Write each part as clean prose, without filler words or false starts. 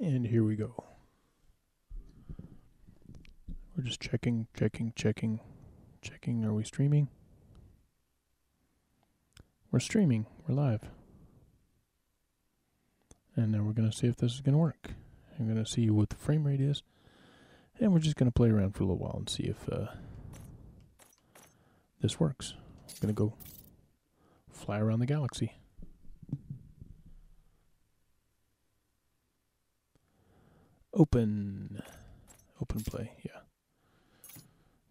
And here we go. We're just checking. Are we streaming? We're streaming. We're live. And then we're going to see if this is going to work. I'm going to see what the frame rate is. And we're just going to play around for a little while and see if this works. I'm going to go fly around the galaxy. Open play, yeah.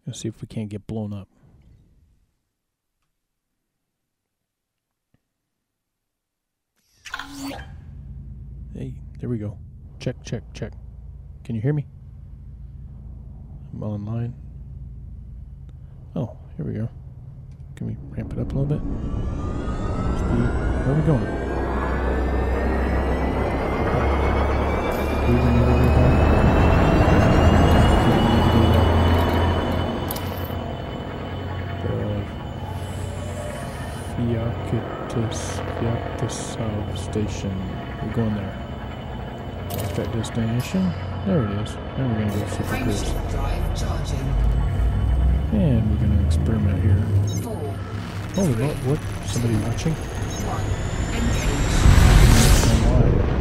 Let's see if we can't get blown up. Hey, there we go. Check. Can you hear me? I'm online. Oh, here we go. Can we ramp it up a little bit? Speed. Where are we going? Fiactus station. We're going there. Expect destination. There it is. Now we're going to go super cruise. And we're going to experiment here. Holy what? Somebody watching? Online.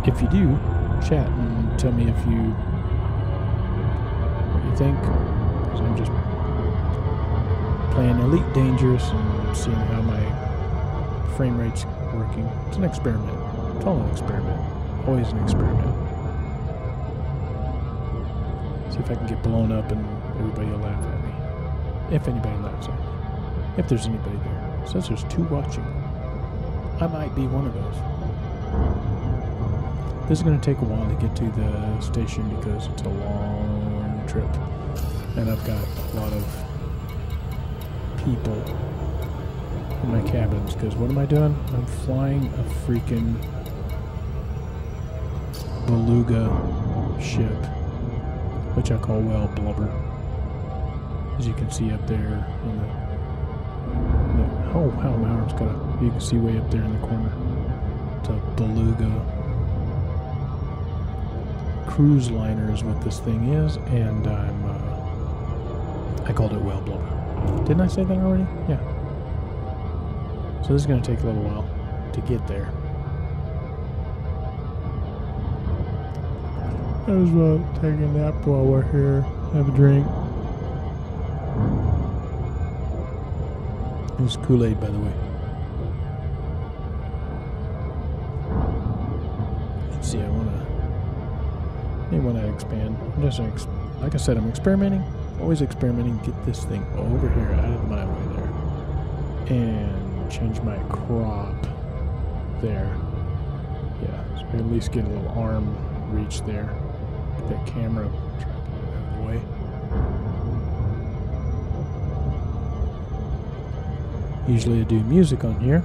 If you do, chat and tell me what you think. Because I'm just playing Elite Dangerous and seeing how my frame rate's working. It's an experiment. It's all an experiment. Always an experiment. See if I can get blown up and everybody will laugh at me. If anybody laughs at me. If there's anybody there. It says there's 2 watching. I might be one of those. This is going to take a while to get to the station because it's a long trip. And I've got a lot of people in my cabins, because what am I doing? I'm flying a freaking beluga ship, which I call whale blubber, as you can see up there in the oh wow, my arm's got you can see way up there in the corner. It's a beluga cruise liner is what this thing is, and I called it whale blubber. Didn't I say that already? Yeah. So this is going to take a little while to get there. I was take a nap while we're here. Have a drink. It was Kool-Aid, by the way. Let's see. I want to expand. Like I said, I'm experimenting. Always experimenting. Get this thing over here, out of my way there, and change my crop there. Yeah, so I at least get a little arm reach there. Get that camera out of the way. Usually I do music on here,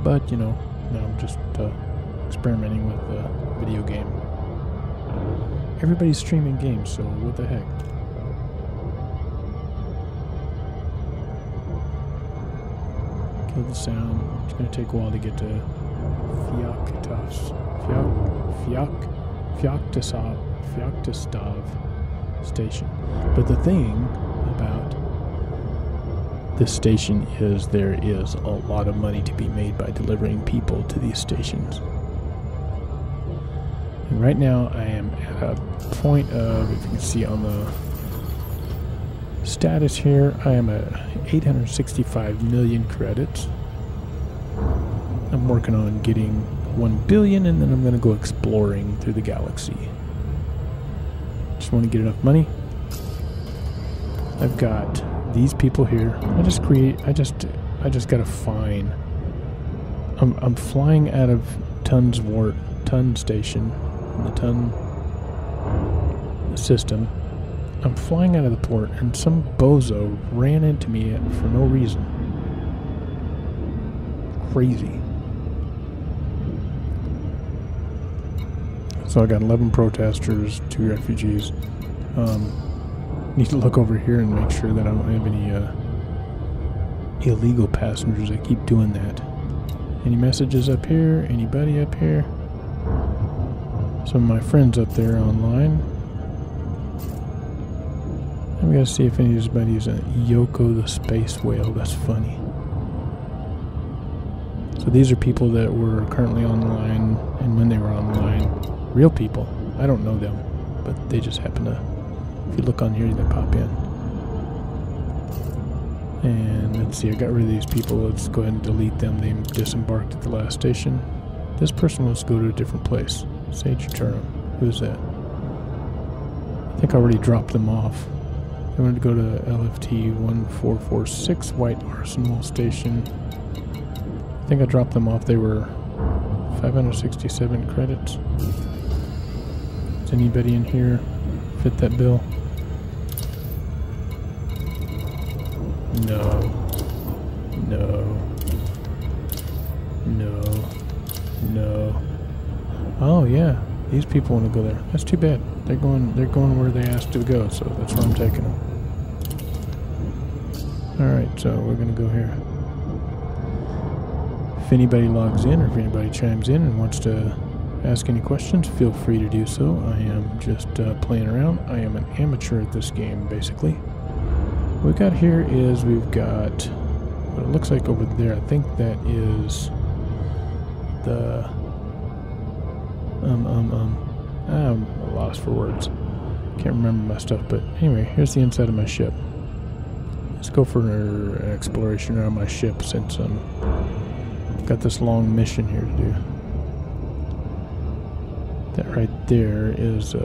but you know, now I'm just experimenting with the video game. Everybody's streaming games, so what the heck? Kill the sound. It's going to take a while to get to Fiactustov station. But the thing about this station is there is a lot of money to be made by delivering people to these stations. And right now I am at a point of, if you can see on the status here, I am at 865 million credits. I'm working on getting 1 billion, and then I'm going to go exploring through the galaxy. Just want to get enough money. I've got these people here. I just got to find. I'm flying out of Tun Station, in the Tun system. I'm flying out of the port, and some bozo ran into me for no reason. Crazy. So I got 11 protesters, 2 refugees. Need to look over here and make sure that I don't have any illegal passengers. I keep doing that. Any messages up here? Anybody up here? Some of my friends up there online. I'm gonna see if anybody's a Yoko the space whale. That's funny. So these are people that were currently online, and when they were online, real people. I don't know them, but they just happen to, if you look on here, they pop in. And let's see, I got rid of these people. Let's go ahead and delete them. They disembarked at the last station. This person wants to go to a different place. Sage Turnham. Who's that? I think I already dropped them off. They wanted to go to LFT 1446 White Arsenal Station. I think I dropped them off. They were 567 credits. Does anybody in here fit that bill? No. No. No. No. Oh yeah, these people want to go there. That's too bad. They're going where they asked to go, so that's where I'm taking them. Alright, so we're gonna go here. If anybody logs in or if anybody chimes in and wants to ask any questions, feel free to do so. I am just playing around. I am an amateur at this game, basically. What we've got here is we've got what it looks like over there. I think that is the I'm lost for words. Can't remember my stuff, but anyway, here's the inside of my ship. Let's go for an exploration around my ship since I've got this long mission here to do. That right there is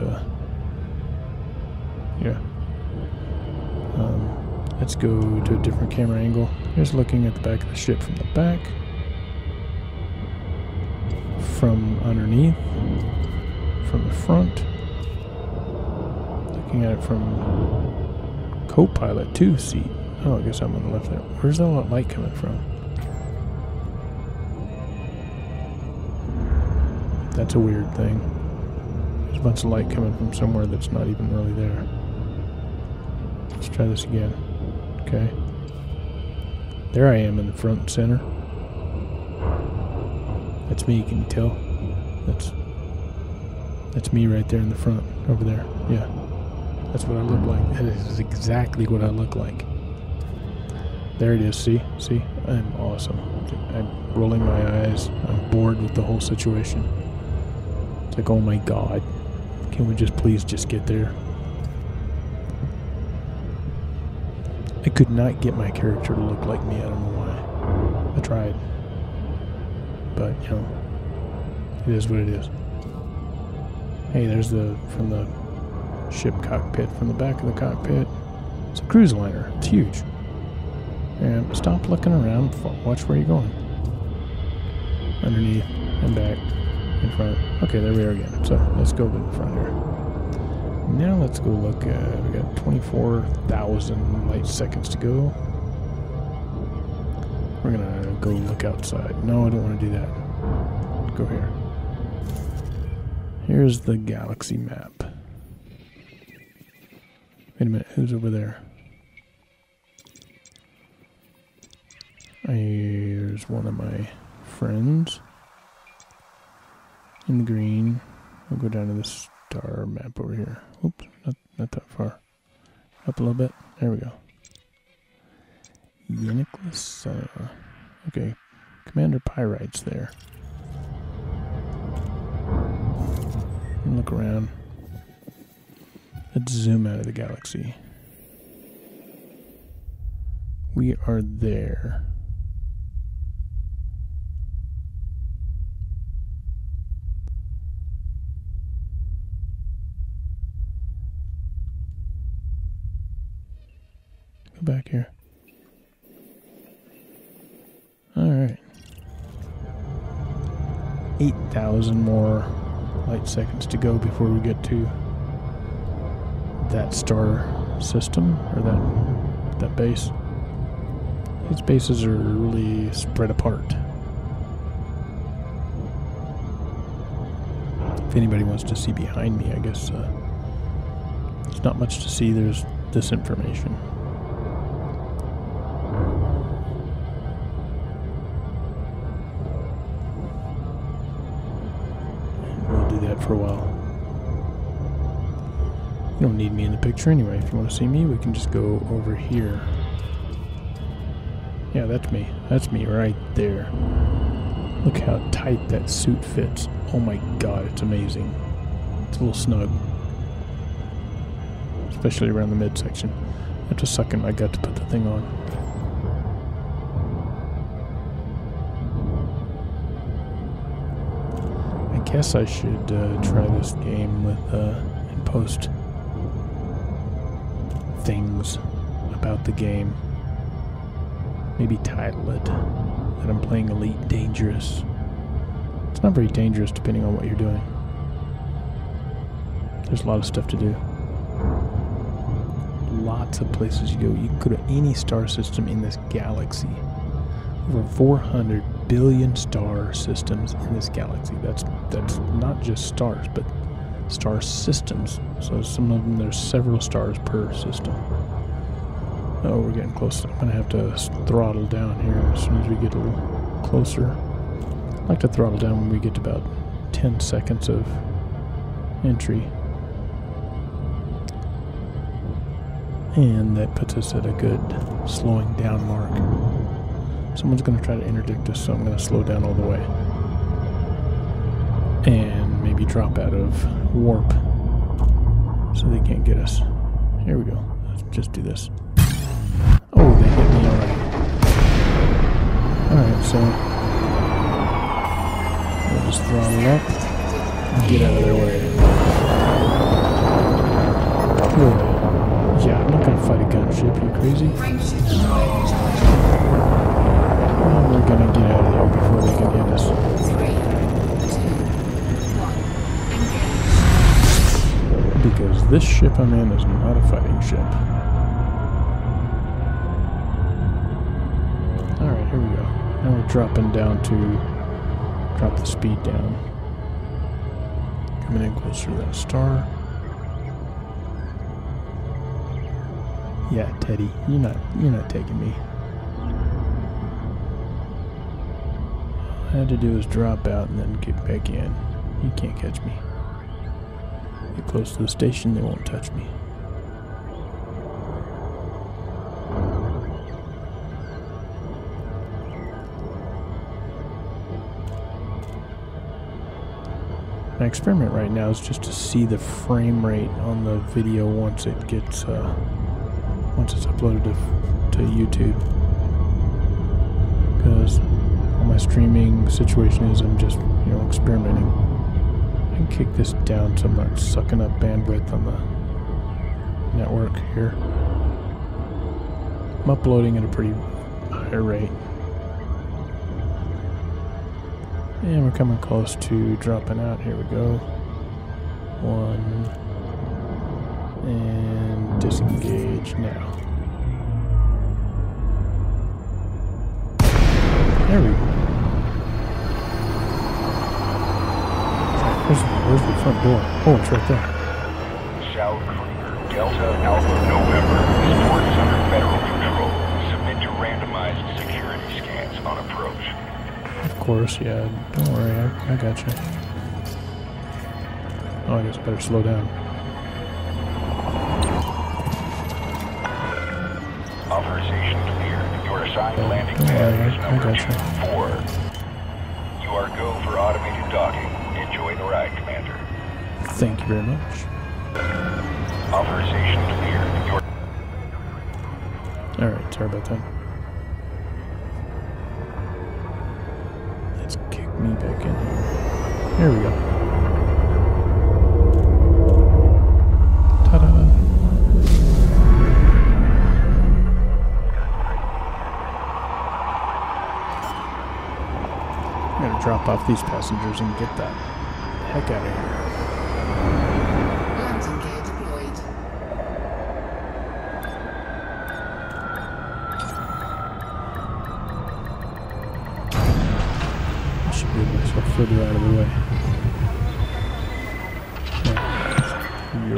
yeah. Let's go to a different camera angle. Here's looking at the back of the ship from the back. From underneath. From the front. Looking at it from co-pilot 2 seat. Oh, I guess I'm on the left there. Where's all that light coming from? That's a weird thing. There's a bunch of light coming from somewhere that's not even really there. Let's try this again. Okay. There I am in the front and center. That's me, can you tell? That's me right there in the front, over there. Yeah. That's what I look like. That is exactly what I look like. There it is, see? See? I'm awesome. I'm rolling my eyes. I'm bored with the whole situation. It's like, oh my god. Can we just please just get there? I could not get my character to look like me. I don't know why. I tried. But, you know, it is what it is. Hey, there's from the ship cockpit, from the back of the cockpit. It's a cruise liner. It's huge. And stop looking around. Watch where you're going. Underneath and back, in front. Okay, there we are again. So let's go to the front here. Now let's go look at, we got 24,000 light seconds to go. We're gonna go look outside. No, I don't want to do that. Go here. Here's the galaxy map. Wait a minute, who's over there? Here's one of my friends. In the green. We'll go down to the star map over here. Oops, not that far. Up a little bit. There we go. Nicholas, okay, Commander Pyrite's there. Look around. Let's zoom out of the galaxy. We are there. Go back here. Alright. 8,000 more light seconds to go before we get to that star system, or that base. These bases are really spread apart. If anybody wants to see behind me, I guess there's not much to see. There's this information. do that for a while. You don't need me in the picture anyway. If you want to see me, we can just go over here. Yeah, that's me. That's me right there. Look how tight that suit fits. Oh my god, it's amazing. It's a little snug. Especially around the midsection. I have to suck in my gut to put the thing on. I guess I should try this game with and post things about the game. Maybe title it that I'm playing Elite Dangerous. It's not very dangerous depending on what you're doing. There's a lot of stuff to do. Lots of places you go. You can go to any star system in this galaxy. Over 400 billion star systems in this galaxy. That's not just stars, but star systems. So some of them, there's several stars per system. Oh, we're getting close. I'm going to have to throttle down here as soon as we get a little closer. I like to throttle down when we get to about 10 seconds of entry. And that puts us at a good slowing down mark. Someone's going to try to interdict us, so I'm going to slow down all the way. And maybe drop out of warp so they can't get us. Here we go. Let's just do this. Oh, they hit me already. Alright, so we'll just throttle up and get out of their way. Whoa. Yeah, I'm not going to fight a gunship, you crazy? Well, we're going to get out of there before they can hit us. Because this ship I'm in is not a fighting ship. Alright, here we go. Now we're dropping down to drop the speed down. Coming in closer to that star. Yeah, Teddy, you're not taking me. All I had to do is drop out and then get back in. You can't catch me. Get close to the station, they won't touch me. My experiment right now is just to see the frame rate on the video once it gets once it's uploaded to YouTube, because all my streaming situation is I'm just experimenting. I can kick this down so I'm not sucking up bandwidth on the network here. I'm uploading at a pretty high rate. And we're coming close to dropping out. Here we go. 1. And disengage now. There we go. Where's the front door? Oh, it's right there. South Krieger, Delta Alpha November. This port is under federal control. Submit to randomized security scans on approach. Of course, yeah. Don't worry, I got you. Oh, I guess I better slow down. Authorization clear. Your assigned landing pad is number 24. You are go for automated docking. Enjoy the ride, Commander. Thank you very much. Authorization clear. Alright, sorry about that. Let's kick me back in here. There we go. Ta-da! I'm gonna drop off these passengers and get that heck out of here. Landing gear deployed. I should move myself further out of the way.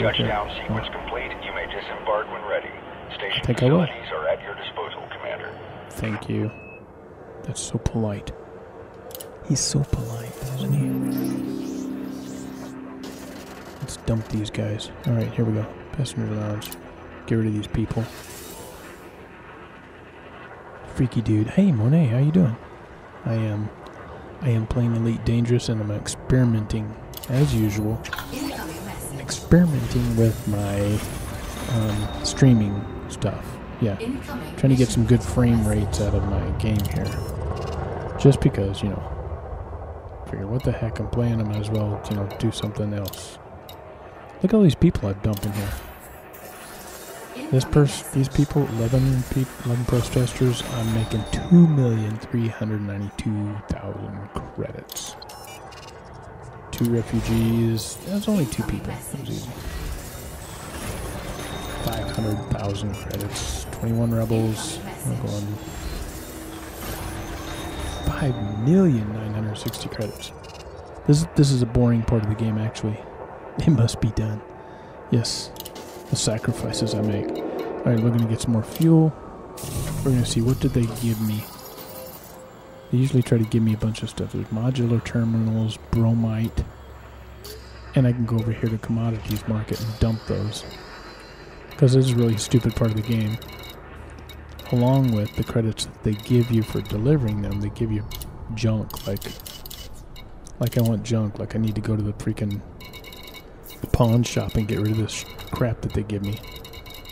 Touchdown sequence complete. You may disembark when ready. Station think I will. facilities are at your disposal, Commander. Thank you. That's so polite. He's so polite, isn't he? dump these guys. Alright, here we go. Passenger lounge. Get rid of these people. Freaky dude. Hey, Monet, how you doing? I am playing Elite Dangerous, and I'm experimenting, as usual. Experimenting with my streaming stuff. Yeah. Trying to get some good frame rates out of my game here. Just because, you know, figure what the heck, I'm playing, I might as well, you know, do something else. Look at all these people I've dumped in here. These people, 11 protesters, I'm making 2,392,000 credits. 2 refugees, that's only 2 people, that was easy. 500,000 credits, 21 rebels, we're going 5,960,000 credits. This is a boring part of the game, actually. It must be done. Yes, the sacrifices I make. Alright, we're going to get some more fuel. We're going to see, what did they give me? They usually try to give me a bunch of stuff. There's modular terminals, bromite, and I can go over here to commodities market and dump those. Because this is really a stupid part of the game. Along with the credits that they give you for delivering them, they give you junk, like I want junk, like I need to go to the freaking pawn shop and get rid of this crap that they give me.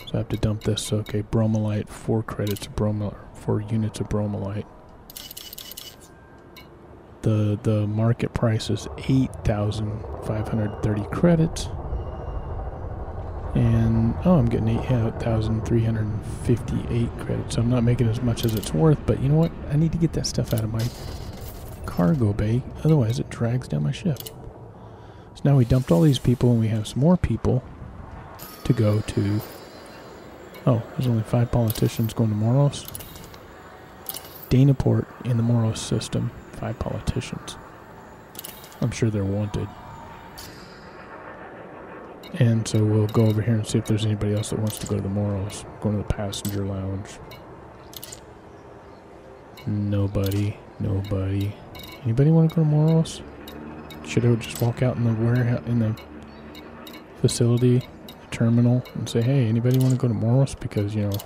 So I have to dump this. So, okay, bromolite, 4 credits of 4 units of bromolite. The market price is 8,530 credits. And, oh, I'm getting 8,358 credits. So I'm not making as much as it's worth, but you know what? I need to get that stuff out of my cargo bay, otherwise it drags down my ship. So now we dumped all these people, and we have some more people to go to. Oh, there's only 5 politicians going to Moros. Danaport in the Moros system, 5 politicians. I'm sure they're wanted. And so we'll go over here and see if there's anybody else that wants to go to the Moros. Going to the passenger lounge. Nobody. Anybody want to go to Moros? Should I just walk out in the warehouse, in the facility, terminal, and say, hey, anybody want to go to Moros? Because, you know,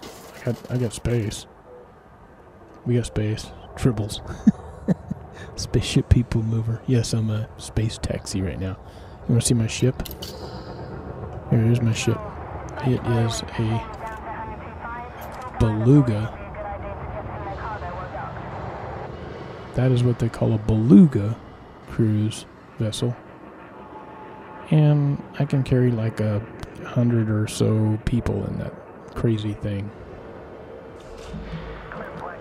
I got space. We got space. Tribbles. Spaceship people mover. Yes, I'm a space taxi right now. You want to see my ship? Here's my ship. It is a beluga. That is what they call a beluga cruise vessel. And I can carry like 100 or so people in that crazy thing.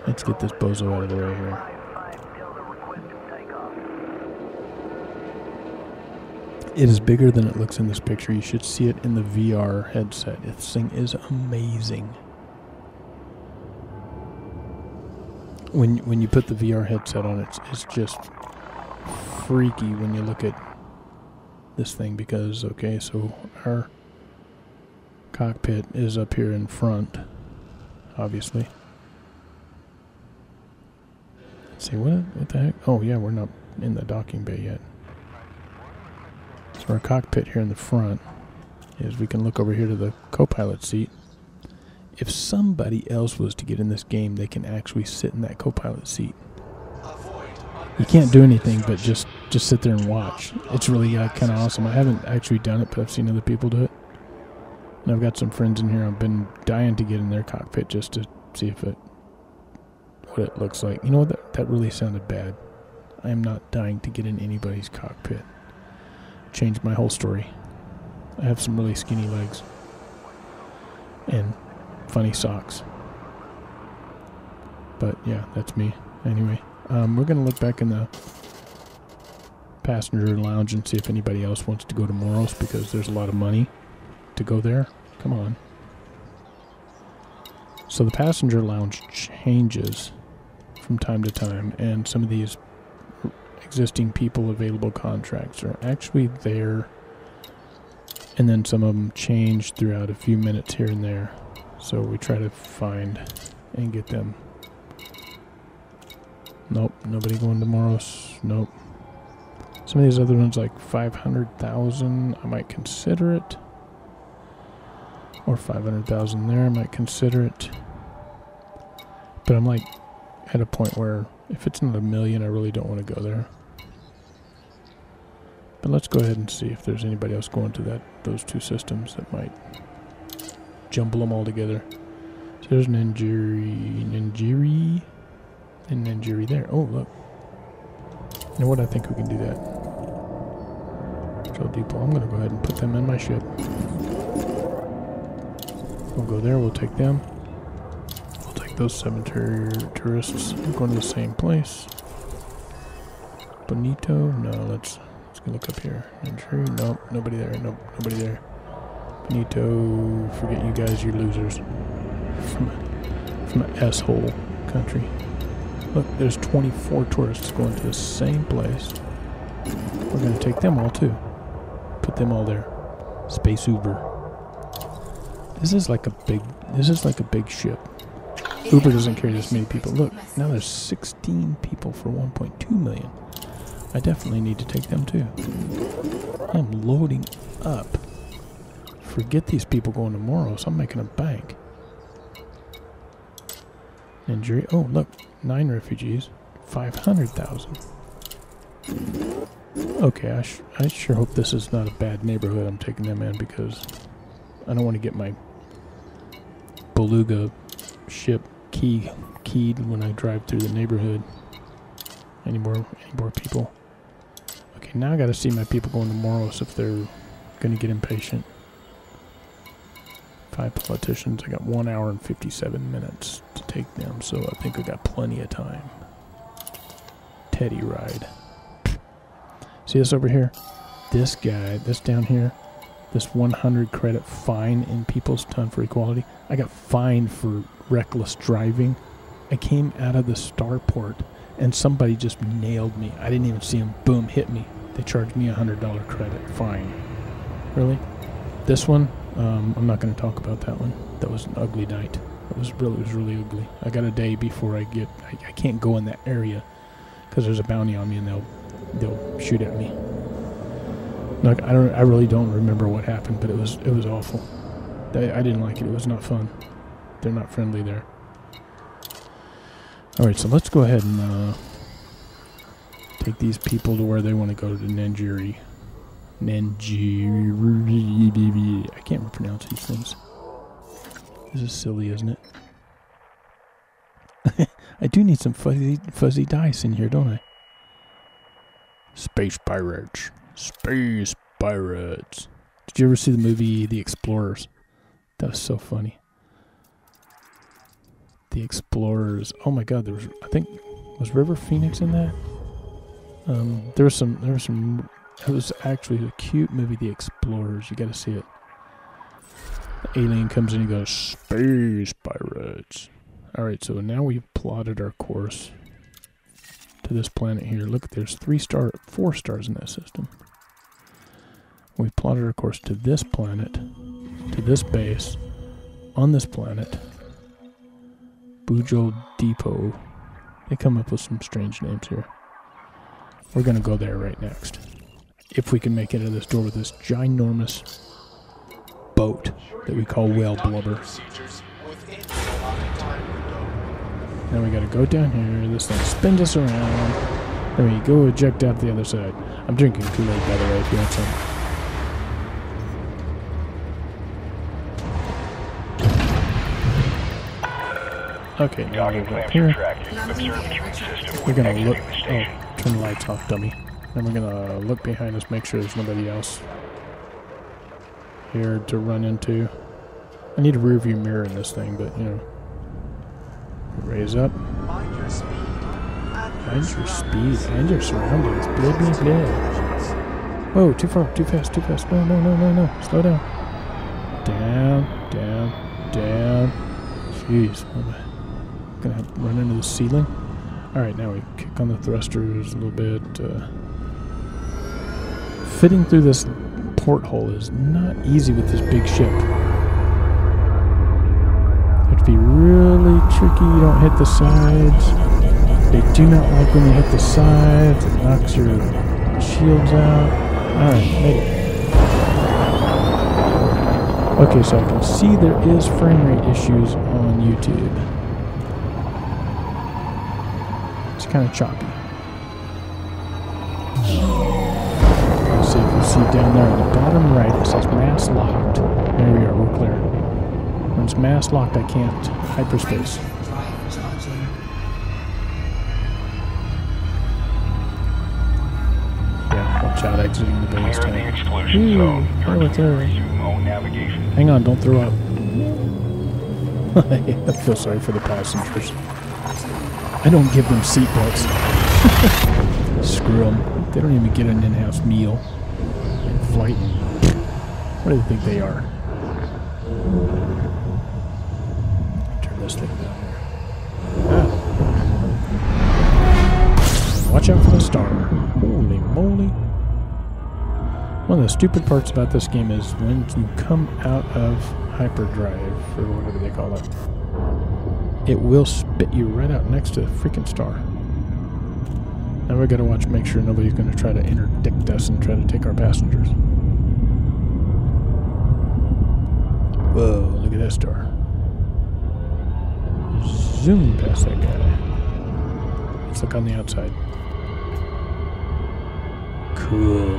Let's get this bozo out of the way here. It is bigger than it looks in this picture. You should see it in the VR headset. This thing is amazing. When you put the VR headset on, it's just freaky when you look at this thing, because, okay, so our cockpit is up here in front, obviously. Let's see, what the heck? Oh, yeah, we're not in the docking bay yet. So our cockpit here in the front is, we can look over here to the co-pilot seat. If somebody else was to get in this game, they can actually sit in that co-pilot seat. You can't do anything but just sit there and watch. It's really kind of awesome. I haven't actually done it, but I've seen other people do it. And I've got some friends in here. I've been dying to get in their cockpit just to see if what it looks like. You know what? That really sounded bad. I am not dying to get in anybody's cockpit. Changed my whole story. I have some really skinny legs and funny socks. But yeah, that's me. Anyway, we're gonna look back in the passenger lounge and see if anybody else wants to go to Moros, because there's a lot of money to go there. Come on. So the passenger lounge changes from time to time, and some of these existing people available contracts are actually there, and then some of them change throughout a few minutes here and there. So we try to find and get them. Nope, nobody going to Moros. Nope. Some of these other ones like 500,000, I might consider it. Or 500,000 there, I might consider it. But I'm like at a point where if it's not $1 million, I really don't want to go there. But let's go ahead and see if there's anybody else going to those two systems that might jumble them all together. So there's Ningiri, and Ningiri there. Oh, look. You know what? I think we can do that. Go deep. I'm going to go ahead and put them in my ship. We'll go there. We'll take them. We'll take those cemetery tourists. We're going to the same place. Bonito. No, let's go look up here. Ningiri. Nope. Nobody there. Nope. Nobody there. Bonito. Forget you guys. You're losers. From an S-hole country. Look, there's 24 tourists going to the same place. We're going to take them all too. Put them all there. Space Uber. This is like a big ship. Uber doesn't carry this many people. Look, now there's 16 people for 1.2 million. I definitely need to take them too. I'm loading up. Forget these people going tomorrow, so I'm making a bank. Injury. Oh, look. 9 refugees. 500,000. Okay, I sure hope this is not a bad neighborhood I'm taking them in, because I don't want to get my beluga ship keyed when I drive through the neighborhood. Any more people? Okay, now I got to see my people going tomorrow, so if they're going to get impatient. 5 politicians. I got 1 hour and 57 minutes to take them, so I think I got plenty of time. Teddy ride. See this over here? This guy, this down here, this 100 credit fine in People's Ton for Equality. I got fined for reckless driving. I came out of the starport and somebody just nailed me. I didn't even see him. Boom, hit me. They charged me $100 credit fine. Really? This one? I'm not going to talk about that one. That was an ugly night. It was really ugly. I got a day before I can't go in that area because there's a bounty on me and they'll shoot at me. Like, I really don't remember what happened, but it was awful. I didn't like it. It was not fun. They're not friendly there. All right, so let's go ahead and take these people to where they want to go, to Ningiri. I can't pronounce these things. This is silly, isn't it? I do need some fuzzy dice in here, don't I? Space pirates. Space pirates. Did you ever see the movie The Explorers? That was so funny. The Explorers. Oh my God, I think was River Phoenix in that? There was some. It was actually a cute movie, The Explorers. You got to see it. The alien comes in and goes, Space pirates. Alright, so now we've plotted our course to this planet here. Look, there's 4 stars in that system. We've plotted our course to this planet, to this base, on this planet. Bujo Depot. They come up with some strange names here. We're going to go there right next. If we can make it out of this door with this ginormous boat that we call whale blubber. Now we gotta go down here. This thing spins us around. Then we go eject out the other side. I'm drinking Kool-Aid, by the way, if you want some. Okay, now we'll go up here. We're gonna look. Oh, turn the lights off, dummy. Then we're gonna look behind us, make sure there's nobody else here to run into. I need a rear view mirror in this thing, but you know. Raise up. Mind your speed and your surroundings. Blah, blah, blah. Whoa, too far, too fast, too fast. No, no, no, no, no. Slow down. Down, down, down. Jeez, I'm gonna run into the ceiling. Alright, now we kick on the thrusters a little bit. Fitting through this porthole is not easy with this big ship. You have to be really tricky. You don't hit the sides. They do not like when you hit the sides. It knocks your Shields out. Alright, made it. Okay, so I can see there is frame rate issues on YouTube. It's kind of choppy. Let's see if you see down there on the bottom right, it says mass locked. There we are, we're clear. When it's mass locked, I can't hyperspace. Yeah, watch out exiting the base tank. Ooh, oh, it's there. Hang on, don't throw up. I feel sorry for the passengers. I don't give them seatbelts. Screw them. They don't even get an in-house meal. In flight. What do they think they are? Turn this thing down there. Ah. Watch out for the star. Holy moly. One of the stupid parts about this game is when you come out of hyperdrive, or whatever they call it, it will spit you right out next to the freaking star. Now we gotta watch, make sure nobody's gonna try to interdict us and try to take our passengers. Whoa, look at that star. Zoom past that guy. Let's look on the outside. Cool.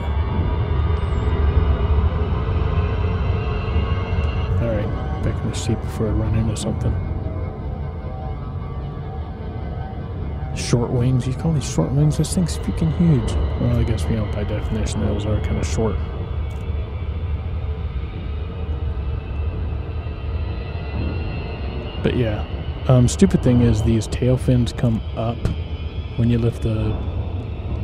Alright, back in the seat before I run into something. Short wings, you call these short wings? This thing's freaking huge. Well, I guess, by definition, those are kind of short. But yeah, stupid thing is these tail fins come up when you lift the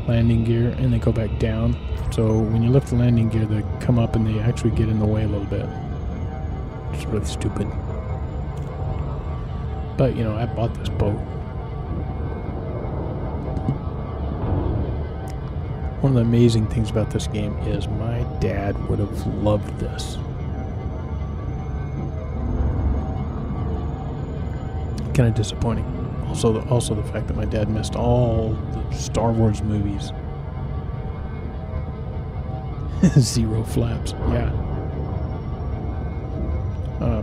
landing gear and they go back down. So when you lift the landing gear, they come up and they actually get in the way a little bit. It's really stupid. But, I bought this boat. One of the amazing things about this game is my dad would have loved this. Kind of disappointing. Also the fact that my dad missed all the Star Wars movies. Zero flaps. Yeah.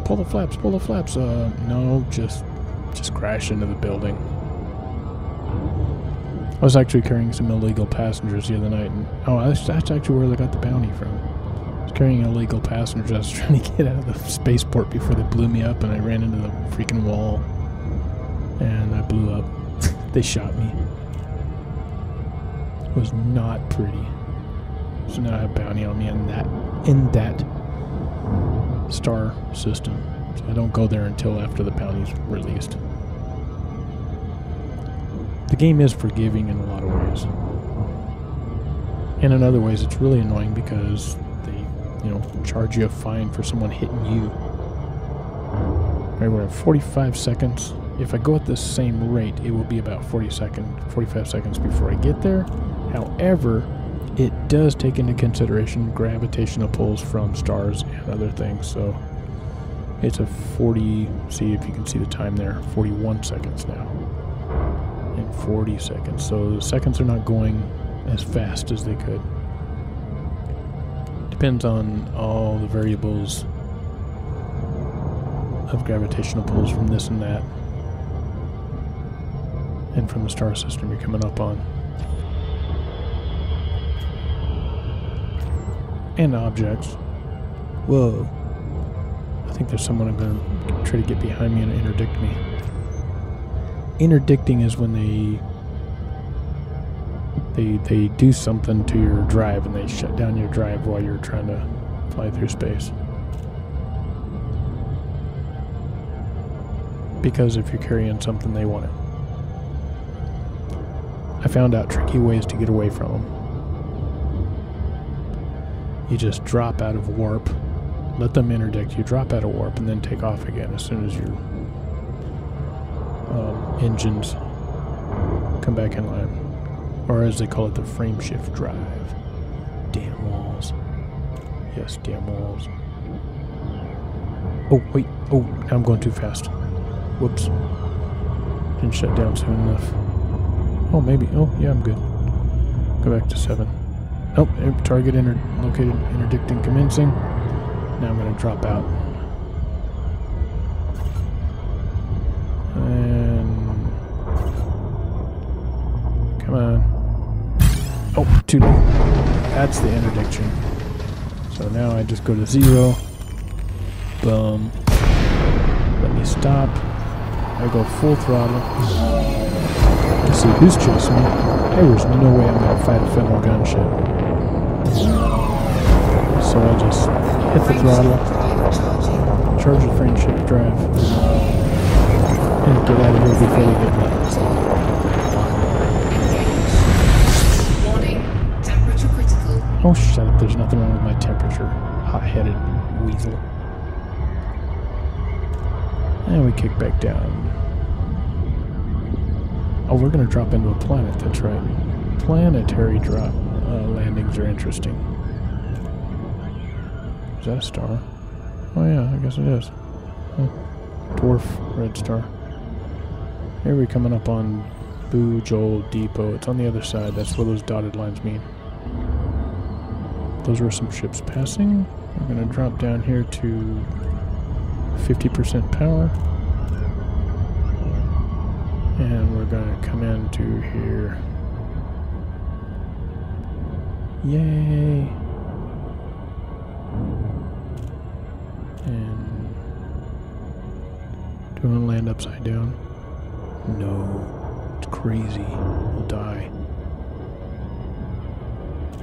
Pull the flaps. Pull the flaps. No, just crash into the building. I was actually carrying some illegal passengers the other night, and that's actually where they got the bounty from. I was carrying illegal passengers. I was trying to get out of the spaceport before they blew me up, and I ran into the freaking wall, and I blew up. They shot me. It was not pretty. So now I have bounty on me in that star system. So I don't go there until after the bounty's released. The game is forgiving in a lot of ways. And in other ways, it's really annoying because they, charge you a fine for someone hitting you. Right, we're at 45 seconds. If I go at the same rate, it will be about 45 seconds before I get there. However, it does take into consideration gravitational pulls from stars and other things. So it's a 40, see if you can see the time there, 41 seconds now. In 40 seconds. So the seconds are not going as fast as they could. Depends on all the variables of gravitational pulls from this and that. And from the star system you're coming up on. And objects. Whoa. I think there's someone going to try to get behind me and interdict me. Interdicting is when they do something to your drive and they shut down your drive while you're trying to fly through space. Because if you're carrying something, they want it. I found out tricky ways to get away from them. You just drop out of warp, let them interdict you, drop out of warp, and then take off again as soon as your engines come back in line. Or as they call it, the frame shift drive. Damn walls. Yes, damn walls. Oh, wait. Oh, now I'm going too fast. Whoops. Didn't shut down soon enough. Oh, maybe. Oh, yeah, I'm good. Go back to 7. Oh, target located, interdicting, commencing. Now I'm going to drop out. And come on. Oh, too late. That's the interdiction. So now I just go to 0. Boom. Let me stop. I go full throttle. Let's see who's chasing me. There's no way I'm going to fight a federal gunship. So I just hit the throttle, charge the friendship drive, and get out of here before we get nuts. Warning, temperature critical. Oh, shut up. There's nothing wrong with my temperature. Hot-headed weasel. And we kick back down. Oh, we're going to drop into a planet. That's right. Planetary drop. Landings are interesting. Is that a star? Oh yeah, I guess it is. Dwarf red star. Here we're coming up on Joel Depot. It's on the other side. That's what those dotted lines mean. Those were some ships passing. We're going to drop down here to 50% power. And we're going to come into here. Yay! And do we want to land upside down? No. It's crazy. We'll die.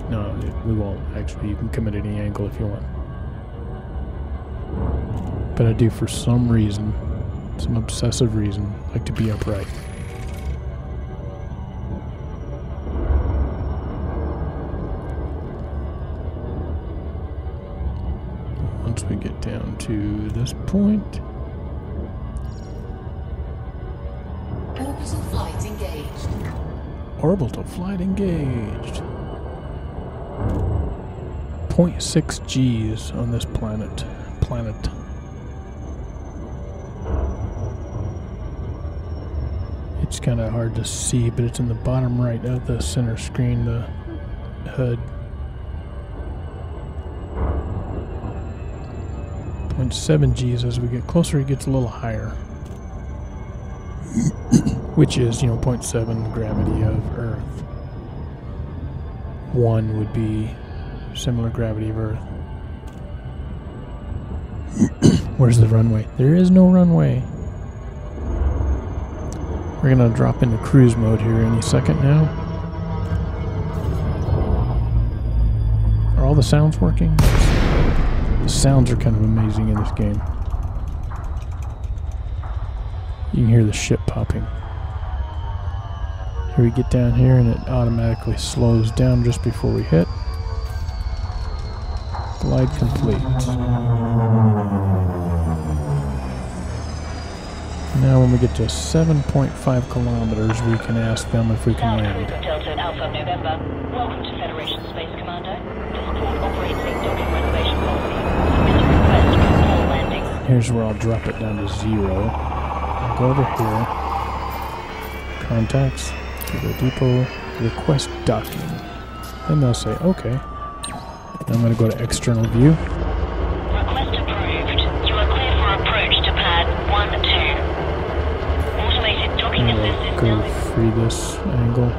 No, we won't. Actually, you can come at any angle if you want. But I do, for some reason, some obsessive reason, like to be upright. Once we get down to this point. Orbital flight engaged. Orbital flight engaged. 0.6 G's on this planet. It's kind of hard to see, but it's in the bottom right of the center screen, the HUD. 0.7 G's. As we get closer, it gets a little higher. Which is, 0.7 gravity of Earth. 1 would be similar gravity of Earth. Where's the runway? There is no runway. We're going to drop into cruise mode here any second now. Are all the sounds working? The sounds are kind of amazing in this game. You can hear the ship popping. Here we get down here and it automatically slows down just before we hit. Glide complete. Now when we get to 7.5 kilometers, we can ask them if we can land. Delta Alpha November. Welcome to Federation Space Commando. This port operates a docking reservation policy. Submit a request for all landings. Here's where I'll drop it down to 0. I'll go over here. Contacts. Go depot. Request docking. And they'll say, okay. I'm going to go to external view. Request approved. You are clear for approach to pad 1-2. Automated docking assistant. Go free this angle.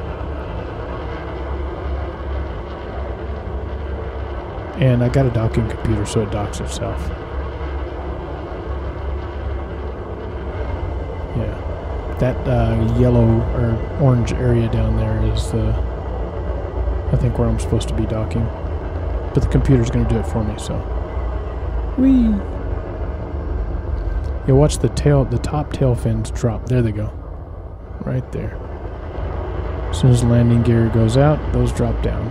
And I got a docking computer, so it docks itself. Yeah. That yellow or orange area down there is I think where I'm supposed to be docking. But the computer's going to do it for me, so. Whee! You'll watch the top tail fins drop. There they go. Right there. As soon as the landing gear goes out, those drop down.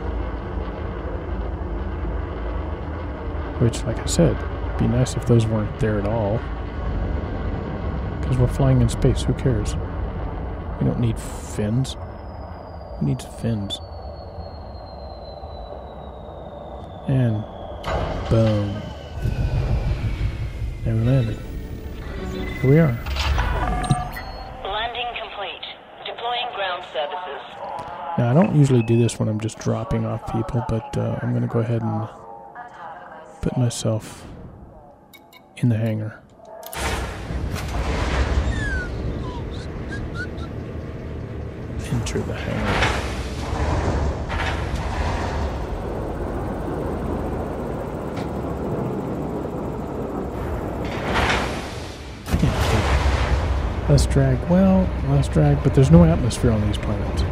Which, like I said, it'd be nice if those weren't there at all. Because we're flying in space, who cares? We don't need fins. Who needs fins? And boom. There we landed. Here we are. Landing complete. Deploying ground services. Now I don't usually do this when I'm just dropping off people, but I'm going to go ahead and put myself in the hangar. Enter the hangar. Less drag. Well, less drag, but there's no atmosphere on these planets.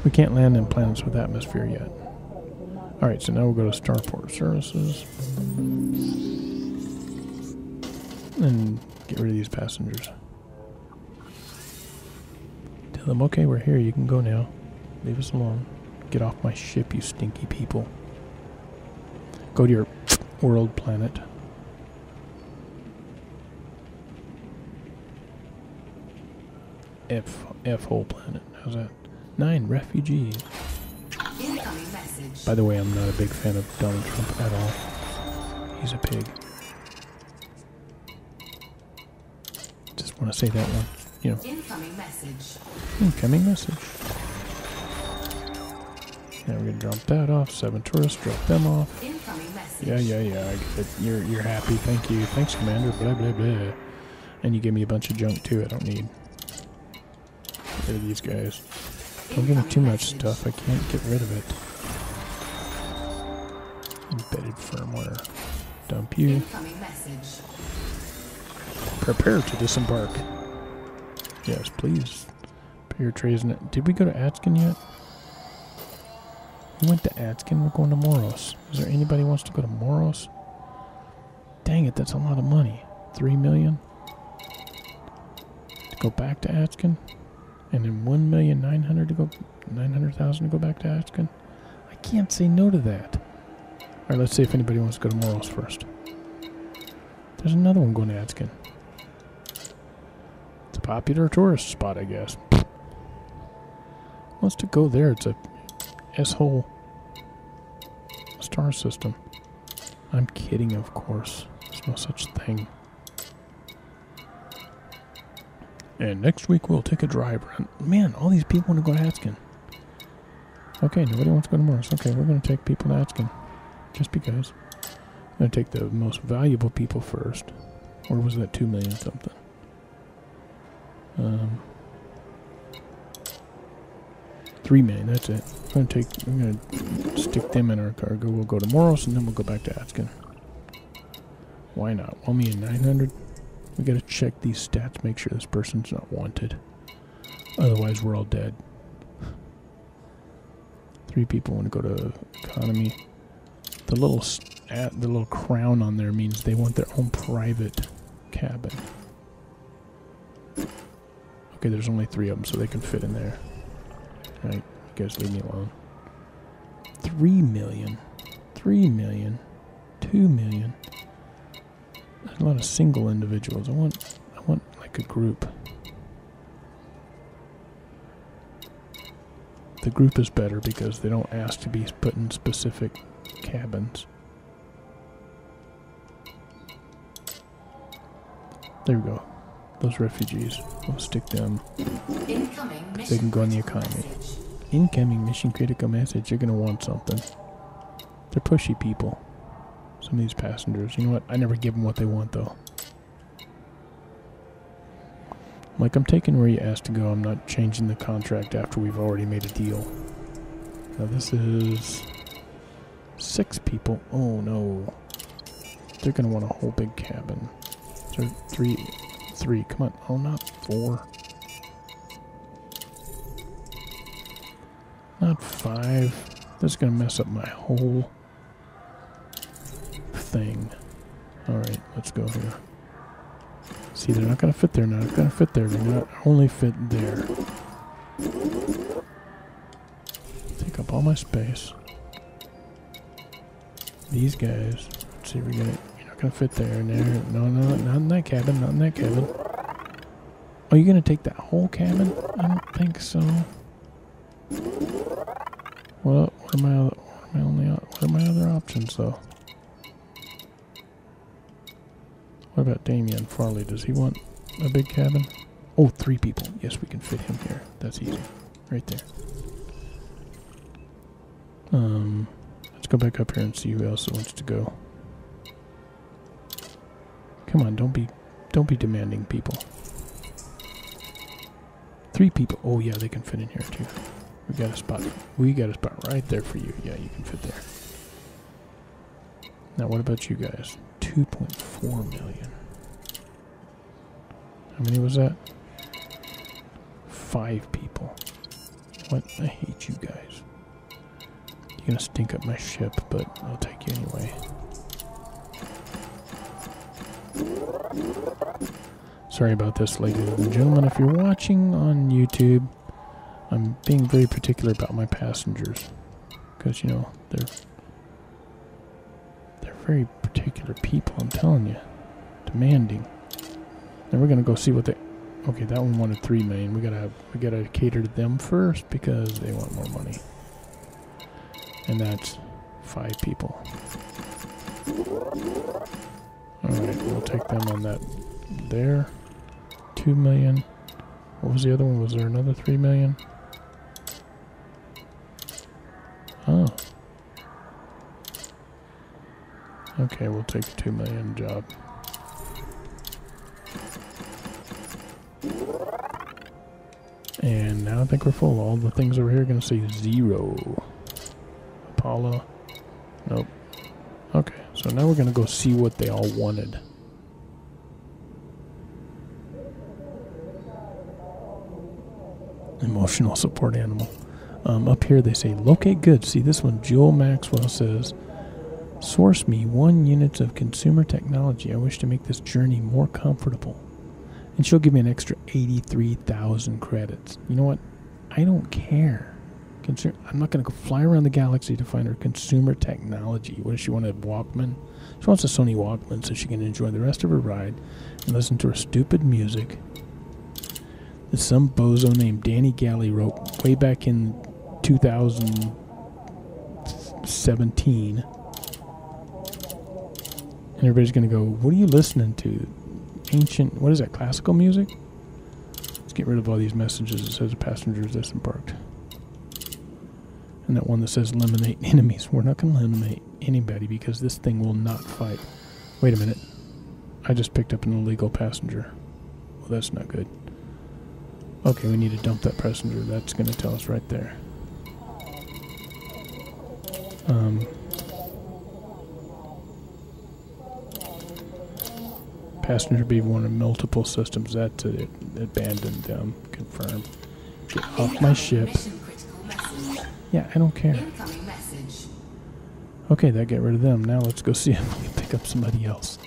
We can't land in planets with atmosphere yet. Alright, so now we'll go to Starport Services. And get rid of these passengers. Tell them, okay, we're here, you can go now. Leave us alone. Get off my ship, you stinky people. Go to your world planet. F-hole planet. How's that? 9 refugees. Incoming message. By the way, I'm not a big fan of Donald Trump at all. He's a pig. Just want to say that one. You know. Incoming message. Incoming message. Yeah, we're gonna drop that off. 7 tourists, drop them off. Incoming message. Yeah. I get it. You're happy. Thank you. Thanks, Commander. Blah blah blah. And you gave me a bunch of junk too. I don't need. Get rid of these guys. Don't give me too much stuff. I can't get rid of it. Embedded firmware. Dump you. Incoming message. Prepare to disembark. Yes, please. Pair your trays. Did we go to Atskin yet? We went to Atskin. We're going to Moros. Is there anybody who wants to go to Moros? Dang it, that's a lot of money. 3 million? To go back to Atskin? And then 1,900,000 to go, 900,000 to go back to Atskin. I can't say no to that. All right, let's see if anybody wants to go to Moros first. There's another one going to Atskin. It's a popular tourist spot, I guess. Wants to go there? It's a S-hole star system. I'm kidding, of course. There's no such thing. And next week we'll take a drive run. Man, all these people want to go to Atskin. Okay, nobody wants to go to Mars. Okay, we're going to take people to Atskin. Just because. I'm going to take the most valuable people first. Or was that 2 million something? 3 million, that's it. I'm going to stick them in our cargo. We'll go to Moros and then we'll go back to Atskin. Why not? 1,900,000. We gotta check these stats, make sure this person's not wanted. Otherwise, we're all dead. 3 people want to go to economy. The little crown on there means they want their own private cabin. Okay, there's only 3 of them, so they can fit in there. Right, you guys leave me alone. 3 million. 3 million. 2 million. There's a lot of single individuals. I want like a group. The group is better because they don't ask to be put in specific cabins. There we go. Those refugees. We'll stick them. They can go in the economy. Incoming mission critical message. You're gonna want something. They're pushy people. Some of these passengers. You know what? I never give them what they want, though. Like, I'm taking where you asked to go. I'm not changing the contract after we've already made a deal. Now, this is 6 people. Oh, no. They're going to want a whole big cabin. So, 3. Come on. Oh, not 4. Not 5. This is going to mess up my whole thing. Alright, let's go here. See, they're not going to fit there. Not going to fit there. They're not only fit there. Take up all my space. These guys. Let's see, you're not going to fit there and there. No, not in that cabin. Not in that cabin. Oh, you're going to take that whole cabin? I don't think so. Well, what are my other options, though? What about Damien Farley? Does he want a big cabin? Oh, 3 people. Yes, we can fit him here. That's easy. Right there. Let's go back up here and see who else wants to go. Come on, don't be demanding people. 3 people. Oh yeah, they can fit in here too. We got a spot. We got a spot right there for you. Yeah, you can fit there. Now, what about you guys? 2.4 million. How many was that? 5 people. What? I hate you guys. You're gonna stink up my ship, but I'll take you anyway. Sorry about this, ladies and gentlemen. If you're watching on YouTube, I'm being very particular about my passengers. Because, you know, they're very particular people, I'm telling you. Demanding. Now we're gonna go see what they... Okay, that one wanted 3 million. We gotta cater to them first because they want more money. And that's 5 people. Alright, we'll take them on that there. 2 million. What was the other one? Was there another 3 million? Oh. Okay, we'll take the 2 million job. And now I think we're full. All the things over here are going to say 0. Apollo. Nope. Okay, so now we're going to go see what they all wanted. Emotional support animal. Up here they say locate goods. See this one, Jewel Maxwell says, source me 1 unit of consumer technology. I wish to make this journey more comfortable. And she'll give me an extra 83,000 credits. You know what? I don't care. I'm not going to go fly around the galaxy to find her consumer technology. What does she want, a Walkman? She wants a Sony Walkman so she can enjoy the rest of her ride and listen to her stupid music that some bozo named Danny Gali wrote way back in 2017. And everybody's going to go, what are you listening to? Ancient, what is that, classical music? Let's get rid of all these messages that says passengers disembarked. And that one that says eliminate enemies. We're not going to eliminate anybody because this thing will not fight. Wait a minute. I just picked up an illegal passenger. Well, that's not good. Okay, we need to dump that passenger. That's going to tell us right there. Passenger B wanted multiple systems. That's it. Abandoned them. Confirm. Get off my ship. Yeah, I don't care. Okay, that got rid of them. Now let's go see if we can pick up somebody else.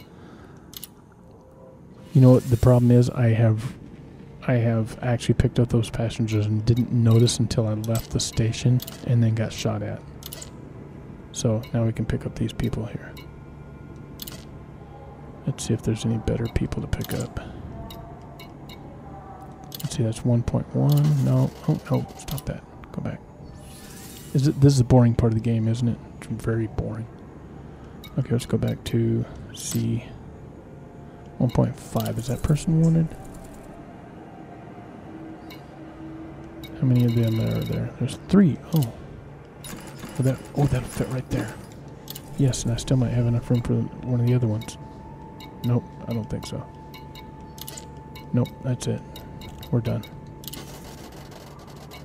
You know what the problem is? I have actually picked up those passengers and didn't notice until I left the station and then got shot at. So now we can pick up these people here. Let's see if there's any better people to pick up. Let's see, that's 1.1. No, oh no, stop that. Go back. This is the boring part of the game, isn't it? It's very boring. Okay, let's go back to C 1.5. Is that person wanted? How many of them are there? There's 3. Oh. That'll fit right there. Yes, and I still might have enough room for one of the other ones. Nope, I don't think so. Nope, that's it. We're done.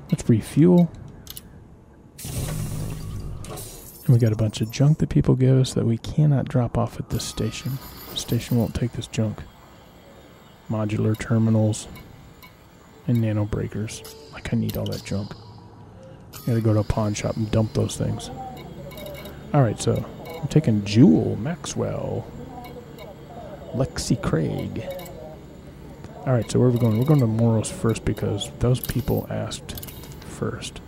Let's refuel. And we got a bunch of junk that people give us that we cannot drop off at this station. The station won't take this junk. Modular terminals and nano breakers. Like, I need all that junk. Gotta go to a pawn shop and dump those things. Alright, so I'm taking Jewel Maxwell. Lexi Craig. Alright, so where are we going? We're going to Moros first because those people asked first.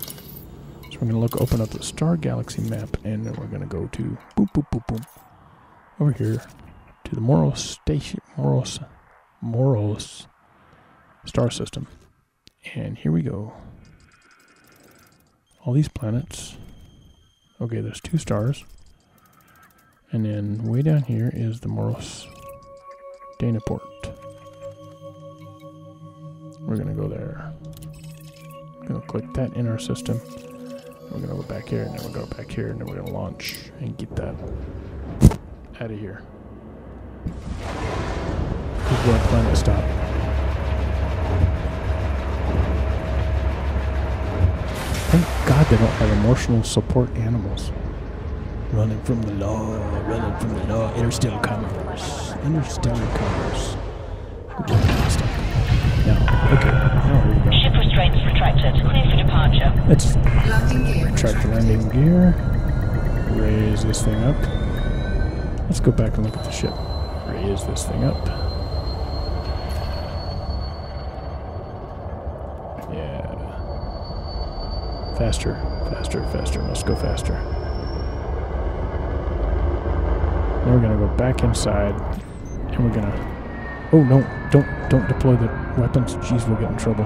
So we're going to open up the Star Galaxy map and then we're going to go to boom, boom, boom, boom, over here to the Moros station, Moros star system. And here we go. All these planets. Okay, there's 2 stars. And then way down here is the Moros Danaport. click that in our system. We're going to go back here, and then we'll go back here, and then we're going to launch and get that out of here. Good work, planet stop. Thank God they don't have emotional support animals. Running from the law, running from the law. Interstellar commerce. Interstellar commerce. Good work, planet stop. Now, okay. Now, here we go. Ship restraints retracted. Clear for departure. Let's Landing gear retract the landing gear. Raise this thing up. Let's go back and look at the ship. Raise this thing up. Yeah. Faster, faster, faster. Must go faster. Then we're gonna go back inside, and we're gonna. Oh no! Don't deploy the weapons. Jeez, we'll get in trouble.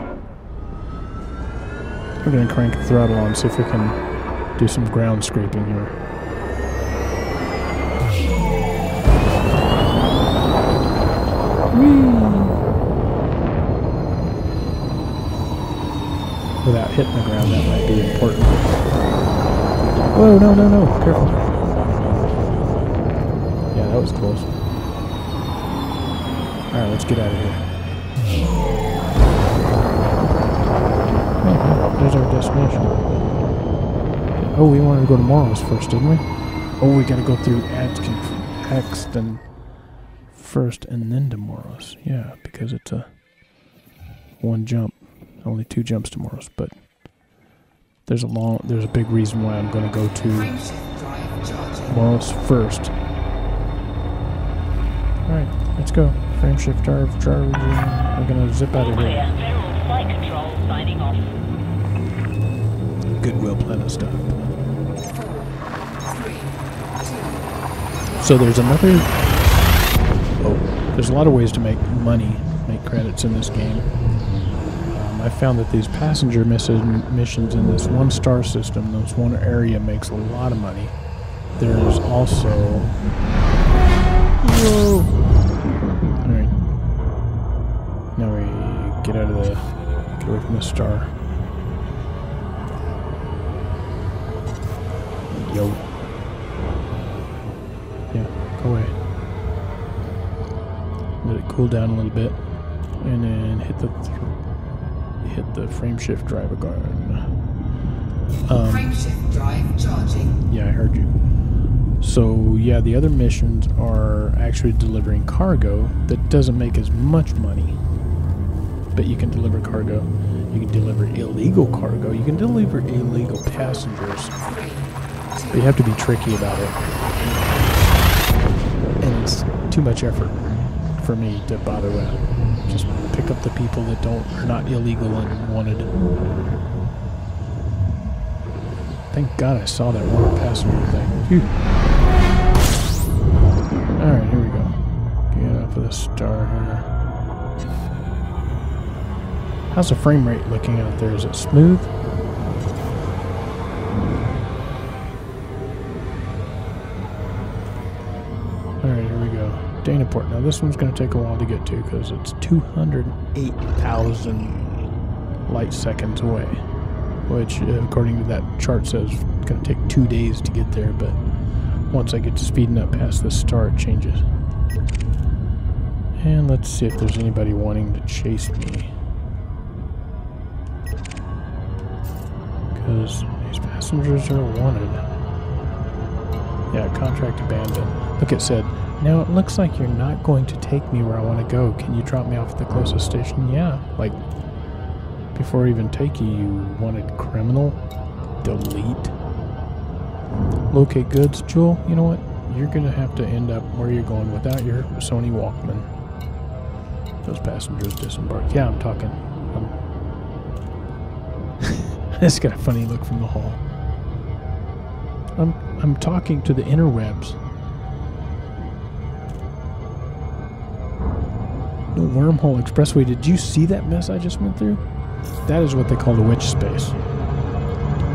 We're gonna crank the throttle on, see if we can do some ground scraping here. Without hitting the ground, that might be important. Whoa, no, no, no, careful. Yeah, that was close. Alright, let's get out of here. Oh, there's our destination. Oh, we wanted to go to Morals first, didn't we? Oh, we gotta go through Axton first and then to Morals. Yeah, because it's a one jump. Only 2 jumps to Morals, but there's a big reason why I'm going to go to frameshift drive charging. Morals first. Alright, let's go. Frameshift drive charging. We're going to zip out of Clear. here. Federal flight control signing off. Goodwill planet stop. 4, 3, 2. So there's another. Oh, there's a lot of ways to make money, make credits in this game. I found that these passenger missions in this 1-star system, this one area, makes a lot of money. There's also. Whoa! Alright. Now we get out of the. Get away from the star. Yo. Yeah, go away. Let it cool down a little bit. And then hit the frameshift drive again. Frameshift drive charging. Yeah, I heard you. So, yeah, the other missions are actually delivering cargo that doesn't make as much money. But you can deliver cargo. You can deliver illegal cargo. You can deliver illegal passengers. 3, 2. But you have to be tricky about it. And it's too much effort for me to bother with. Just pick up the people that are not illegal and wanted. Thank God I saw that one passenger thing. Phew. Alright, here we go. Get off of the star here. How's the frame rate looking out there? Is it smooth? Alright, here we go. Danaport. Now this one's going to take a while to get to because it's 208,000 light seconds away, which according to that chart says it's going to take 2 days to get there, but once I get to speeding up past the star it changes. And let's see if there's anybody wanting to chase me, because these passengers are wanted. Yeah, contract abandoned. Look, it said, now it looks like you're not going to take me where I want to go. Can you drop me off at the closest station? Yeah, like, before I even take you, you wanted criminal? Delete. Locate goods. Jewel, you know what? You're going to have to end up where you're going without your Sony Walkman. Those passengers disembark. Yeah, I'm talking. It's got a funny look from the hall. I'm talking to the interwebs. No wormhole expressway. Did you see that mess I just went through? That is what they call the witch space.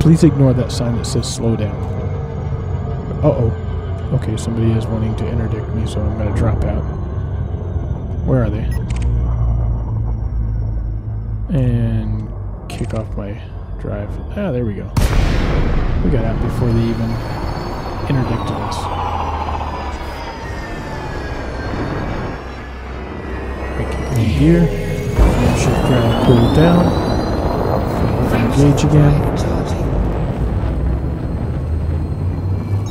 Please ignore that sign that says slow down. Uh-oh. Okay, somebody is wanting to interdict me, so I'm going to drop out. Where are they? And kick off my drive. Ah, there we go. We got out before they even interdicted us. In gear, shift drive, pull it down, engage again. Charging.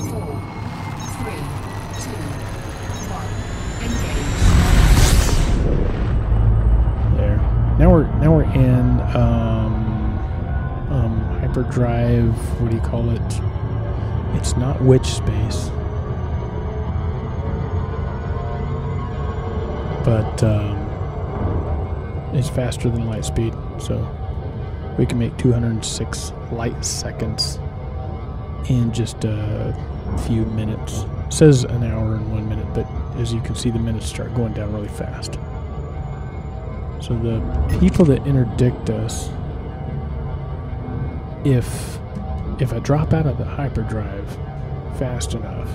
4, 3, 2, 1. Engage. There. Now we're in hyperdrive. What do you call it? It's not witch space, but it's faster than light speed, so we can make 206 light seconds in just a few minutes. It says an hour and 1 minute, but as you can see, the minutes start going down really fast. So the people that interdict us, if I drop out of the hyperdrive fast enough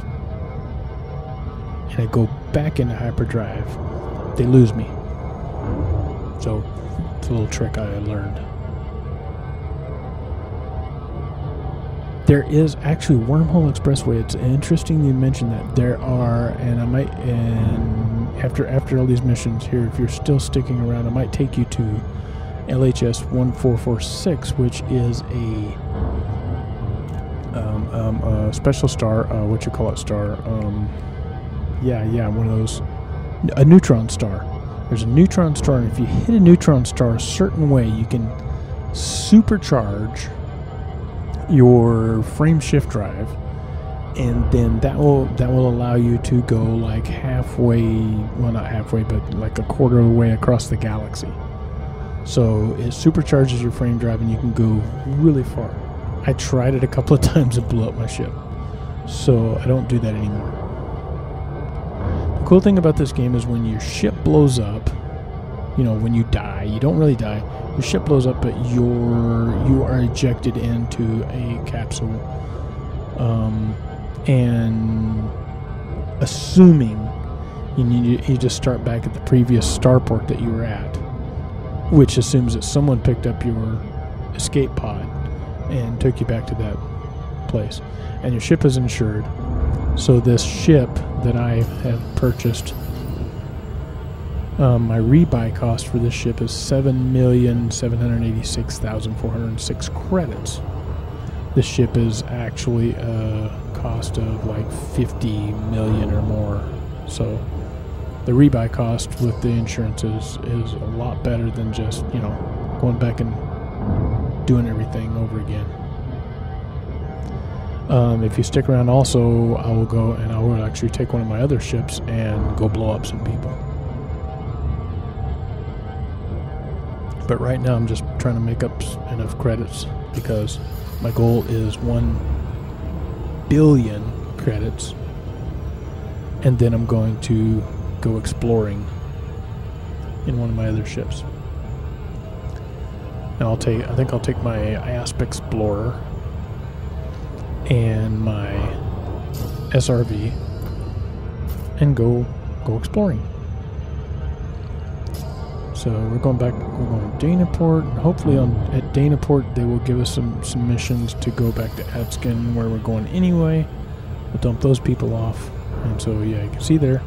and I go back into hyperdrive, they lose me. So it's a little trick I learned. There is actually Wormhole Expressway. It's interesting you mentioned that. There are, and I might, and after all these missions here, if you're still sticking around, I might take you to LHS 1446, which is a special star. What you call it? Star? Yeah, one of those. A neutron star. There's a neutron star, and if you hit a neutron star a certain way, you can supercharge your frame shift drive, and then that will allow you to go like halfway, well, not halfway, but like a quarter of the way across the galaxy. So it supercharges your frame drive and you can go really far. I tried it a couple of times and blew up my ship, so I don't do that anymore. The cool thing about this game is when your ship blows up, you know, when you die, you don't really die. Your ship blows up, but you are ejected into a capsule, and assuming you just start back at the previous starport that you were at, which assumes that someone picked up your escape pod and took you back to that place, and your ship is insured. So this ship that I have purchased, my rebuy cost for this ship is 7,786,406 credits. This ship is actually a cost of like 50 million or more. So the rebuy cost with the insurance is a lot better than just, you know, going back and doing everything over again. If you stick around also, I will go and I will actually take one of my other ships and go blow up some people. But right now I'm just trying to make up enough credits because my goal is 1 billion credits, and then I'm going to go exploring in one of my other ships. And I think I'll take my Asp Explorer and my SRV and go exploring. So we're going to Danaport, and hopefully at Danaport they will give us some missions to go back to Adskin, where we're going anyway. We'll dump those people off. And so yeah, you can see there,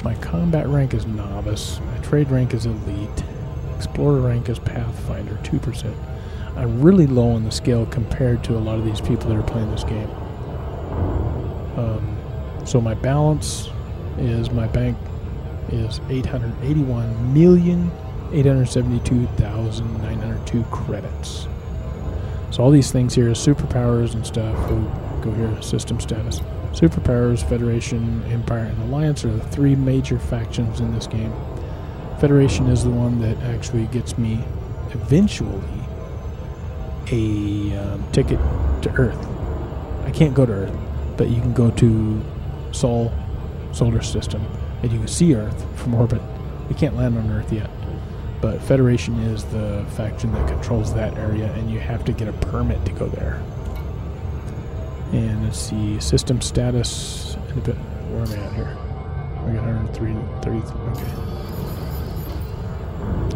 my combat rank is novice, my trade rank is elite, explorer rank is pathfinder, 2%. I'm really low on the scale compared to a lot of these people that are playing this game. So my balance is, my bank is 881,872,902 credits. So all these things here, superpowers and stuff, go here, system status. Superpowers, Federation, Empire, and Alliance are the 3 major factions in this game. Federation is the one that actually gets me eventually a ticket to Earth. I can't go to Earth, but you can go to solar system, and you can see Earth from orbit. We can't land on Earth yet, but Federation is the faction that controls that area, and you have to get a permit to go there. And let's see, system status, where am I at here? I got 130, okay.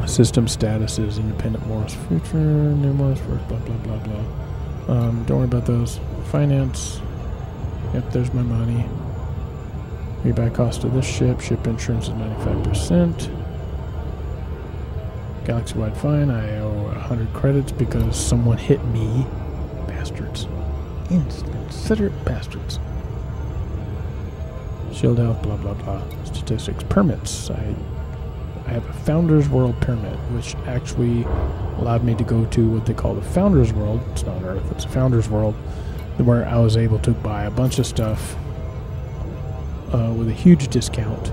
System status is independent Morris future, new Morris first, blah, blah, blah, blah. Don't worry about those. Finance. Yep, there's my money. Rebuy cost of this ship. Ship insurance is 95%. Galaxy-wide fine. I owe 100 credits because someone hit me. Bastards. Inconsiderate bastards. Shield health, blah, blah, blah. Statistics. Permits. I have a Founders World permit, which actually allowed me to go to what they call the Founders World. It's not Earth, it's a Founders World, where I was able to buy a bunch of stuff with a huge discount.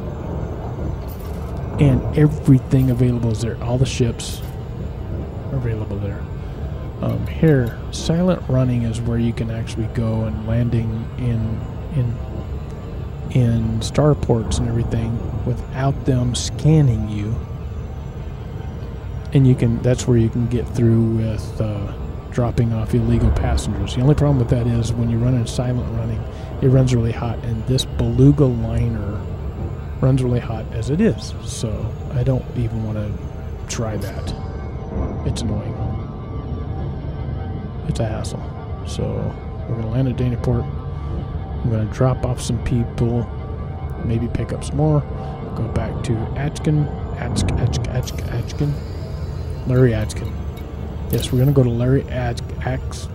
And everything available is there. All the ships are available there. Here, silent running is where you can actually go and landing in starports and everything without them scanning you, and that's where you can get through with dropping off illegal passengers. The only problem with that is when you run in silent running, it runs really hot, and this beluga liner runs really hot as it is, so I don't even want to try that. It's annoying. It's a hassle. So we're going to land at Danaport. I'm going to drop off some people, maybe pick up some more, go back to Achkin. Larry Achkin. Yes, we're going to go to Larry Axon.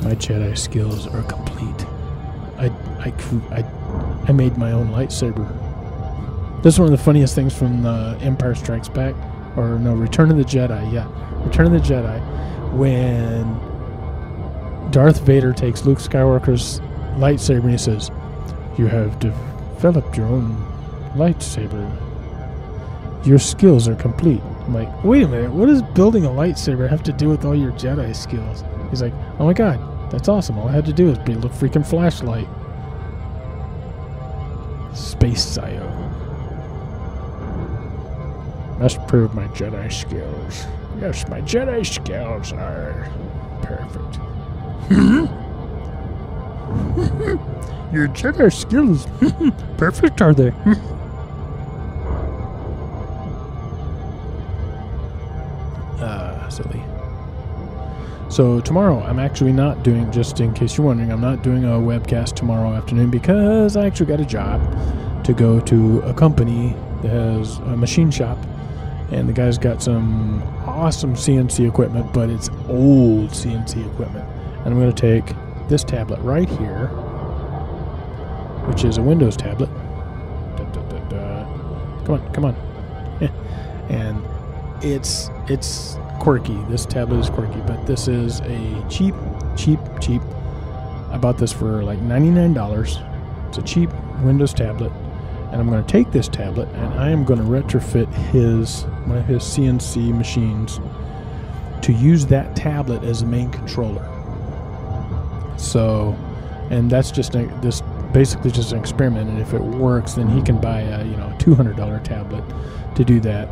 My Jedi skills are complete. I made my own lightsaber. This is one of the funniest things from Empire Strikes Back, or no, Return of the Jedi. Yeah, Return of the Jedi, when Darth Vader takes Luke Skywalker's lightsaber and he says, "You have developed your own lightsaber. Your skills are complete." I'm like, wait a minute, what does building a lightsaber have to do with all your Jedi skills? He's like, oh my god, that's awesome. All I had to do is build a freaking flashlight. Space Scio. Must prove my Jedi skills. Yes, my Jedi skills are perfect. Your Jedi skills perfect, are they? Silly. So tomorrow, I'm actually not doing, just in case you're wondering, I'm not doing a webcast tomorrow afternoon because I actually got a job to go to a company that has a machine shop, and the guy's got some awesome CNC equipment, but it's old CNC equipment. And I'm going to take this tablet right here, which is a Windows tablet. Come on. And it's quirky. This tablet is quirky, but this is a cheap. I bought this for like $99. It's a cheap Windows tablet, and I'm going to take this tablet and I am going to retrofit one of his CNC machines to use that tablet as a main controller. So, and that's just basically just an experiment, and if it works, then he can buy a $200 tablet to do that,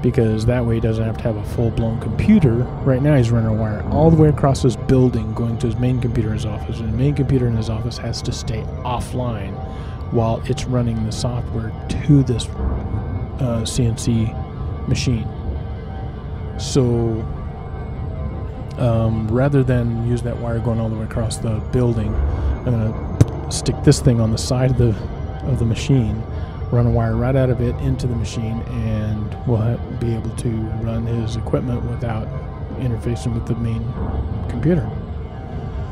because that way he doesn't have to have a full-blown computer. Right now he's running a wire all the way across his building going to his main computer in his office, and the main computer in his office has to stay offline while it's running the software to this CNC machine. So rather than use that wire going all the way across the building, I'm going to stick this thing on the side of the machine, run a wire right out of it into the machine, and we'll be able to run his equipment without interfacing with the main computer.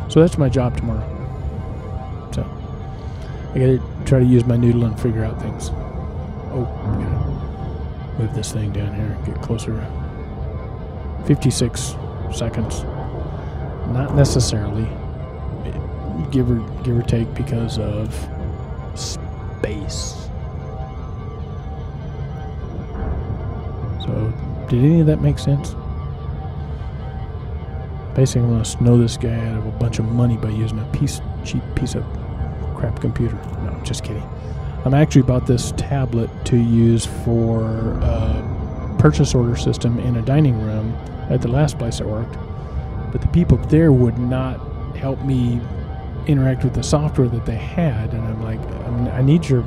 So that's my job tomorrow. So I gotta try to use my noodle and figure out things. Oh, I gotta move this thing down here and get closer. 56 seconds. Not necessarily, give or take, because of space. So, did any of that make sense? Basically, I'm going to snow this guy out of a bunch of money by using a cheap piece of crap computer. No, just kidding. I'm actually bought this tablet to use for a purchase order system in a dining room at the last place I worked. But the people there would not help me interact with the software that they had, and I'm like, I need your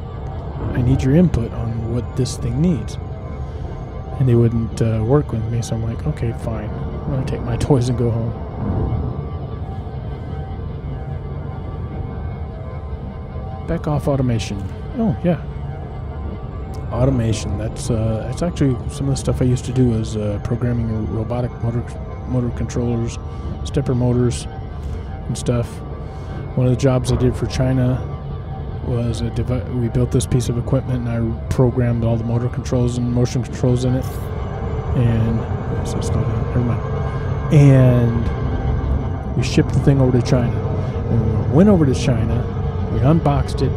input on what this thing needs. And they wouldn't work with me, so I'm like, okay, fine. I'm going to take my toys and go home. Back off automation. Oh, yeah. Automation. That's actually some of the stuff I used to do was programming robotic motor controllers, stepper motors, and stuff. One of the jobs I did for China was we built this piece of equipment, and I programmed all the motor controls and motion controls in it. And so slow down. Never mind. And we shipped the thing over to China. When we went over to China, we unboxed it,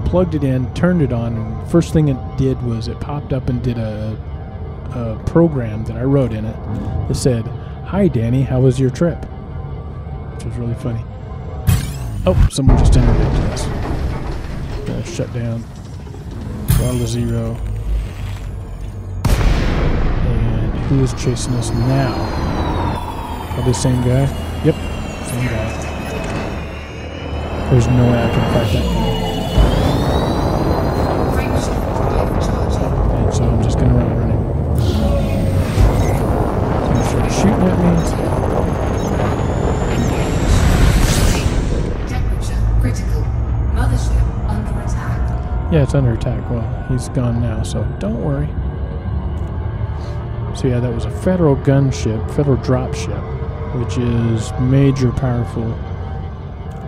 plugged it in, turned it on, and the first thing it did was it popped up and did a program that I wrote in it that said, "Hi Danny, how was your trip?" Which was really funny. Oh, someone just entered into this. Shut down. Throttle to 0. And who is chasing us now? Probably the same guy? Yep, same guy. There's no way I can fight that guy. And so I'm just going to run running. Someone started shooting at me. Temperature critical. Mothership under attack. Yeah, it's under attack. Well, he's gone now, so don't worry. So yeah, that was a federal gunship, federal dropship, which is major powerful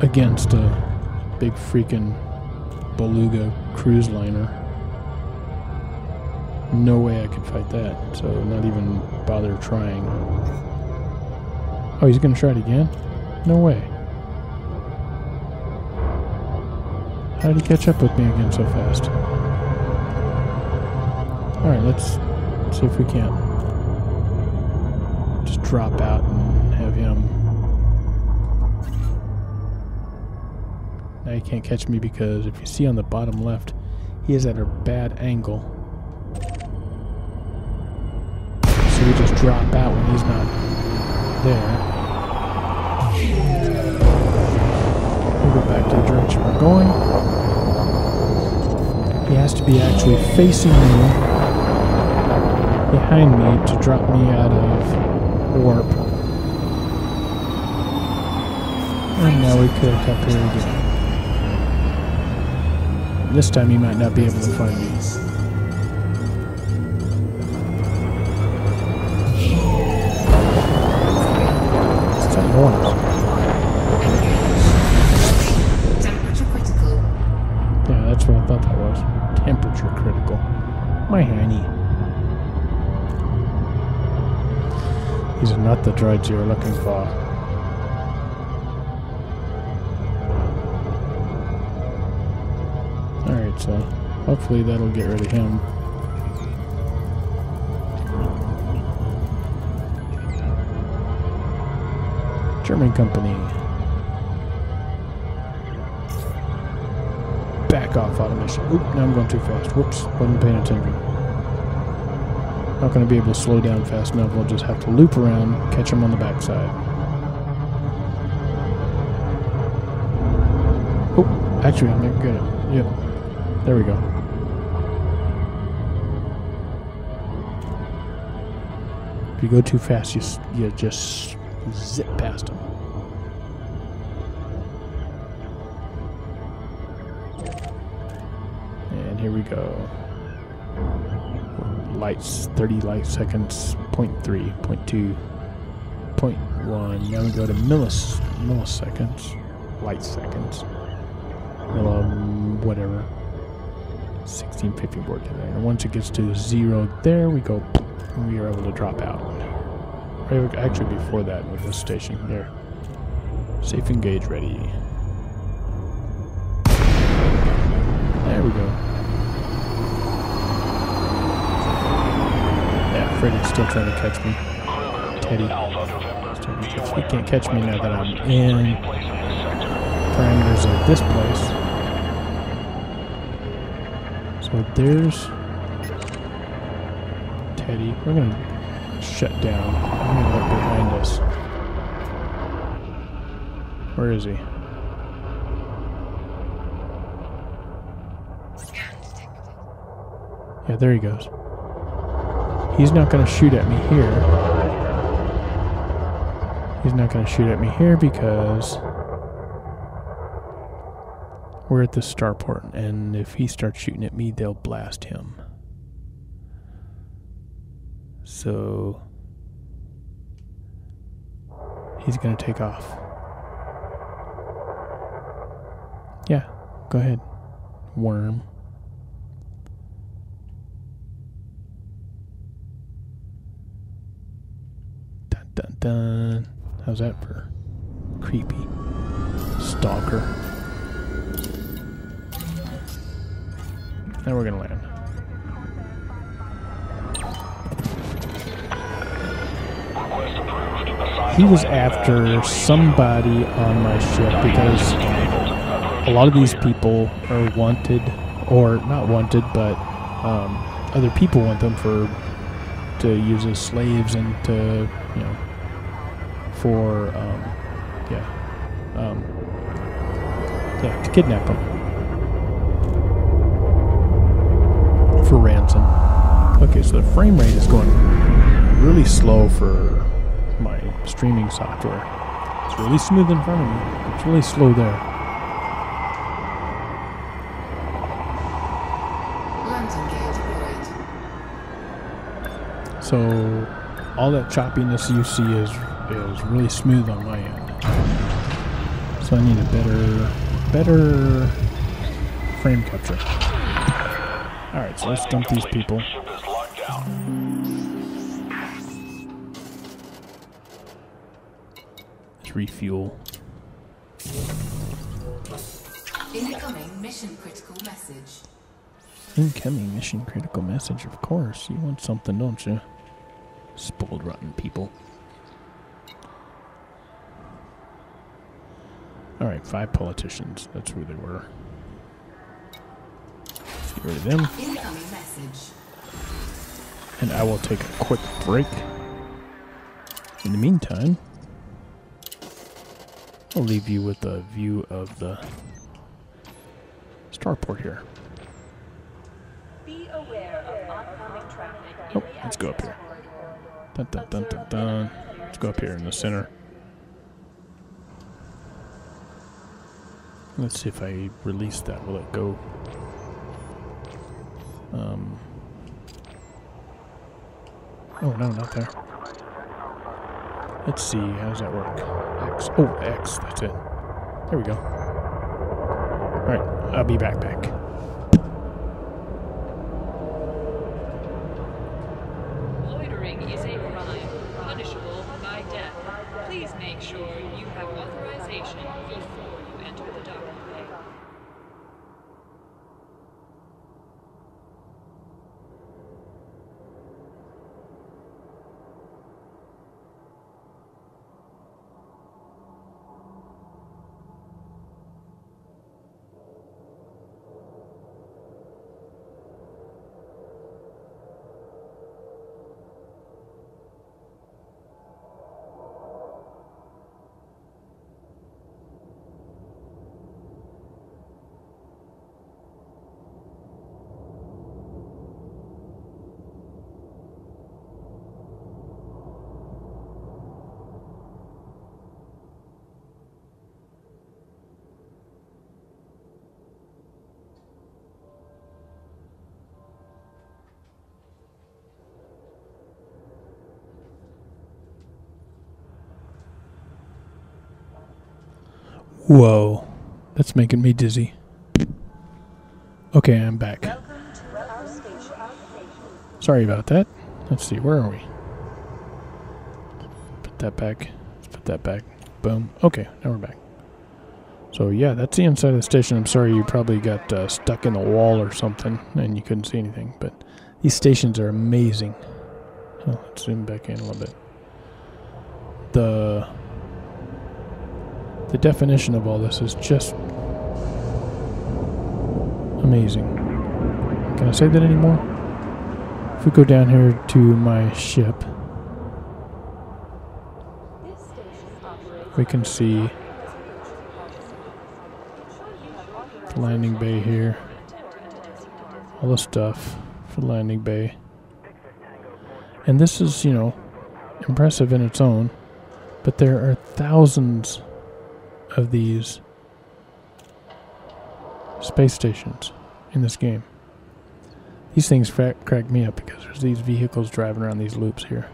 against a big freaking beluga cruise liner. No way I could fight that, so not even bother trying. Oh, he's gonna try it again? No way. How did he catch up with me again so fast? Alright, let's see if we can just drop out and have him. Now he can't catch me because if you see on the bottom left, he is at a bad angle. So we just drop out when he's not there. We'll go back to the direction we're going. He has to be actually facing me, behind me, to drop me out of warp. And now we could have kept here again. This time he might not be able to find me. What's that noise? That's what I thought that was. Temperature critical. My honey. These are not the droids you're looking for. Alright, so hopefully that'll get rid of him. German company. Back off automation. Oop, now I'm going too fast. Whoops, wasn't paying attention. Not going to be able to slow down fast enough. We'll just have to loop around, catch him on the backside. Oh, actually, I'm not good. Yep, there we go. If you go too fast, you just zip past him. Here we go. Lights, 30 light seconds, 0.3, 0.2, 0.1. Now we go to milliseconds, light seconds, whatever. 1650 worked in there. And once it gets to 0 there, we go, and we are able to drop out. Actually, before that, with the station there. Safe engage ready. There we go. Freddy's still trying to catch me. Teddy. He can't catch me now that I'm in parameters of this place. So there's Teddy. We're going to shut down. I'm going to look behind us. Where is he? Yeah, there he goes. He's not going to shoot at me here. He's not going to shoot at me here because we're at the starport, and if he starts shooting at me, they'll blast him. So he's going to take off. Yeah, go ahead, worm. Dun dun dun. How's that for creepy? Stalker. Now we're gonna land. He was after somebody on my ship because a lot of these people are wanted, or not wanted, but other people want them to use as slaves and to, you know, for to kidnap them for ransom. Okay, so the frame rate is going really slow for my streaming software. It's really smooth in front of me. It's really slow there. Landing gear deployed. So all that choppiness you see is really smooth on my end. So I need a better frame capture. Alright, so let's dump these people. Ship is locked down. Let's refuel. Incoming mission critical message. Incoming mission critical message, of course. You want something, don't you? Spoiled rotten people. Alright, 5 politicians. That's who they were. Get rid of them. Incoming message. And I will take a quick break. In the meantime, I'll leave you with a view of the starport here. Be aware of oncoming traffic. Oh, let's go up here. Dun, dun, dun, dun, dun. Let's go up here in the center. Let's see if I release that. Will it go? Oh, no, not there. Let's see. How does that work? X. Oh, X. That's it. There we go. Alright, I'll be back. Loitering is a crime, punishable by death. Please make sure you have authorization before you enter the docking bay. Whoa. That's making me dizzy. Okay, I'm back. Sorry about that. Let's see, where are we? Put that back. Let's put that back. Boom. Okay, now we're back. So yeah, that's the inside of the station. I'm sorry you probably got stuck in the wall or something and you couldn't see anything, but these stations are amazing. Oh, let's zoom back in a little bit. The definition of all this is just amazing. Can I say that anymore? If we go down here to my ship, we can see the landing bay here. All the stuff. for the landing bay. And this is, you know, impressive in its own, but there are thousands of these space stations in this game. These things crack me up because there's these vehicles driving around these loops here.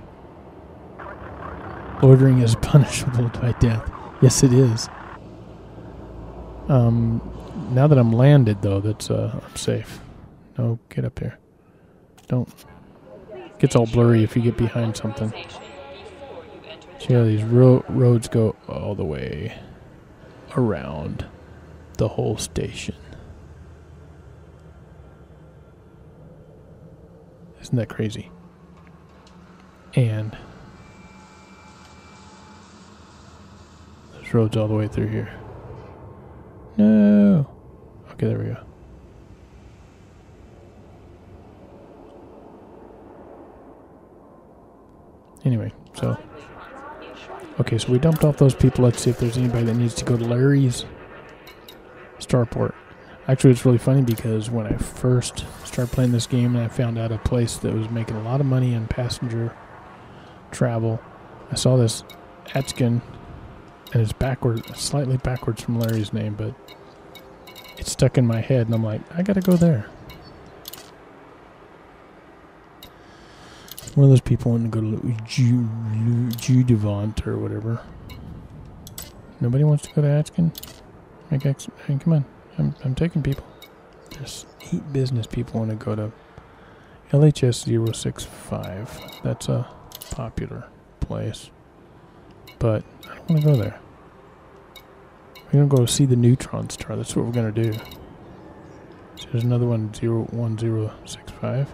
Loitering is punishable by death. Yes, it is. Now that I'm landed, though, that's I'm safe. No, get up here. Don't. It gets all blurry if you get behind something. See how these roads go all the way around the whole station. Isn't that crazy? And there's roads all the way through here. No. Okay, there we go. Anyway, so. Okay, so we dumped off those people. Let's see if there's anybody that needs to go to Larry's Starport. Actually, it's really funny because when I first started playing this game and I found out a place that was making a lot of money in passenger travel, I saw this Atskin, and it's backwards, slightly backwards from Larry's name, but it's stuck in my head, and I'm like, I gotta go there. One of those people wanting to go to Judavant or whatever. Nobody wants to go to Atskin? Hey, come on. I'm taking people. There's 8 business people want to go to LHS 065. That's a popular place. But I don't want to go there. We're going to go see the neutron star. That's what we're going to do. So there's another one, 01065.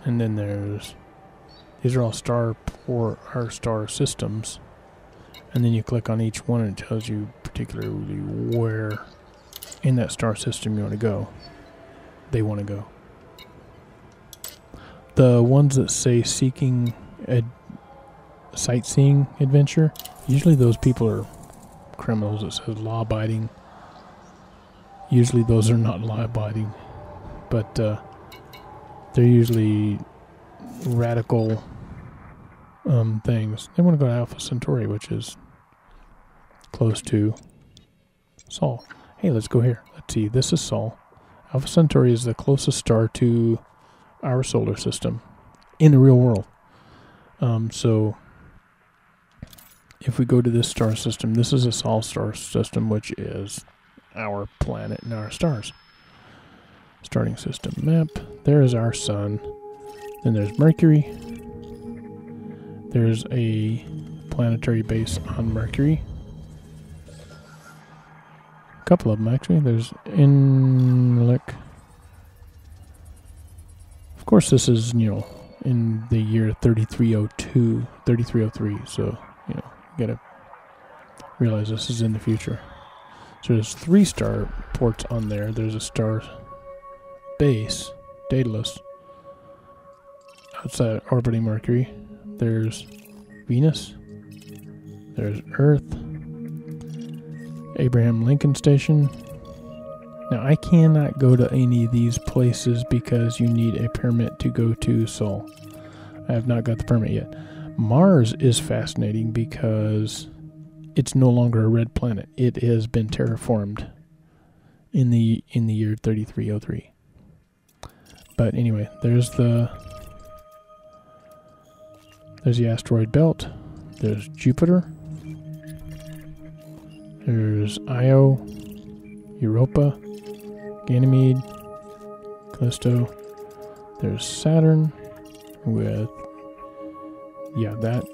And then there's... These are all our star systems. And then you click on each one and it tells you particularly where in that star system you want to go. They want to go. The ones that say seeking a sightseeing adventure, usually those people are criminals. It says law-abiding. Usually those are not law-abiding, but they're usually radical things. They want to go to Alpha Centauri, which is close to Sol. Hey, let's go here. Let's see. This is Sol. Alpha Centauri is the closest star to our solar system in the real world. So if we go to this star system, this is a Sol star system, which is our planet and our stars. Starting system map. There is our sun. Then there's Mercury. There's a planetary base on Mercury. A couple of them, actually. There's Inlik. Of course, this is, you know, in the year 3302, 3303. So, you know, you gotta realize this is in the future. So there's 3 star ports on there. There's a star base, Daedalus, outside orbiting Mercury. There's Venus. There's Earth. Abraham Lincoln Station. Now, I cannot go to any of these places because you need a permit to go to Sol. I have not got the permit yet. Mars is fascinating because it's no longer a red planet. It has been terraformed in the year 3303. But anyway, there's the asteroid belt. There's Jupiter. There's Io, Europa, Ganymede, Callisto. There's Saturn with, yeah, that,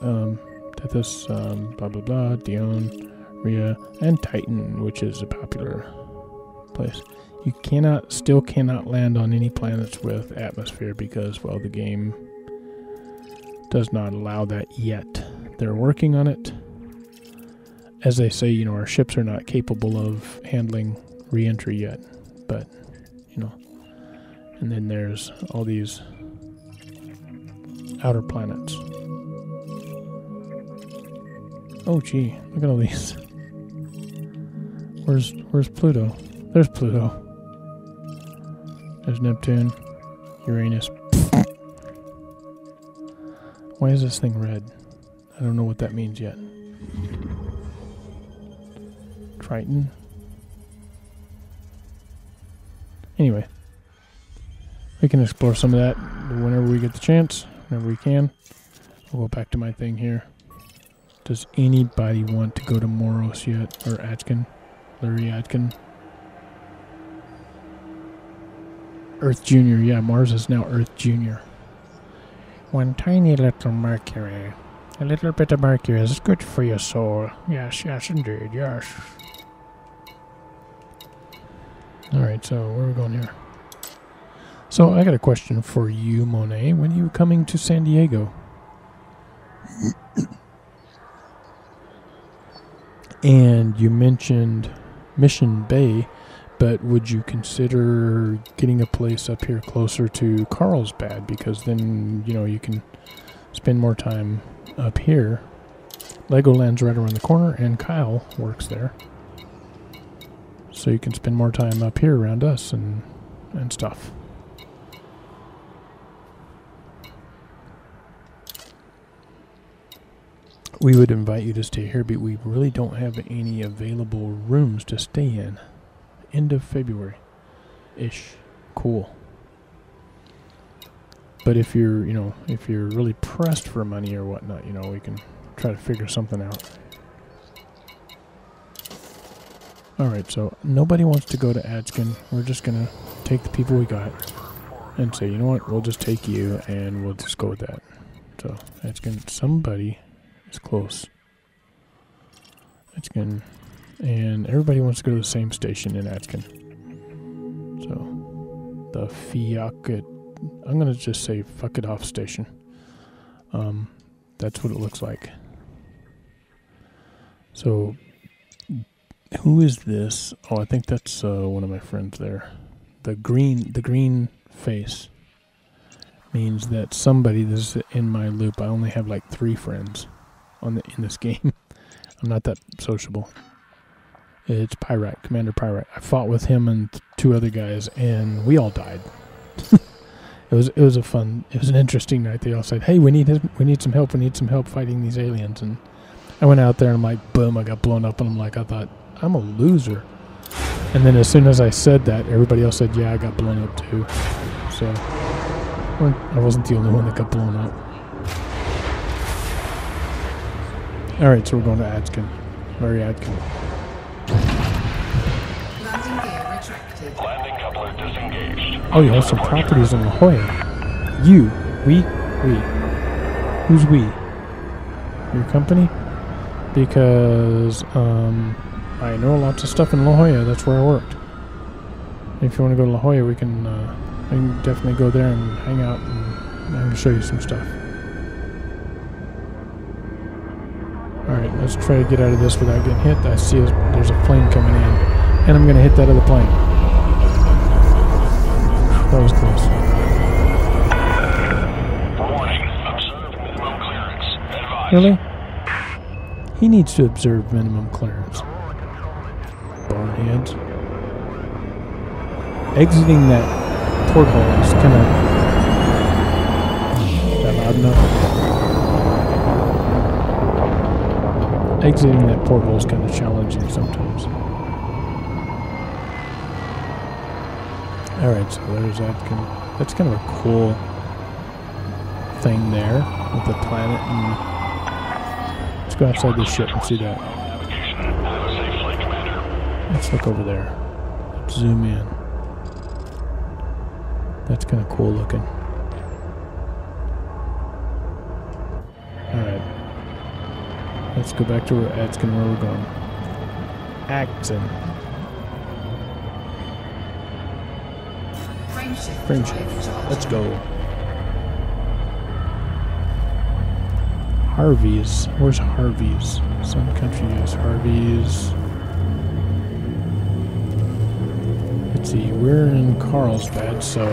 Tethys, blah blah blah, Dione, Rhea, and Titan, which is a popular place. You still cannot land on any planets with atmosphere because, well, the game does not allow that yet. They're working on it. As they say, you know, our ships are not capable of handling re-entry yet. But, you know, and then there's all these outer planets. Oh, gee, look at all these. Where's Pluto? There's Pluto. There's Neptune, Uranus. Why is this thing red? I don't know what that means yet. Triton. Anyway, we can explore some of that whenever we get the chance, whenever we can. I'll go back to my thing here. Does anybody want to go to Moros yet? Or Atkin? Larry Atkin? Earth Junior. Yeah, Mars is now Earth Junior. One tiny little Mercury. A little bit of Mercury is good for your soul. Yes, yes, indeed, yes. Alright, so where are we going here? So, I got a question for you, Monet. When are you coming to San Diego? And you mentioned Mission Bay, but would you consider getting a place up here closer to Carlsbad? Because then, you know, you can spend more time up here. Legoland's right around the corner, and Kyle works there. So you can spend more time up here around us and stuff. We would invite you to stay here, but we really don't have any available rooms to stay in. End of February-ish. Cool. But if you're, you know, if you're really pressed for money or whatnot, you know, we can try to figure something out. Alright, so nobody wants to go to Adskin. We're just gonna take the people we got and say, you know what, we'll just take you and we'll just go with that. So, Adskin, somebody is close. Adskin, and everybody wants to go to the same station in Adskin. So, the Fiaket, I'm gonna just say fuck it off station. That's what it looks like. So, who is this? Oh, I think that's one of my friends there. The green face means that somebody that's in my loop. I only have like 3 friends in this game. I'm not that sociable. It's Pyrite, Commander Pyrite. I fought with him and 2 other guys, and we all died. It was an interesting night. They all said, "Hey, we need some help. We need some help fighting these aliens." And I went out there and I'm like, boom, I got blown up, and I'm like, I thought, I'm a loser. And then as soon as I said that, everybody else said, yeah, I got blown up too. So I wasn't the only one that got blown up. Alright, so we're going to Adskin. Larry Adkin. Landing gear retracted. Landing coupler disengaged. Oh, you have some properties in La Jolla. You. We. Who's we? Your company? Because, I know lots of stuff in La Jolla. That's where I worked. If you want to go to La Jolla, we can definitely go there and hang out, and I can show you some stuff. Alright, let's try to get out of this without getting hit. I see there's a plane coming in, and I'm going to hit that other plane. That was close. Warning. Observe minimum clearance. Advised. Really? He needs to observe minimum clearance. Boneheads. Exiting that porthole is kind of... Is that loud enough? Exiting that porthole is kind of challenging sometimes. Alright, so there's that. That's kind of a cool thing there with the planet. And let's go outside this ship and see that. Let's look over there. Let's zoom in. That's kind of cool looking. Alright. Let's go back to Adskin, where we're going. Acton. Frameshift. Let's go. Harvey's. Where's Harvey's? Some country has Harvey's. Let's see. We're in Carlsbad, so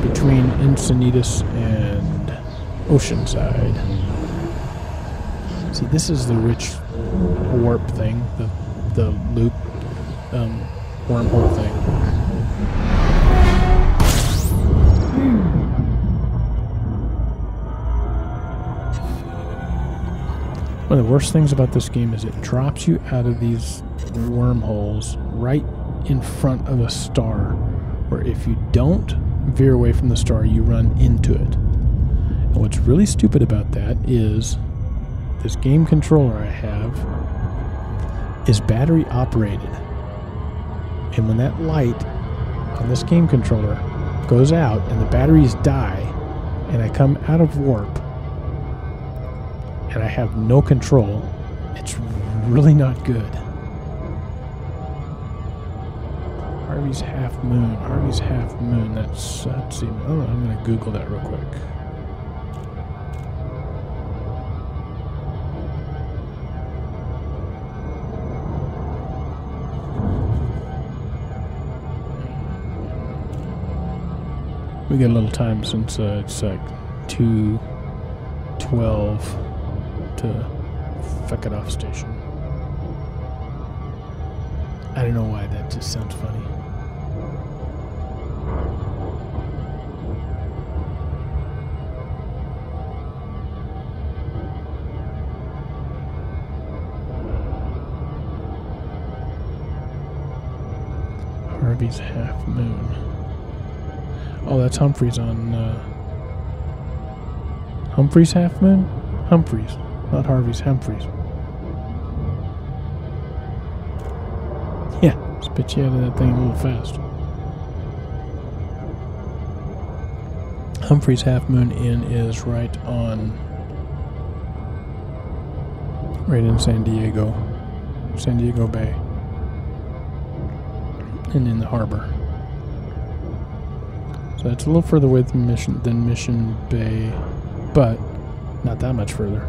between Encinitas and Oceanside. See, this is the rich warp thing, the loop. wormhole thing. One of the worst things about this game is it drops you out of these wormholes right in front of a star, where if you don't veer away from the star, you run into it. And what's really stupid about that is this game controller I have is battery operated. And when that light on this game controller goes out and the batteries die and I come out of warp and I have no control, it's really not good. Harvey's Half Moon. Harvey's Half Moon. Let's see. Oh, I'm going to Google that real quick. We got a little time since it's like 2:12 to fuck it off station. I don't know why that just sounds funny. Harvey's Half Moon. Oh, that's Humphreys on Humphreys Half Moon? Humphreys, not Harvey's, Humphreys. Yeah, spit you out of that thing a little fast. Humphreys Half Moon Inn is right in San Diego Bay, and in the harbor. So it's a little further away than Mission Bay, but not that much further.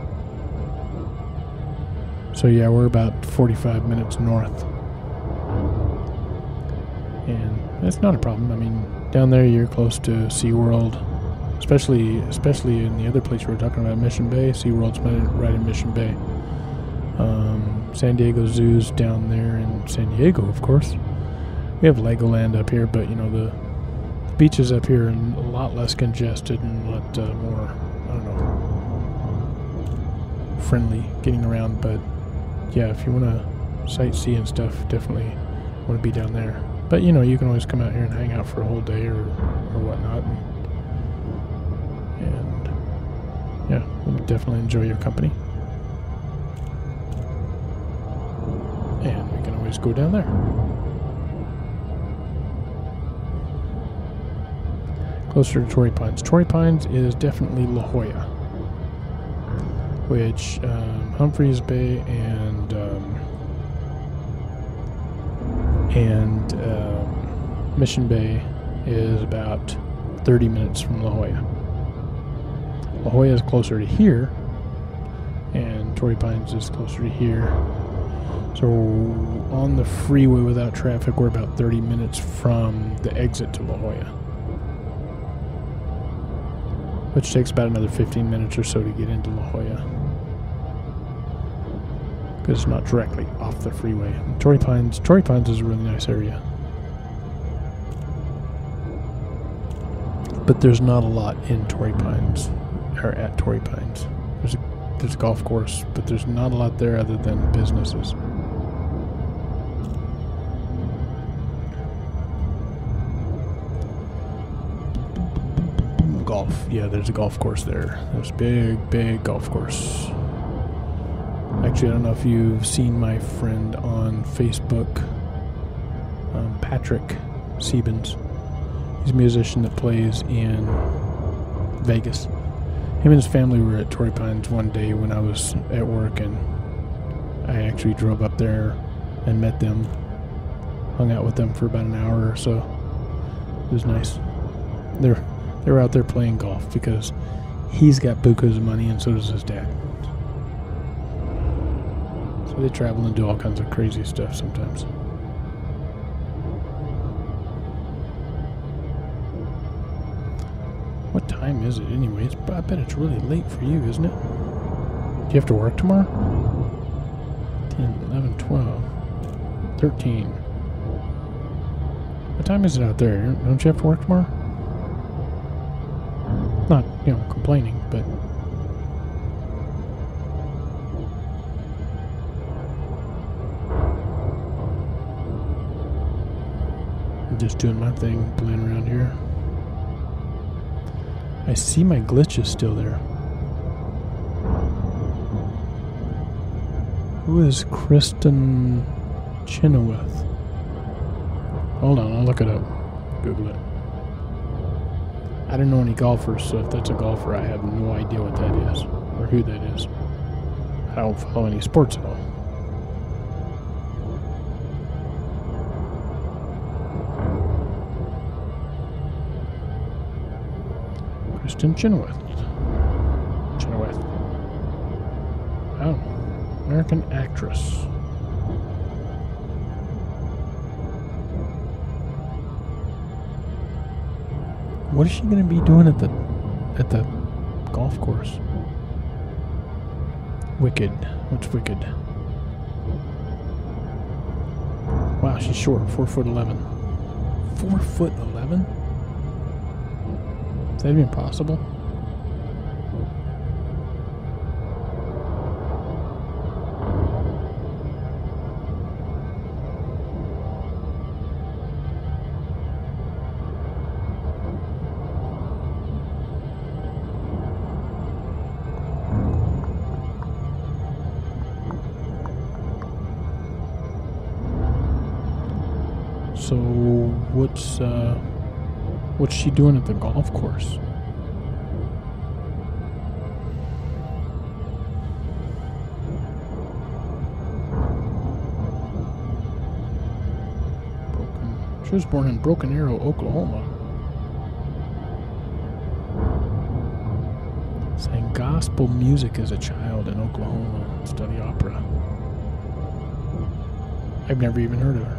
So yeah, we're about 45 minutes north. And it's not a problem. I mean, down there you're close to SeaWorld, especially in the other place we were talking about, Mission Bay. SeaWorld's right in Mission Bay. San Diego Zoo's down there in San Diego, of course. We have Legoland up here, but you know, the beaches up here are a lot less congested and a lot more, I don't know, friendly getting around. But yeah, if you want to sightsee and stuff, definitely want to be down there. But you know, you can always come out here and hang out for a whole day or whatnot, and yeah, we'll definitely enjoy your company. And we can always go down there. Closer to Torrey Pines. Torrey Pines is definitely La Jolla, which Humphreys Bay and Mission Bay is about 30 minutes from La Jolla. La Jolla is closer to here, and Torrey Pines is closer to here. So on the freeway without traffic, we're about 30 minutes from the exit to La Jolla, which takes about another 15 minutes or so to get into La Jolla, because it's not directly off the freeway. And Torrey Pines is a really nice area, but there's not a lot in Torrey Pines, or at Torrey Pines. There's a golf course, but there's not a lot there other than businesses. Golf. Yeah, there's a golf course there. There's a big golf course. Actually, I don't know if you've seen my friend on Facebook, Patrick Sebens. He's a musician that plays in Vegas. Him and his family were at Torrey Pines one day when I was at work, and I actually drove up there and met them, hung out with them for about an hour or so. It was nice. They were out there playing golf because he's got bukus of money and so does his dad. So they travel and do all kinds of crazy stuff sometimes. What time is it anyways? I bet it's really late for you, isn't it? Do you have to work tomorrow? 10, 11, 12, 13. What time is it out there? Don't you have to work tomorrow? Not, complaining, but... I'm just doing my thing, playing around here. I see my glitch is still there. Who is Kristen Chenoweth? Hold on, I'll look it up. Google it. I don't know any golfers, so if that's a golfer, I have no idea what that is or who that is. I don't follow any sports at all. Kristen Chenoweth. Oh, American actress. What is she going to be doing at the golf course? Wicked. What's Wicked? Wow, she's short. 4'11". 4'11"? Is that even possible? So what's she doing at the golf course? She was born in Broken Arrow, Oklahoma. Sang gospel music as a child in Oklahoma, studied opera. I've never even heard of her.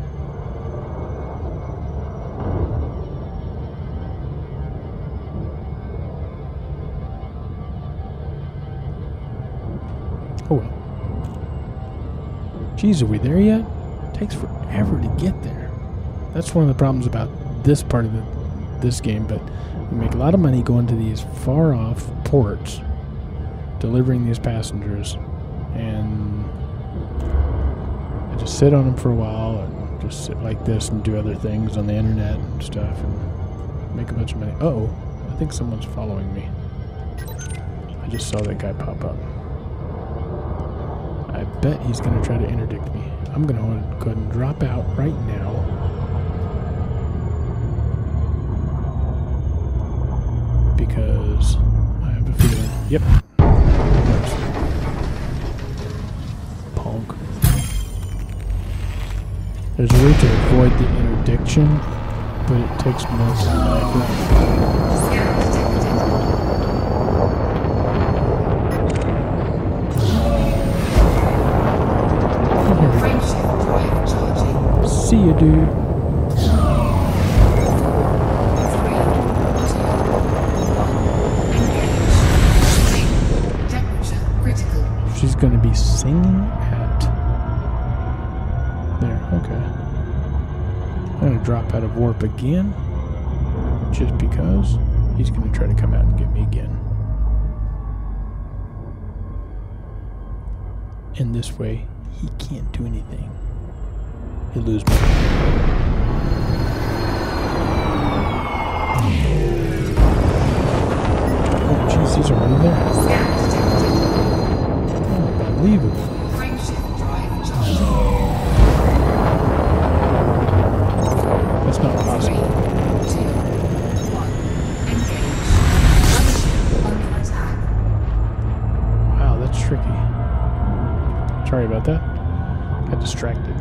Oh well. Geez, are we there yet? It takes forever to get there. That's one of the problems about this part of this game, but we make a lot of money going to these far-off ports, delivering these passengers, and I just sit on them for a while and just sit like this and do other things on the internet and stuff and make a bunch of money. Uh-oh, I think someone's following me. I just saw that guy pop up. I bet he's going to try to interdict me. I'm going to go ahead and drop out right now. Because I have a feeling. Yep. Punk. There's a way to avoid the interdiction, but it takes more time than I think. See you, dude. She's going to be singing at... There, okay. I'm going to drop out of warp again, just because he's going to try to come out and get me again. And this way, he can't do anything. He'll lose me. Oh, jeez, he's already there. Unbelievable. That's not possible. Wow, that's tricky. Sorry about that. Got distracted.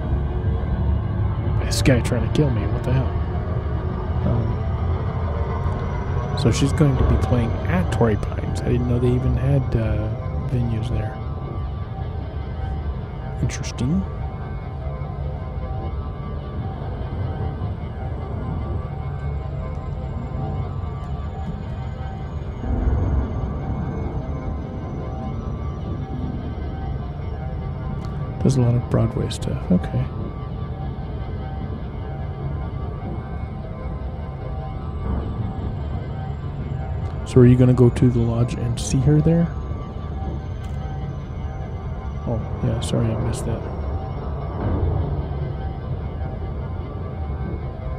This guy trying to kill me. What the hell? So she's going to be playing at Torrey Pines. I didn't know they even had venues there. Interesting. Does a lot of Broadway stuff. Okay. So are you going to go to the lodge and see her there? Oh, yeah, sorry I missed that.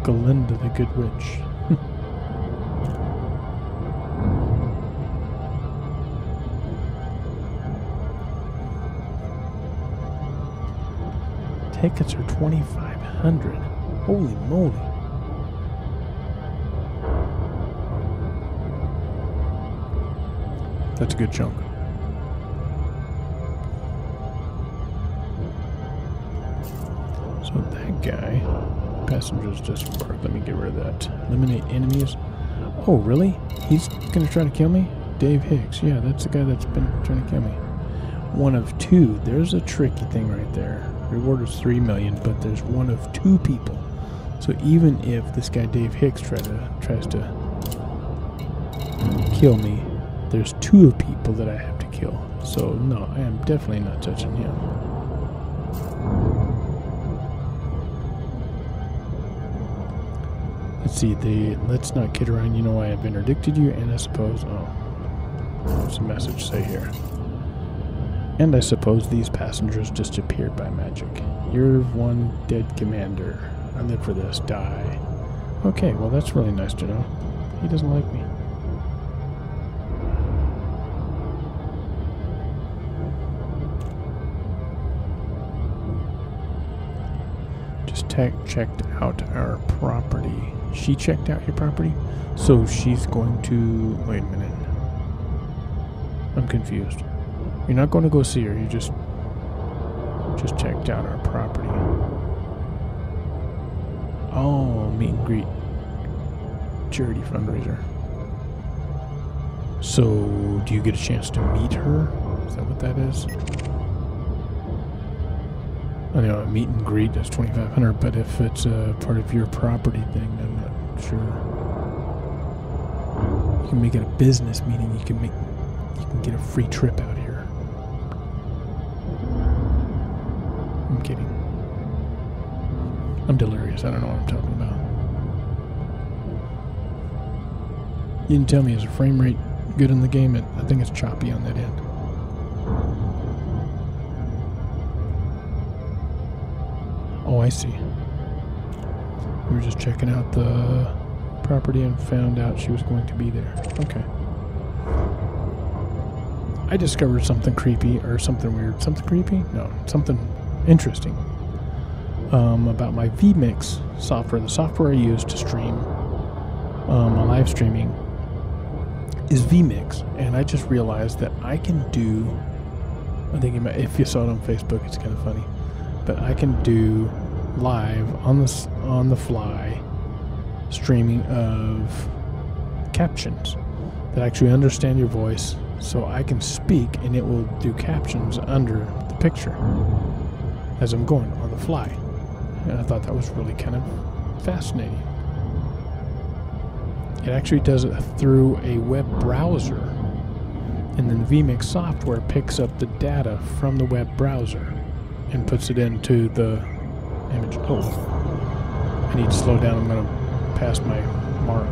Galinda the Good Witch. Tickets are $2,500. Holy moly. That's a good chunk. So that guy, passengers disembark. Let me get rid of that. Eliminate enemies. Oh, really? He's going to try to kill me? Dave Hicks. Yeah, that's the guy that's been trying to kill me. One of two. There's a tricky thing right there. Reward is $3 million, but there's one of two people. So even if this guy Dave Hicks tries to kill me, there's two people that I have to kill. So no, I am definitely not touching him. Let's see, let's not kid around. You know I have interdicted you, and I suppose, what's the message say here? And I suppose these passengers disappeared by magic. You're one dead commander. I live for this. Die. Okay, well that's really nice to know. He doesn't like me. Just checked out our property. She checked out your property? So she's going to... Wait a minute. I'm confused. You're not going to go see her. You just checked out our property. Oh, meet and greet. Charity fundraiser. So, do you get a chance to meet her? Is that what that is? I know, a meet and greet is $2,500, but if it's a part of your property thing, I'm not sure. You can make it a business meeting. You can get a free trip out here. I'm kidding. I'm delirious. I don't know what I'm talking about. You didn't tell me, is the frame rate good in the game? I think it's choppy on that end. Oh, I see. We were just checking out the property and found out she was going to be there. Okay. I discovered something creepy, or something weird. Something creepy? No, something interesting about my vMix software. The software I use to stream my live streaming is vMix, and I just realized that I can do, I think if you saw it on Facebook, it's kind of funny, but I can do live on the fly streaming of captions that actually understand your voice, so I can speak and it will do captions under the picture as I'm going on the fly. And I thought that was really kind of fascinating. It actually does it through a web browser, and then the vMix software picks up the data from the web browser and puts it into the image. Oh, I need to slow down. I'm going to pass my mark.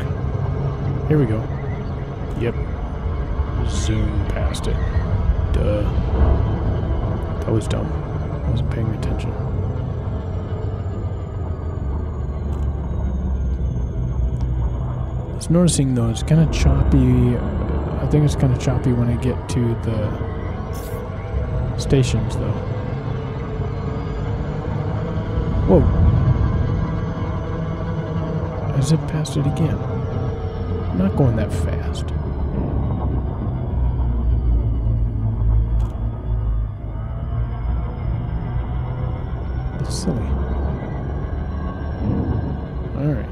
Here we go. Yep. Zoom past it. Duh. That was dumb. I wasn't paying attention. I was noticing though, it's kind of choppy. I think it's kind of choppy when I get to the stations though. Whoa. I zipped past it again. I'm not going that fast. That's silly. Alright.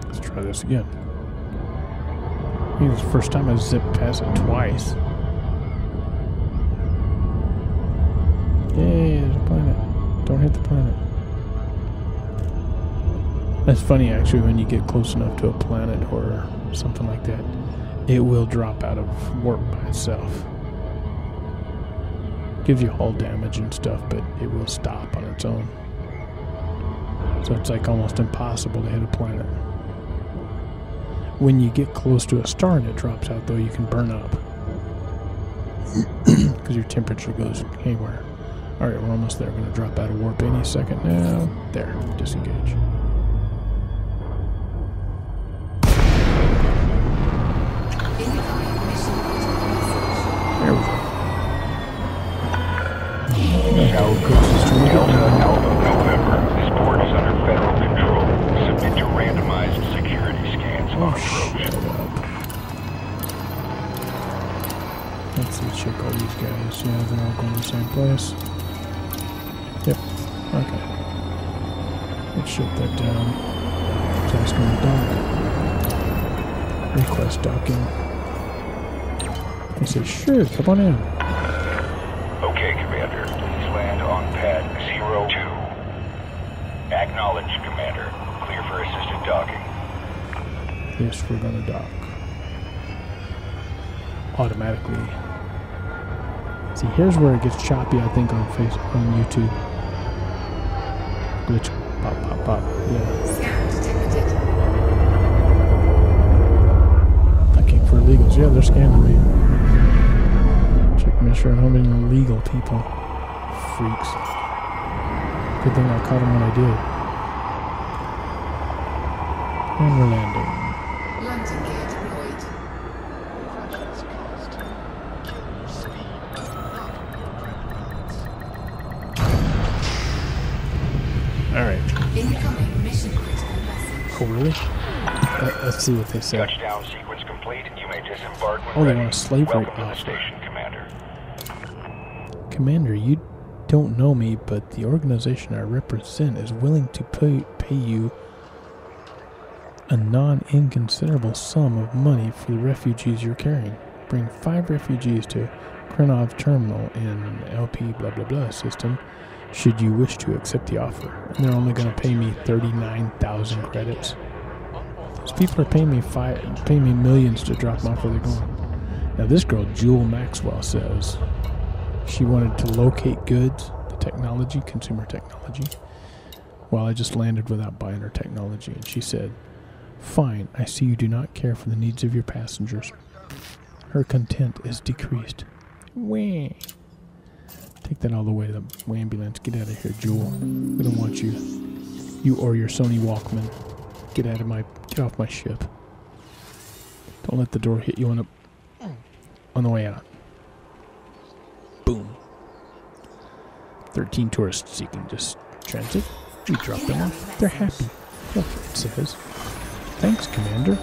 Let's try this again. I think it's the first time I zipped past it twice. Yay, there's a planet. Don't hit the planet. That's funny actually, when you get close enough to a planet or something like that, it will drop out of warp by itself. Gives you hull damage and stuff, but it will stop on its own. So it's like almost impossible to hit a planet. When you get close to a star and it drops out, though, you can burn up. Because your temperature goes haywire. Alright, we're almost there. We're going to drop out of warp any second now. There, disengage. There we go. Delta Alpha November. This port is under federal control. Submit to randomized security scans on approach. Shut up. Let's see, check all these guys. Yeah, they're all going to the same place. Yep. Okay. Let's shut that down. So it's going to dock. Request docking. I say, sure, come on in. Okay, Commander. Please land on pad 02. Acknowledged, Commander. Clear for assisted docking. Yes, we're going to dock. Automatically. See, here's where it gets choppy, I think, on YouTube. Glitch. Pop, pop, pop. Yeah. Scan detected. Looking for illegals. Yeah, they're scanning me. Check, make sure how many illegal people. Freaks. Good thing I caught them when I did. And we're landing. Landing gear deployed. Alright. Incoming mission critical message. Oh, really? Let's see what they say. Touchdown sequence complete. You may disembark when Oh, they ready. want a slave Welcome rate to the offer. station, Commander. Commander, you don't know me, but the organization I represent is willing to pay you a non-inconsiderable sum of money for the refugees you're carrying. Bring 5 refugees to Krenov Terminal in LP blah blah blah system should you wish to accept the offer. And they're only going to pay me 39,000 credits. These people are paying me millions to drop them off where they're going. Now this girl, Jewel Maxwell, says she wanted to locate goods, the technology, consumer technology. Well, I just landed without buying her technology, and she said, "Fine, I see you do not care for the needs of your passengers." Her content is decreased. Wah. Take that all the way to the ambulance. Get out of here, Jewel. We don't want you. You or your Sony Walkman. Get off my ship. Don't let the door hit you on the way out. Boom. 13 tourists seeking just transit. We drop them off. They're happy. Look, it says, "Thanks, Commander.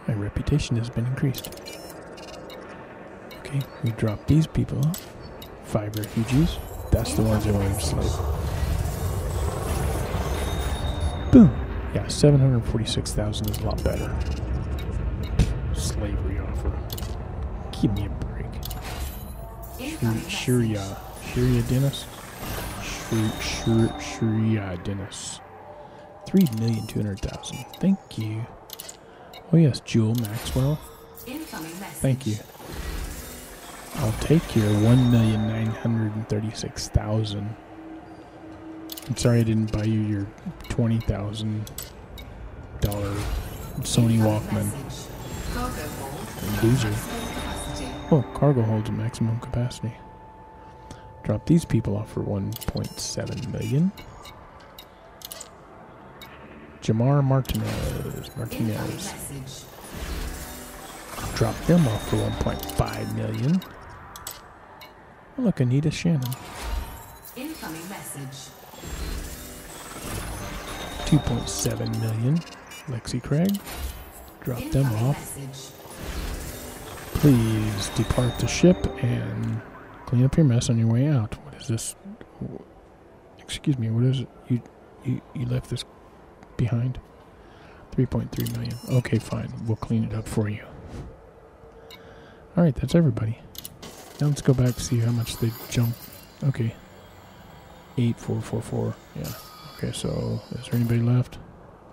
My reputation has been increased." Okay, we drop these people off. 5 refugees. That's the ones who want to slave. Boom. Yeah, 746,000 is a lot better. Slavery offer. Give me a break. Shurya Dennis? Shurya Dennis. 3,200,000. Thank you. Oh yes, Jewel Maxwell. Incoming message. Thank you. I'll take your 1,936,000. I'm sorry I didn't buy you your $20,000 Sony Walkman. Cargo hold. Loser. Capacity. Oh, cargo holds at maximum capacity. Drop these people off for 1.7 million. Jamar Martinez. Incoming message. Drop them off for 1.5 million. Oh, look, Anita Shannon. Incoming message. 2.7 million. Lexi Craig. Drop them Incoming off. message. Please depart the ship and clean up your mess on your way out. What is this? Excuse me, what is it? You left this behind? 3.3 million. Okay, fine. We'll clean it up for you. Alright, that's everybody. Now let's go back and see how much they jumped. Okay. 8,444. Yeah. Okay, so is there anybody left?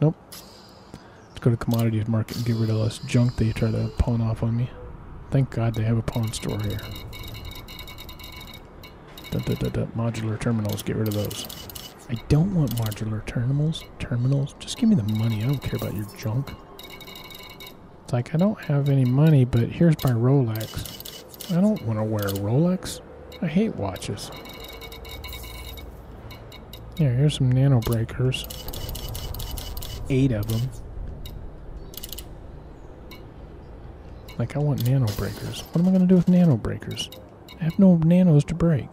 Nope. Let's go to commodities market and get rid of all this junk they try to pawn off on me. Thank God they have a pawn store here. Modular terminals, get rid of those. I don't want modular terminals. Just give me the money. I don't care about your junk. It's like, I don't have any money, but here's my Rolex. I don't want to wear a Rolex. I hate watches. Yeah, here's some nano breakers. 8 of them. Like, I want nano breakers. What am I going to do with nano breakers? I have no nanos to break.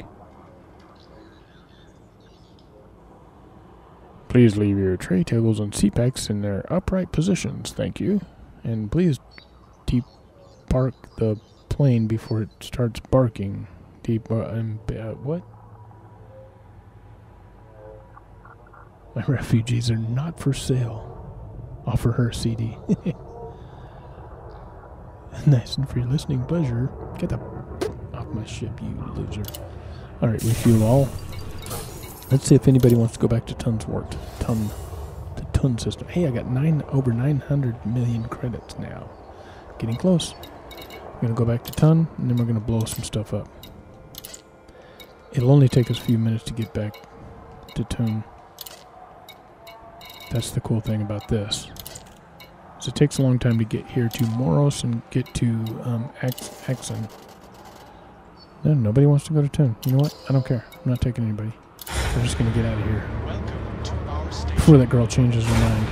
Please leave your tray tables and seat backs in their upright positions. Thank you. And please depark the plane before it starts barking. What? My refugees are not for sale. Offer her CD. Nice and free listening pleasure. Get the off my ship, you loser. Alright, refuel all. Let's see if anybody wants to go back to Tunswort. The Tun system. Hey, I got over 900 million credits now. Getting close. I'm going to go back to Tun, and then we're going to blow some stuff up. It'll only take us a few minutes to get back to Tun. That's the cool thing about this. So it takes a long time to get here to Moros and get to Axon. No, nobody wants to go to Tun. You know what? I don't care. I'm not taking anybody. We're just going to get out of here. Before that girl changes her mind.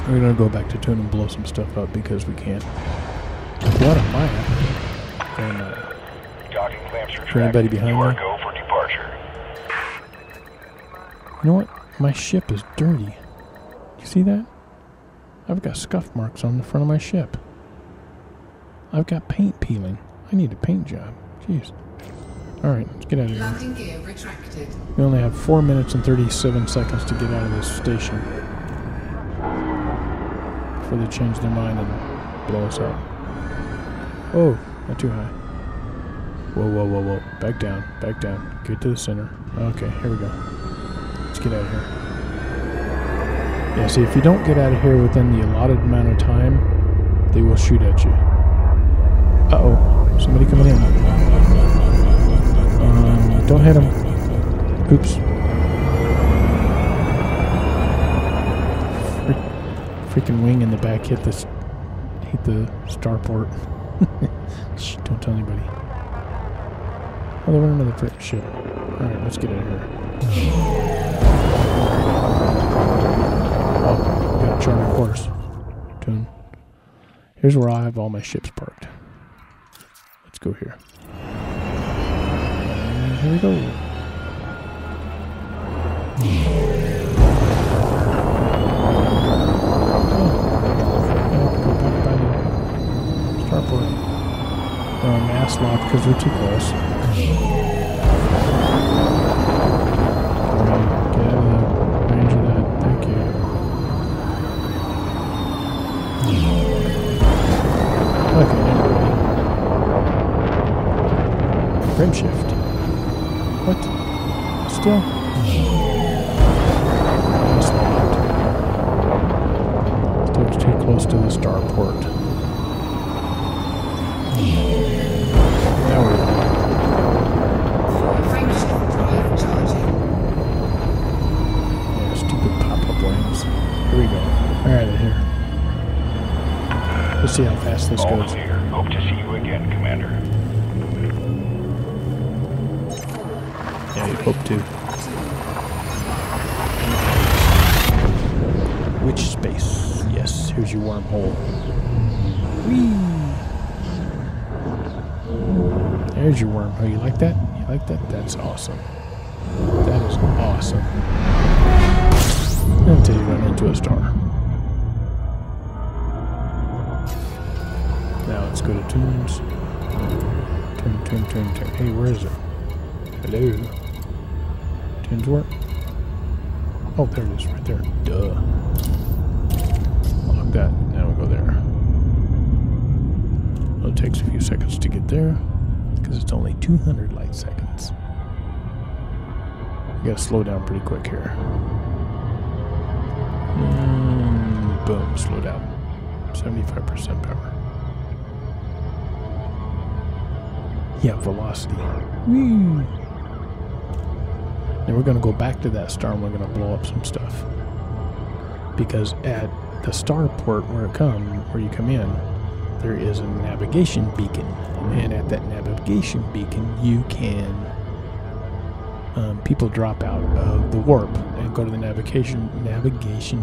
We're going to go back to Tun and blow some stuff up because we can. What am I at? Docking clamps are For anybody behind me? Go for departure. You know what? My ship is dirty. You see that? I've got scuff marks on the front of my ship. I've got paint peeling. I need a paint job. Jeez. Alright, let's get out of here. Landing gear retracted. We only have 4 minutes and 37 seconds to get out of this station before they change their mind and blow us up. Oh, not too high. Whoa, whoa, whoa, whoa. Back down, back down. Get to the center. Okay, here we go. Let's get out of here. Yeah, see, if you don't get out of here within the allotted amount of time, they will shoot at you. Uh-oh. Somebody coming in. Don't hit him. Oops. Freaking wing in the back hit the starport. Shh, don't tell anybody. Oh, they went another frickin' ship. Alright, let's get out of here. Oh, we gotta chart our course. Tune. Here's where I have all my ships parked. Let's go here. And here we go. Starport. Mass lock because we're too close. Get out of the range of that. Thank you. Okay, never mind. Frame shift. What? Still? Mass locked. Still too close to the starport. Now we're done. Frame shift drive charging. Yeah, stupid pop-up wings. Here we go. We're out of here. Let's see how fast this All goes. clear. Hope to see you again, Commander. Yeah, you hope to. Which space? Yes, here's your wormhole. Whee! There's your wormhole. You like that? You like that? That's awesome. That is awesome. Until you run into a star. Now let's go to tunes. Tune. Hey, where is it? Hello. Tunes work? Oh, there it is, right there. Duh. Lock that. Now we go there. Well, it takes a few seconds to get there because it's only 200 light seconds. You gotta slow down pretty quick here. Boom, slow down. 75% power. Yeah, velocity. Whee! Then we're going to go back to that star and we're going to blow up some stuff. Because at the starport where you come in, there is a navigation beacon. And at that navigation beacon, you can... people drop out of the warp and go to the navigation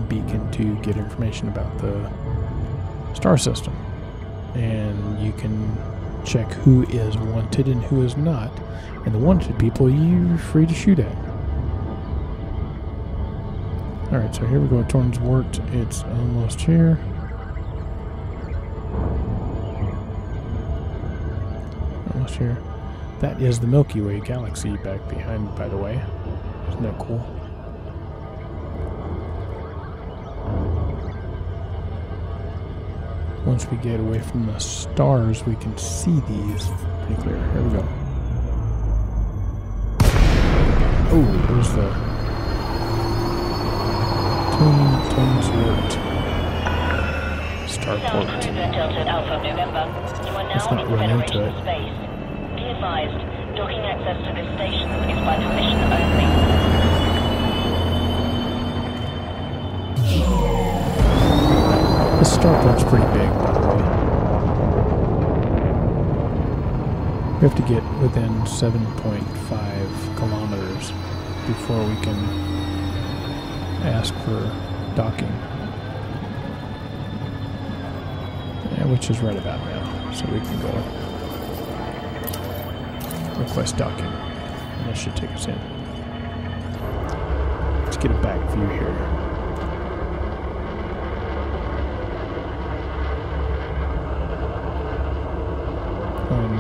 beacon to get information about the star system. And you can check who is wanted and who is not. And the wanted people you're free to shoot at. Alright, so here we go. Torn's Wart. It's almost here. Almost here. That is the Milky Way galaxy back behind, by the way. Isn't that cool? Once we get away from the stars, we can see these pretty clear. Here we go. Oh, there's the Torn's Wart starport. Let's not run into it. Be advised, docking access to this station is by permission only. This starport's pretty big, by the way. We have to get within 7.5 kilometers before we can ask for docking. Yeah, which is right about now, so we can go request docking. And that should take us in. Let's get a back view here.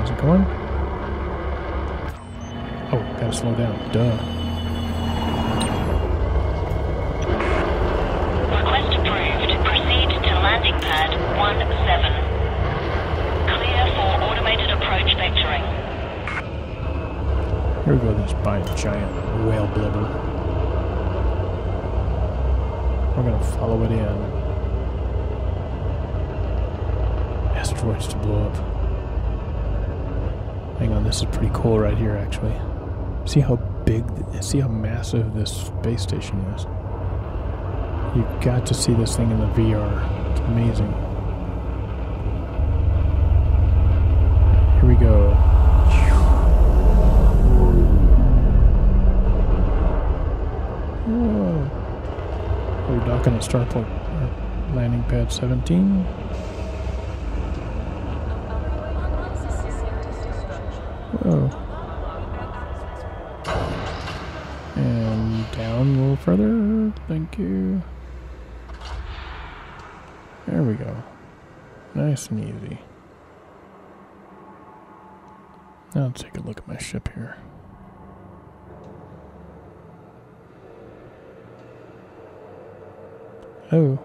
Is it going? Oh, gotta slow down. Duh. Request approved. Proceed to landing pad 17. Clear for automated approach vectoring. Here we go, this giant whale blubber. We're gonna follow it in. Asteroids to blow up. Hang on, this is pretty cool right here, actually. See how big, see how massive this space station is. You've got to see this thing in the VR. It's amazing. Here we go. Whoa. We're docking at starport, landing pad 17. Whoa. And down a little further. Thank you. There we go. Nice and easy. Now let's take a look at my ship here. Oh.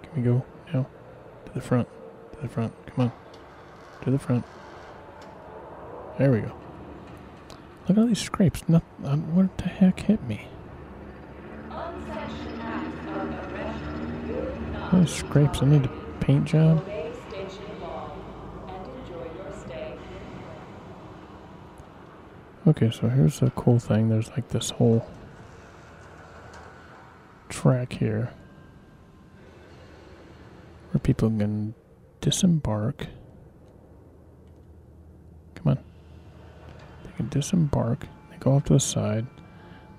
Can we go now? To the front. To the front. Come on. To the front. There we go. Look at all these scrapes. What the heck hit me? All these scrapes. I need a paint job. Okay, so here's the cool thing. There's like this whole track here where people can disembark. Come on. They can disembark. They go off to the side.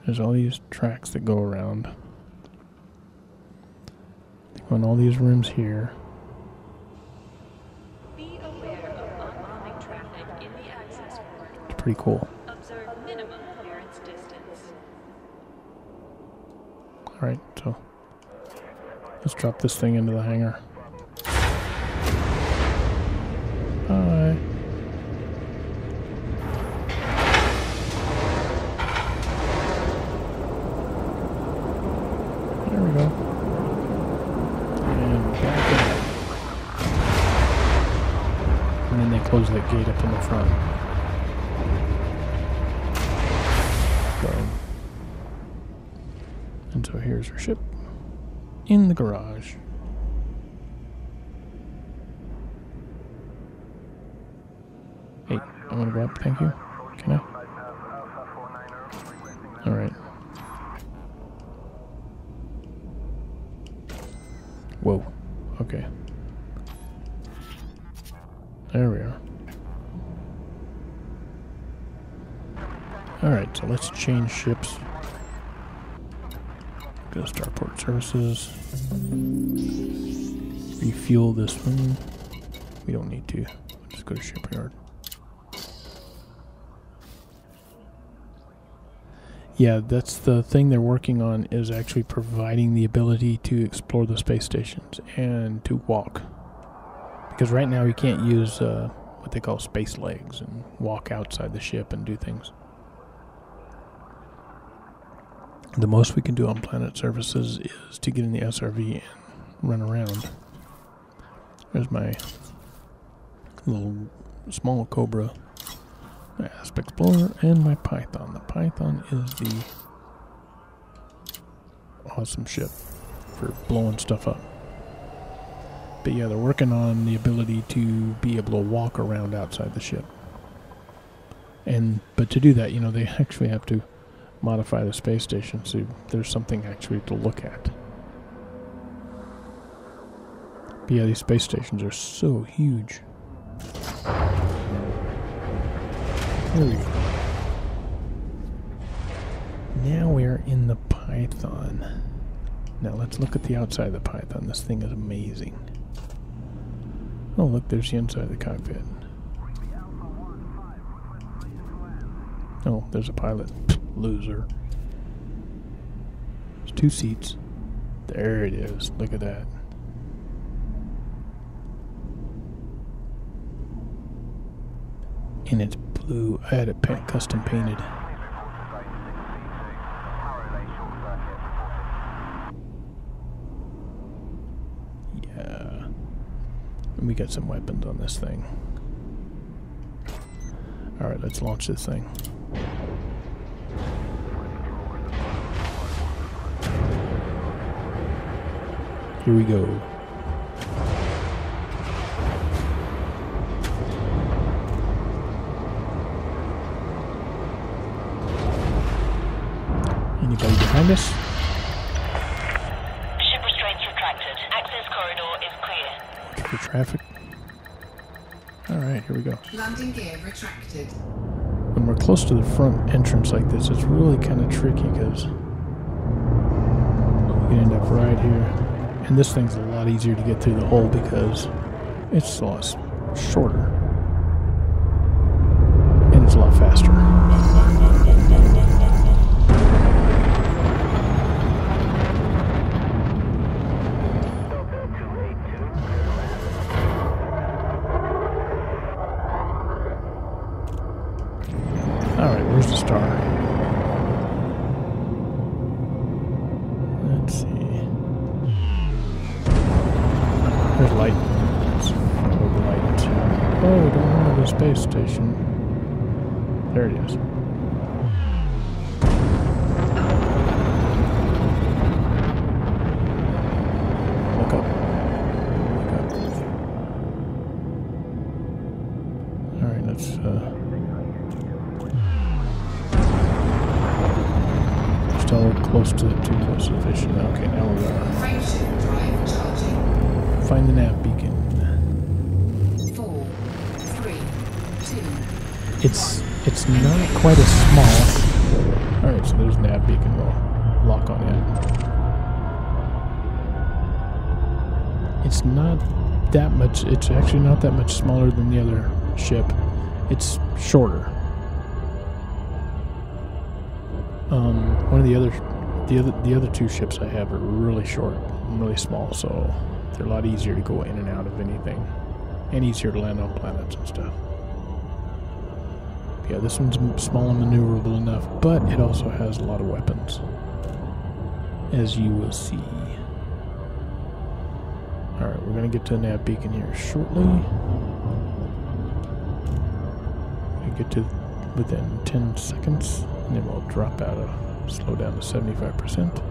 There's all these tracks that go around. They go in all these rooms here. Be aware of oncoming traffic in the access corridor. It's pretty cool. Observe minimum clearance distance. Alright, so let's drop this thing into the hangar. Bye. There we go. And back in. And then they close that gate up in the front. Boom. And so here's our ship in the garage. Hey, I want to go up, thank you. Can I? All right. Whoa. Okay. There we are. All right, so let's change ships. Go to Starport Services. Refuel this one. We don't need to. Let's go to Shipyard. Yeah, that's the thing they're working on, is actually providing the ability to explore the space stations and to walk. Because right now you can't use what they call space legs and walk outside the ship and do things. The most we can do on planet surfaces is to get in the SRV and run around. There's my little small Cobra, my Asp Explorer, and my Python. The Python is the awesome ship for blowing stuff up. But yeah, they're working on the ability to be able to walk around outside the ship. But to do that, you know, they actually have to modify the space station so there's something actually to look at. But yeah, these space stations are so huge. There we go. Now we're in the Python. Now let's look at the outside of the Python. This thing is amazing. Oh, look, there's the inside of the cockpit. Oh, there's a pilot. Loser. There's 2 seats. There it is. Look at that. And it's blue. I had it custom painted. Yeah. And we got some weapons on this thing. Alright, let's launch this thing. Here we go. Anybody behind us? Ship restraints retracted. Access corridor is clear. For traffic. Alright, here we go. Landing gear retracted. When we're close to the front entrance like this, it's really kind of tricky because you end up right here. And this thing's a lot easier to get through the hole because it's a lot shorter. And it's a lot faster. Alright, where's the star? Let's see. There's light. Let's follow the light. Oh, we don't have the space station. There it is. Look up. Look up. Alright, let's still close to too close to the vision. Okay, now we are. Frameshift drive charging. Find the nav beacon. 4, 3, 2. It's not quite as small. Alright, so there's nav beacon. We'll lock on it. It's not that much. It's actually not that much smaller than the other ship. It's shorter. One of the other 2 ships I have are really short and really small, so they're a lot easier to go in and out of anything, and easier to land on planets and stuff. Yeah, this one's small and maneuverable enough, but it also has a lot of weapons, as you will see. Alright, we're going to get to the nav beacon here shortly. We get to within 10 seconds, and then we'll drop out of, slow down to 75%.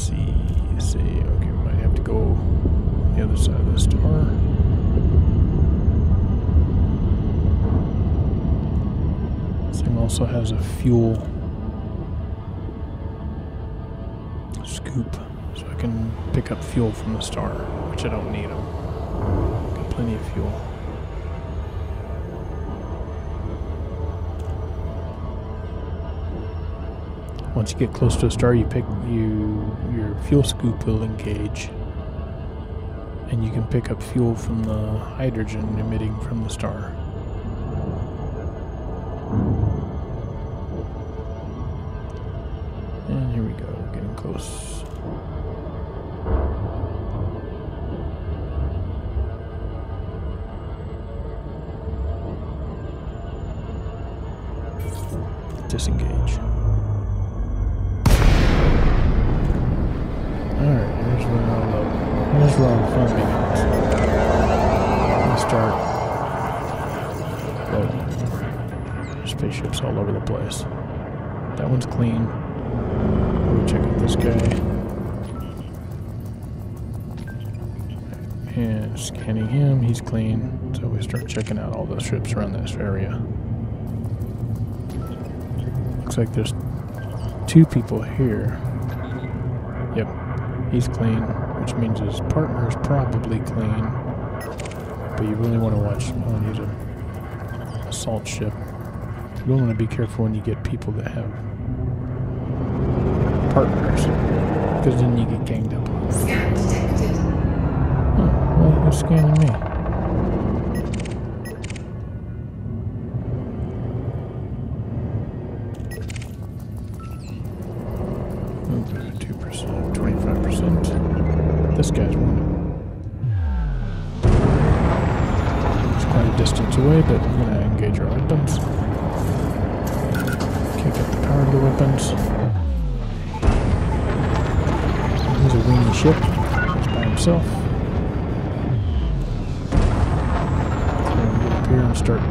see. Okay, we might have to go the other side of the star. This thing also has a fuel scoop, so I can pick up fuel from the star, which I don't need them. Got plenty of fuel. Once you get close to a star, your fuel scoop will engage, and you can pick up fuel from the hydrogen emitting from the star. And here we go, we're getting close. Disengage. Alright, here's where all the fun begins. Let's start loading. Spaceships all over the place. That one's clean. We'll check out this guy. And scanning him, he's clean. So we start checking out all the ships around this area. Looks like there's 2 people here. Yep, he's clean, which means his partner's probably clean. But you really want to watch. Oh, he's an assault ship. You really want to be careful when you get people that have partners, because then you get ganged up on. Scan detected. Oh, well, who's scanning me? Okay, 2%, 25%. This guy's wanted. It's quite a distance away, but we're going to engage our weapons. Can't get the power to the weapons. He's a weenie ship. He's by himself. So we'll get up here and start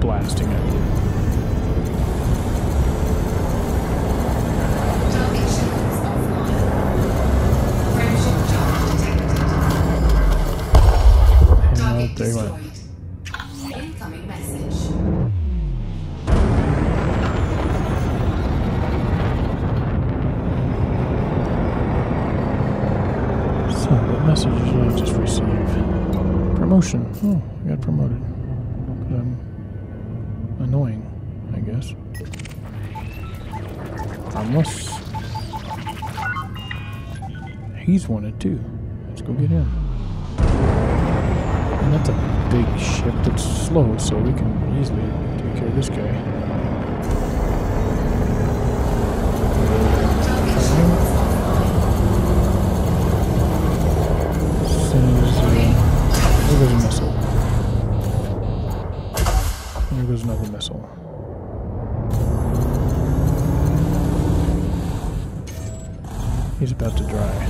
blasting it. Target ship is offline. Friendship charge detected. And Target there you went. destroyed. Incoming message. So, what message did I just receive? Promotion. Oh, I got promoted. I'm annoying, I guess. Harmless. He's wanted too. Let's go get him. And that's a big ship that's slow, so we can easily take care of this guy. There goes a missile. There goes another missile. He's about to dry.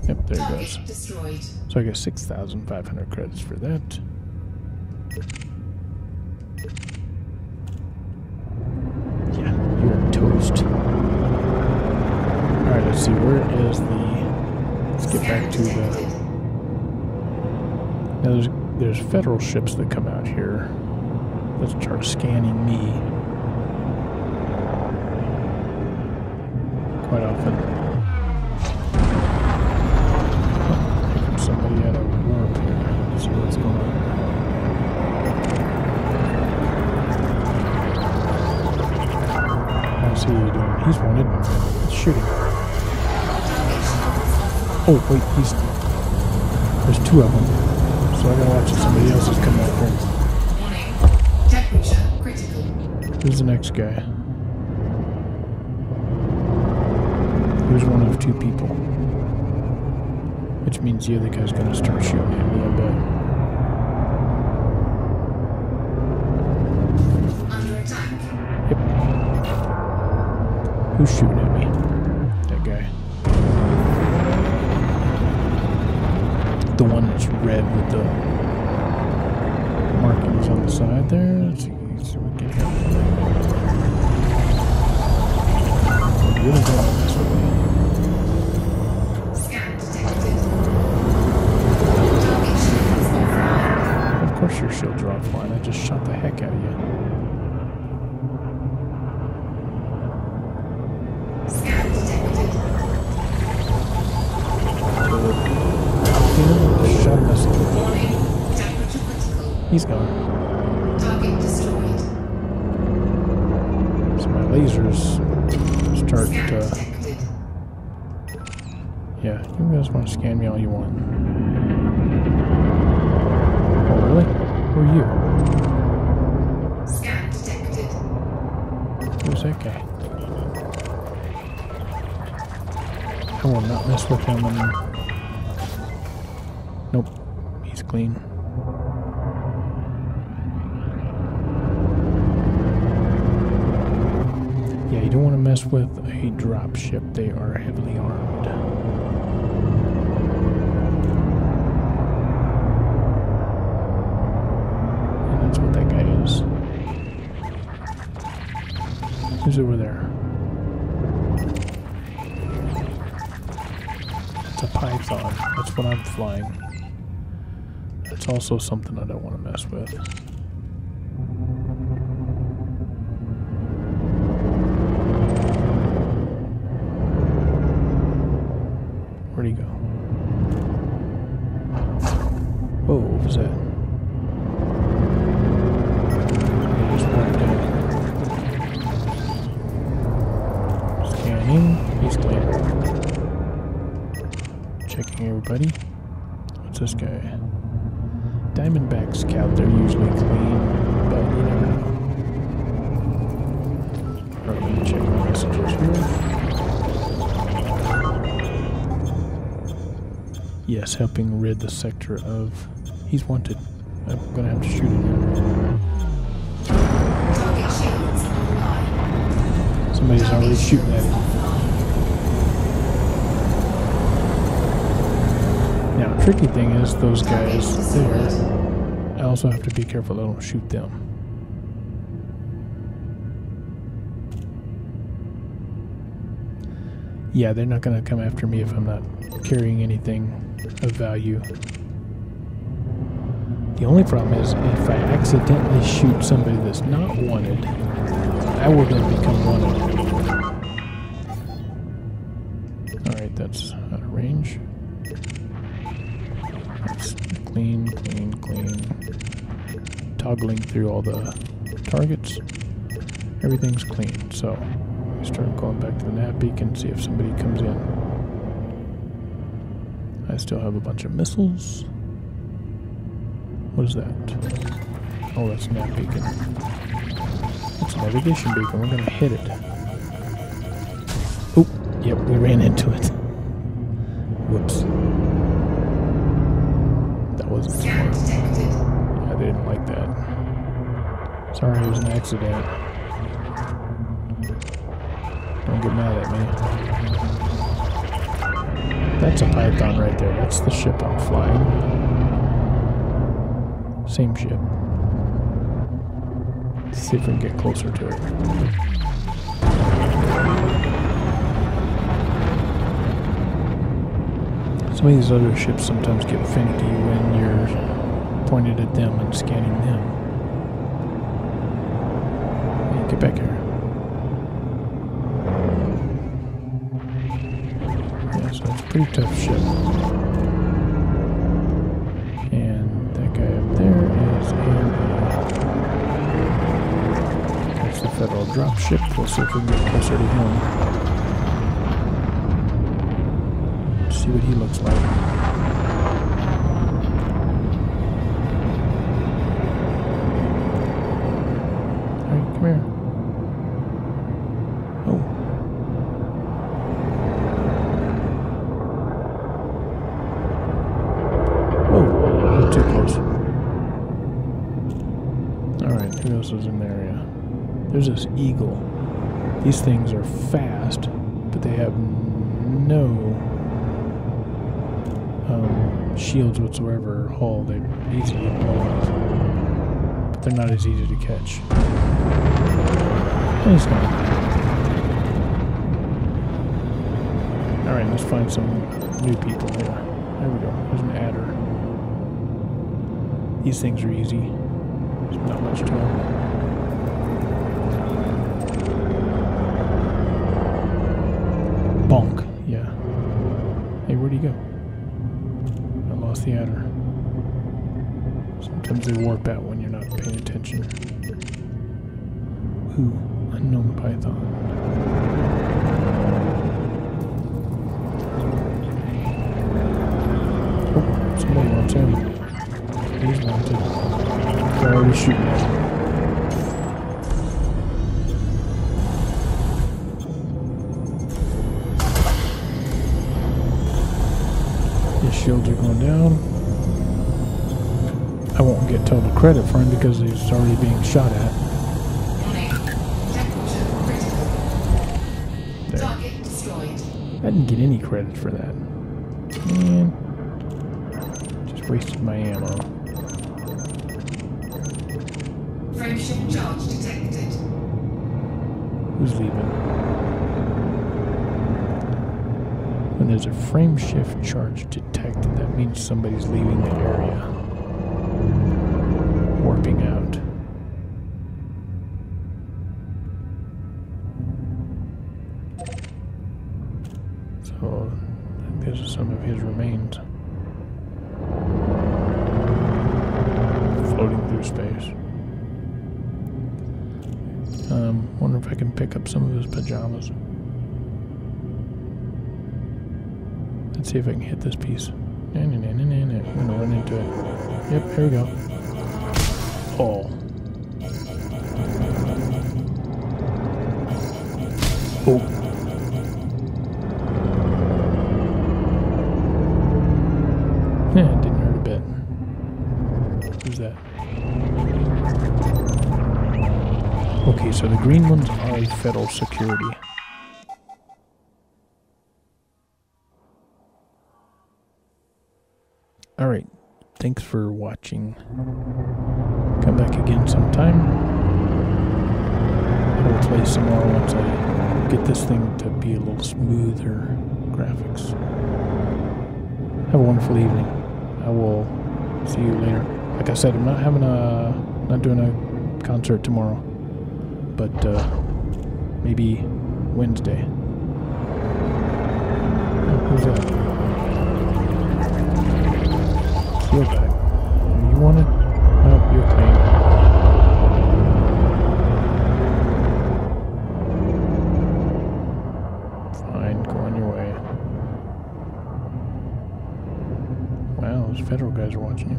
Yep, there he goes. Target destroyed. So I get 6,500 credits for that. Yeah, you're toast. Alright, let's see, where is the... Let's get back to the... Now there's federal ships that come out here that start scanning me quite often. Oh, here comes somebody out of warp here. Let's see what's going on. How's he doing? He's wanted. Let's shoot him. Oh, wait, there's 2 of them. So I gotta watch if somebody else is coming after him. Warning. Temperature critical. Who's the next guy? Here's one of 2 people. Which means the other guy's gonna start shooting at me, I bet. Under attack. Yep. Who's shooting at me? That guy. The one that's red with the markings on the side there. Let's see if we can get him. really don't want to mess with me. Scan detected. Target shields offline. Of course your shields are offline. I just shot the heck out of you. Scan detected. Shot him. Warning. Temperature critical. He's gone. Target destroyed. So my lasers start, Scan detected. yeah, you guys want to scan me all you want. Oh, really? Who are you? Scan detected. Who's that guy? I will not mess with him. Nope, he's clean. Yeah, you don't want to mess with a drop ship. They are heavily armed. And that's what that guy is. Who's over there? It's a python. That's what I'm flying. That's also something I don't want to mess with. Where'd he go? Whoa, what was that? He just walked in. Scanning. He's clean. Checking everybody. What's this guy? Diamondback Scout, they're usually clean, but you never know. Alright, let me check my messages here. Yes, helping rid the sector of... He's wanted. I'm gonna have to shoot him. Target shields online. Somebody's already shooting at him. Now, tricky thing is those guys there, I also have to be careful I don't shoot them. Yeah, they're not going to come after me if I'm not carrying anything of value. The only problem is if I accidentally shoot somebody that's not wanted, I will then become wanted. Alright, that's out of range. That's clean, clean, clean. Toggling through all the targets. Everything's clean, so we start going back to the nav beacon, see if somebody comes in. I still have a bunch of missiles. What is that? Oh, that's nav beacon. That's a navigation beacon. We're gonna hit it. Oop! Yep, we ran into it. Whoops. That wasn't Scan smart. detected. I didn't like that. Sorry, it was an accident. Don't get mad at me. That's a python right there. That's the ship I'm flying. Same ship. Let's see if we can get closer to it. Some of these other ships sometimes get finicky when you're pointed at them and scanning them. Hey, get back here. Yeah, so it's a pretty tough ship. And that guy up there is that's the Federal drop ship. We'll see if we can get closer to him. See what he looks like. Alright, come here. Oh. Whoa, not too close. Alright, who else is in the area? There's this eagle. These things are fast, but they have no shields whatsoever, hull. They easily blow up, but they're not as easy to catch. And he's gone. Alright, let's find some new people here. There we go. There's an adder. These things are easy. There's not much to them. Bonk. Yeah. Hey, where'd he go? I lost the adder. Sometimes they warp out when you're not paying attention. Ooh, unknown python. Somebody wants him. He's wanted. They're already shooting at him. His shields are going down. I won't get total credit for him because he's already being shot at. There. Target destroyed. I didn't get any credit for that. Man. Wasted my ammo. Frameshift charge detected. Who's leaving? When there's a frameshift charge detected, that means somebody's leaving the area. Warping out. So, I think those are some of his remains. Floating through space. Wonder if I can pick up some of his pajamas. Let's see if I can hit this piece. I'm gonna run into it. Yep, here we go. Oh. Oh. Yeah, it didn't hurt a bit. Who's that? Okay, so the green ones are federal security. Alright, thanks for watching. Come back again sometime. I will play some more once I get this thing to be a little smoother graphics. Have a wonderful evening. I will see you later. Like I said, I'm not having not doing a concert tomorrow, but maybe Wednesday. Oh, who's that? Steel bag. You want it? Nope, you're clean. Fine, go on your way. Wow, those federal guys are watching you.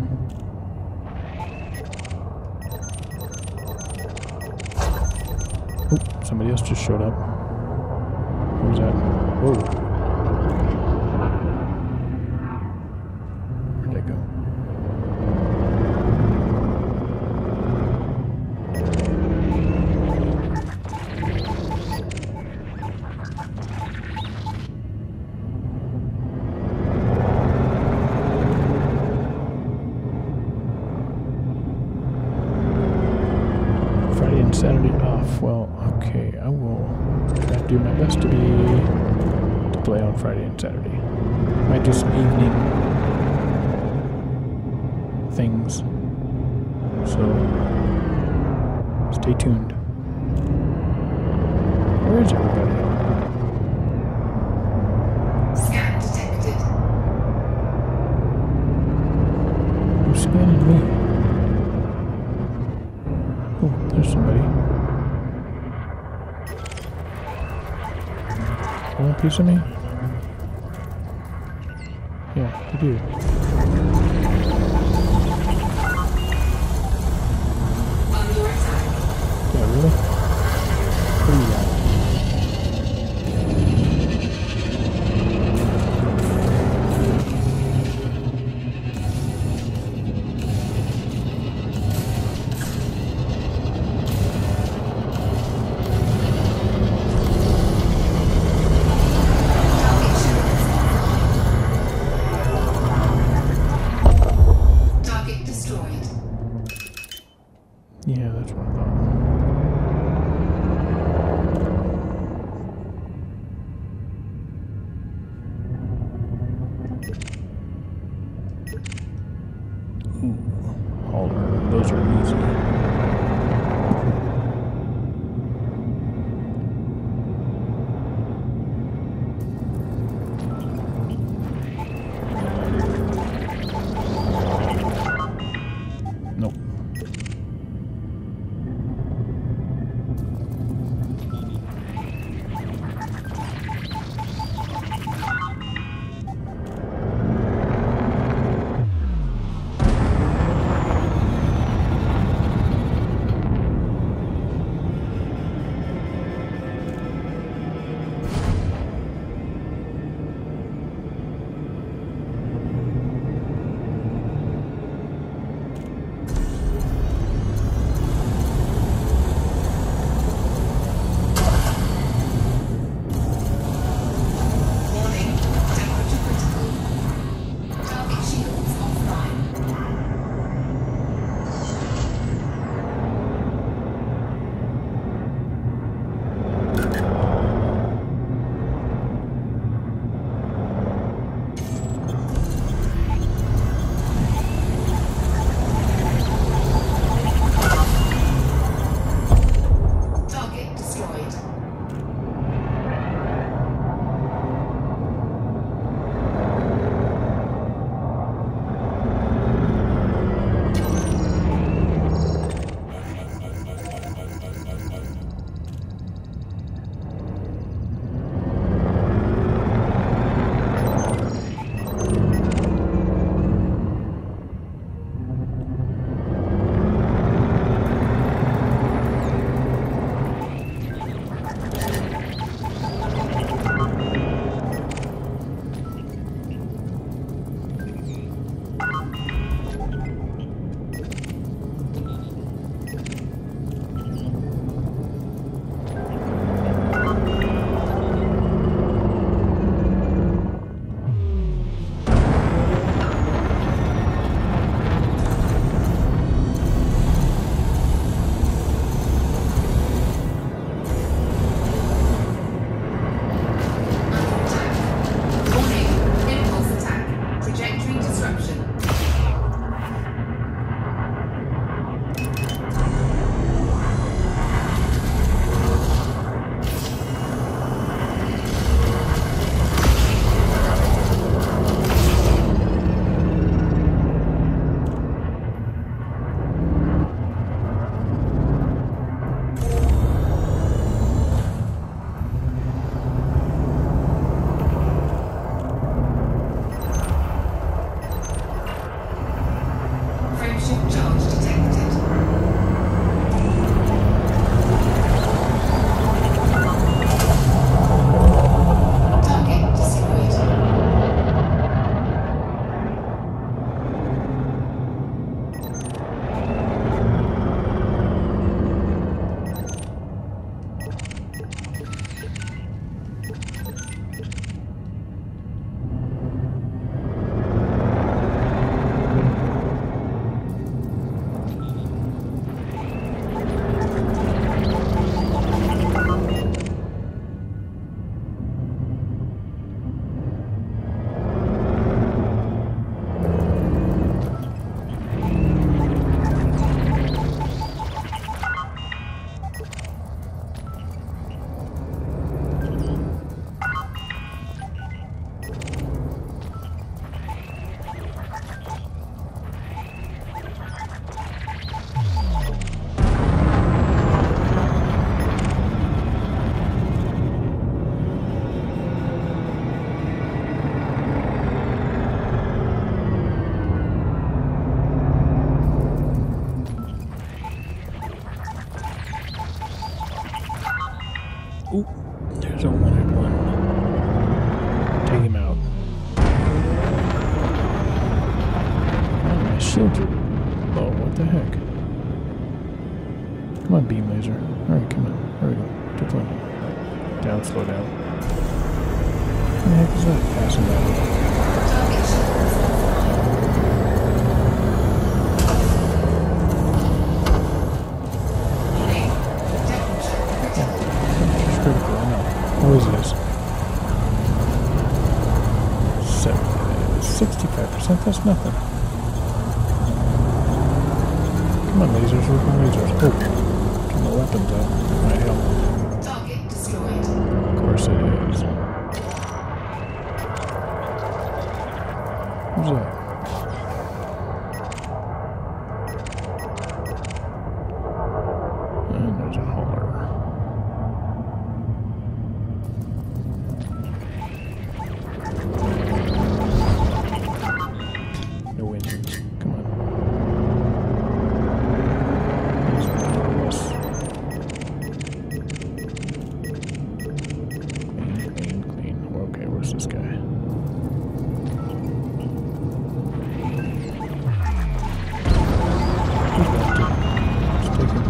Oh, somebody else just showed up. Who's that? Whoa. Where'd they go? Friday and Saturday off. Well, okay, I will try to do my best to play on Friday and Saturday. Might do some evening things. So stay tuned. Where is everybody? Scan detected. Who's scanning me? Oh, there's somebody. You want a piece of me? Yeah, you do. Under attack. Yeah, really? What do you got? Target destroyed. Yeah, that's what I thought. Ooh, all those are easy. Ooh, there's a 1-on-1. Take him out. Oh, my shields are low. What the heck? Come on, beam laser. Alright, come on. There we go. Deploy. Down, slow down. What the heck is that? Passing down. What is this? 65%, that's nothing. Come on, lasers, work on lasers. Oh, turn the weapons up. Might help. Target destroyed. Of course it is. Who's that? And there's a hauler. No engines. Come on. There's one of us. Clean, clean, clean. Okay, where's this guy? Who's that dude? Let's take him.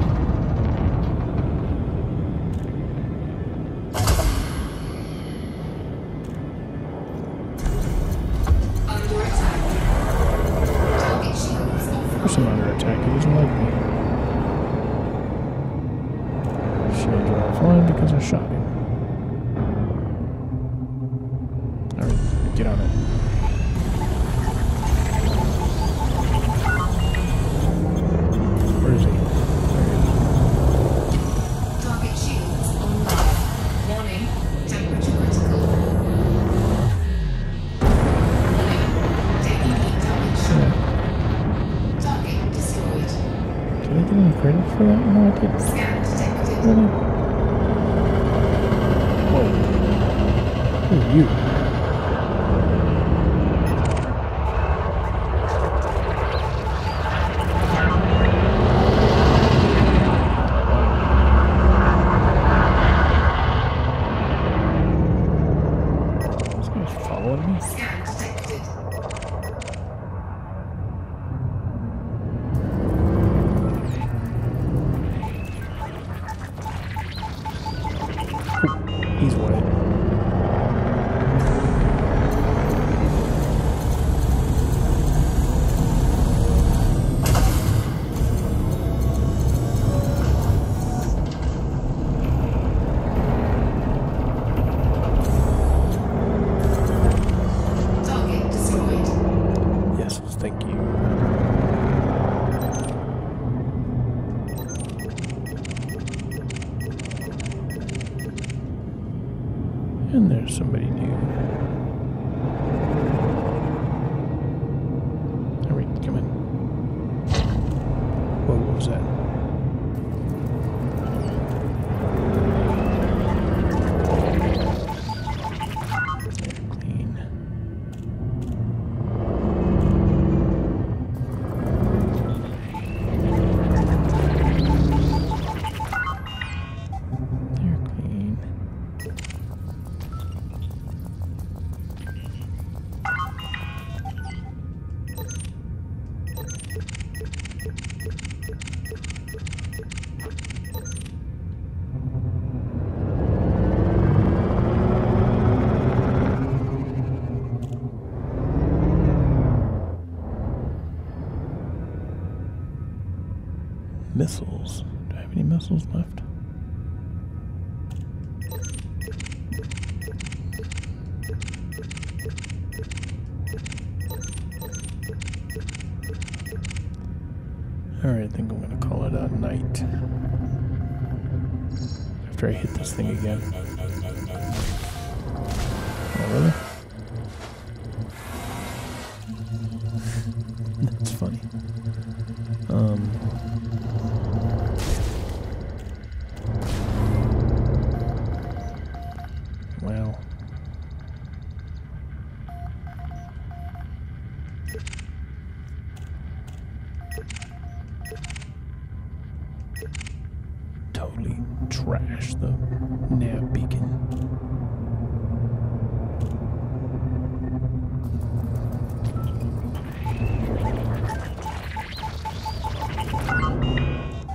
Under attack. Target shields Of course I'm under attack. He doesn't like me. Shields are offline because I shot him. Alright, get on it. Where is he? There he Target shields online. Warning. Temperature critical. Warning. Taking heat damage. is. Yeah. Target destroyed. Did I get any credit for that? No, I didn't. Scan detected. Really? Whoa. Who are you? This guy's following me. Scan detected. He's wet. Target destroyed. Yes, thank you. And there's somebody new. Alright, come in. Whoa, what was that? There, clean. They're clean. Missiles. Do I have any missiles left? Alright, I think I'm gonna call it a night. After I hit this thing again. Oh, really? That's funny. Wow. Totally trash the nav beacon.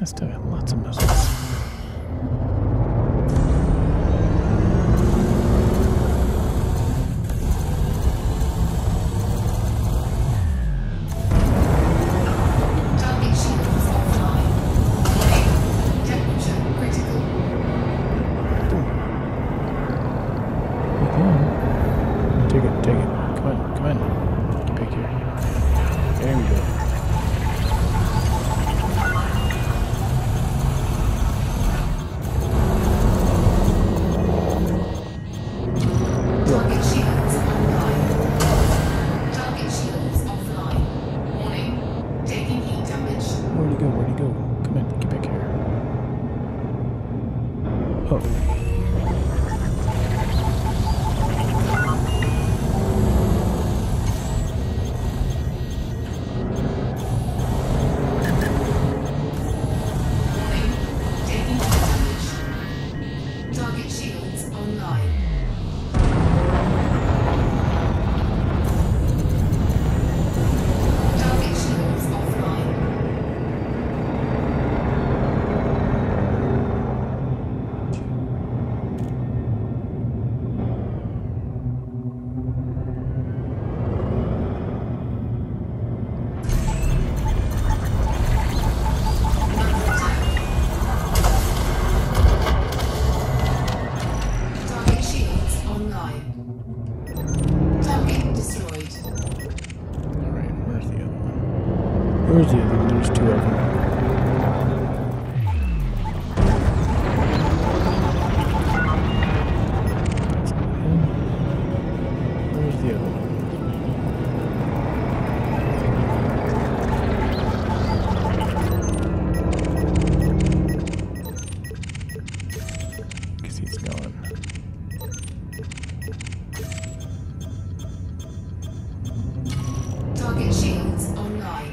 I still got lots of missiles. Target shields offline. Warning. Temperature critical. Take it, take it. Come on, come on. Get back here. There we go. Where's the other one? There's two of them. That's not him. Where's the other one? Because he's gone. Target shields online.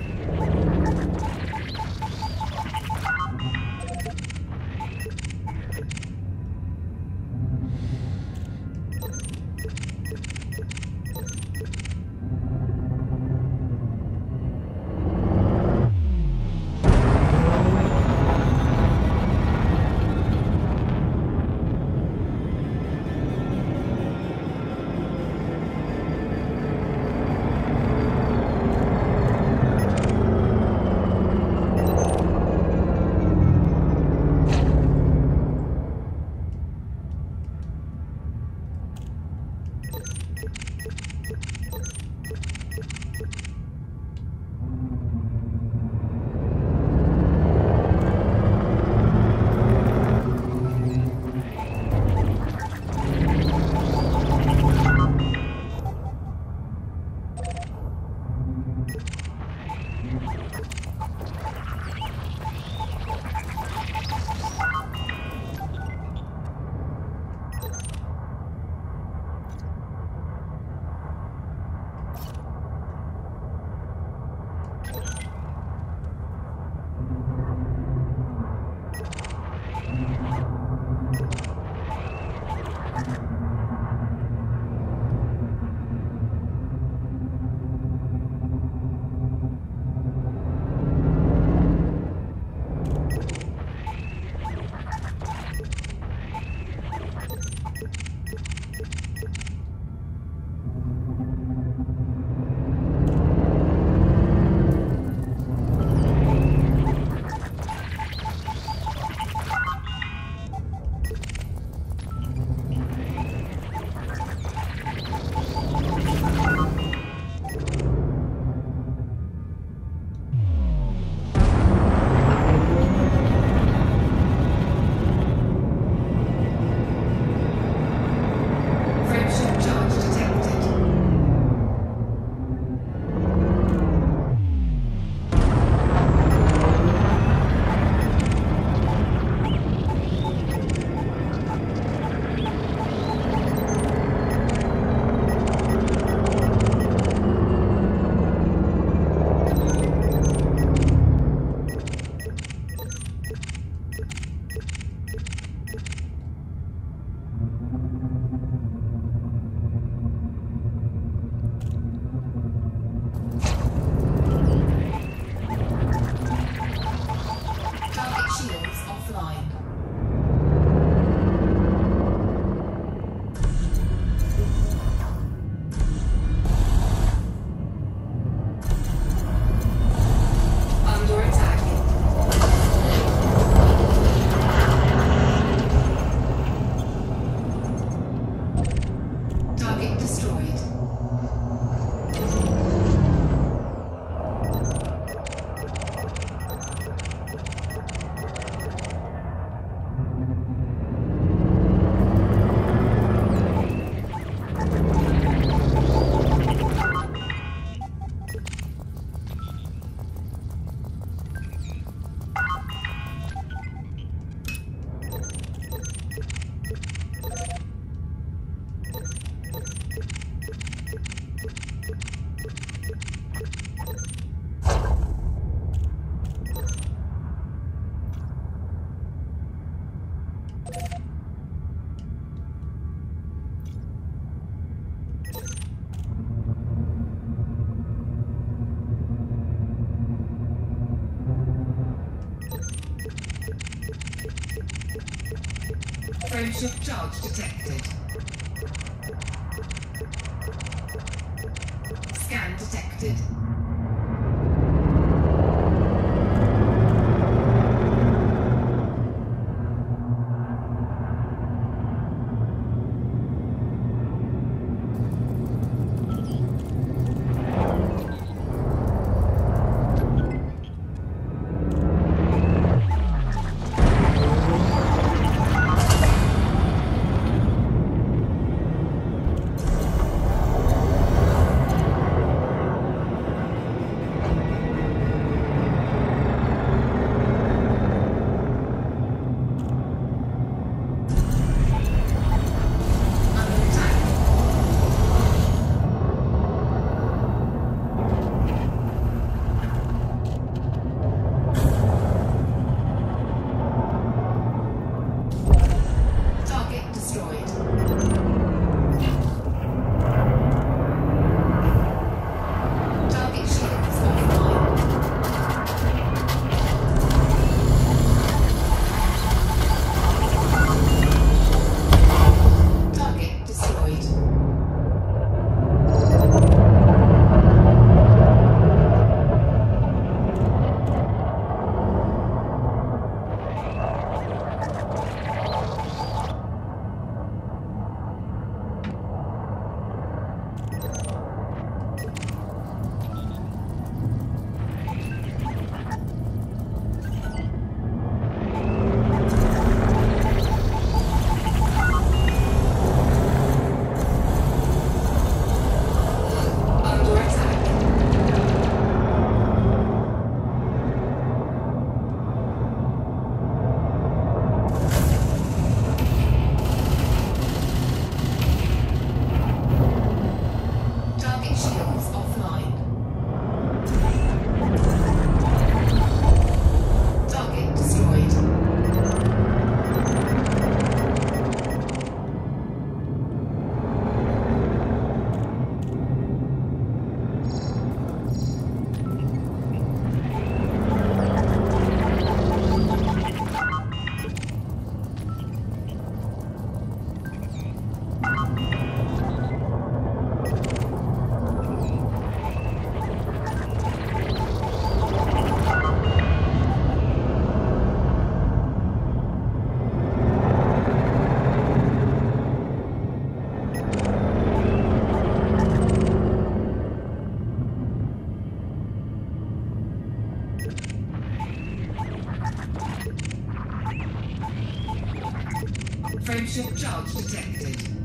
Frameshift charge detected. Scan detected. Frameshift charge detected.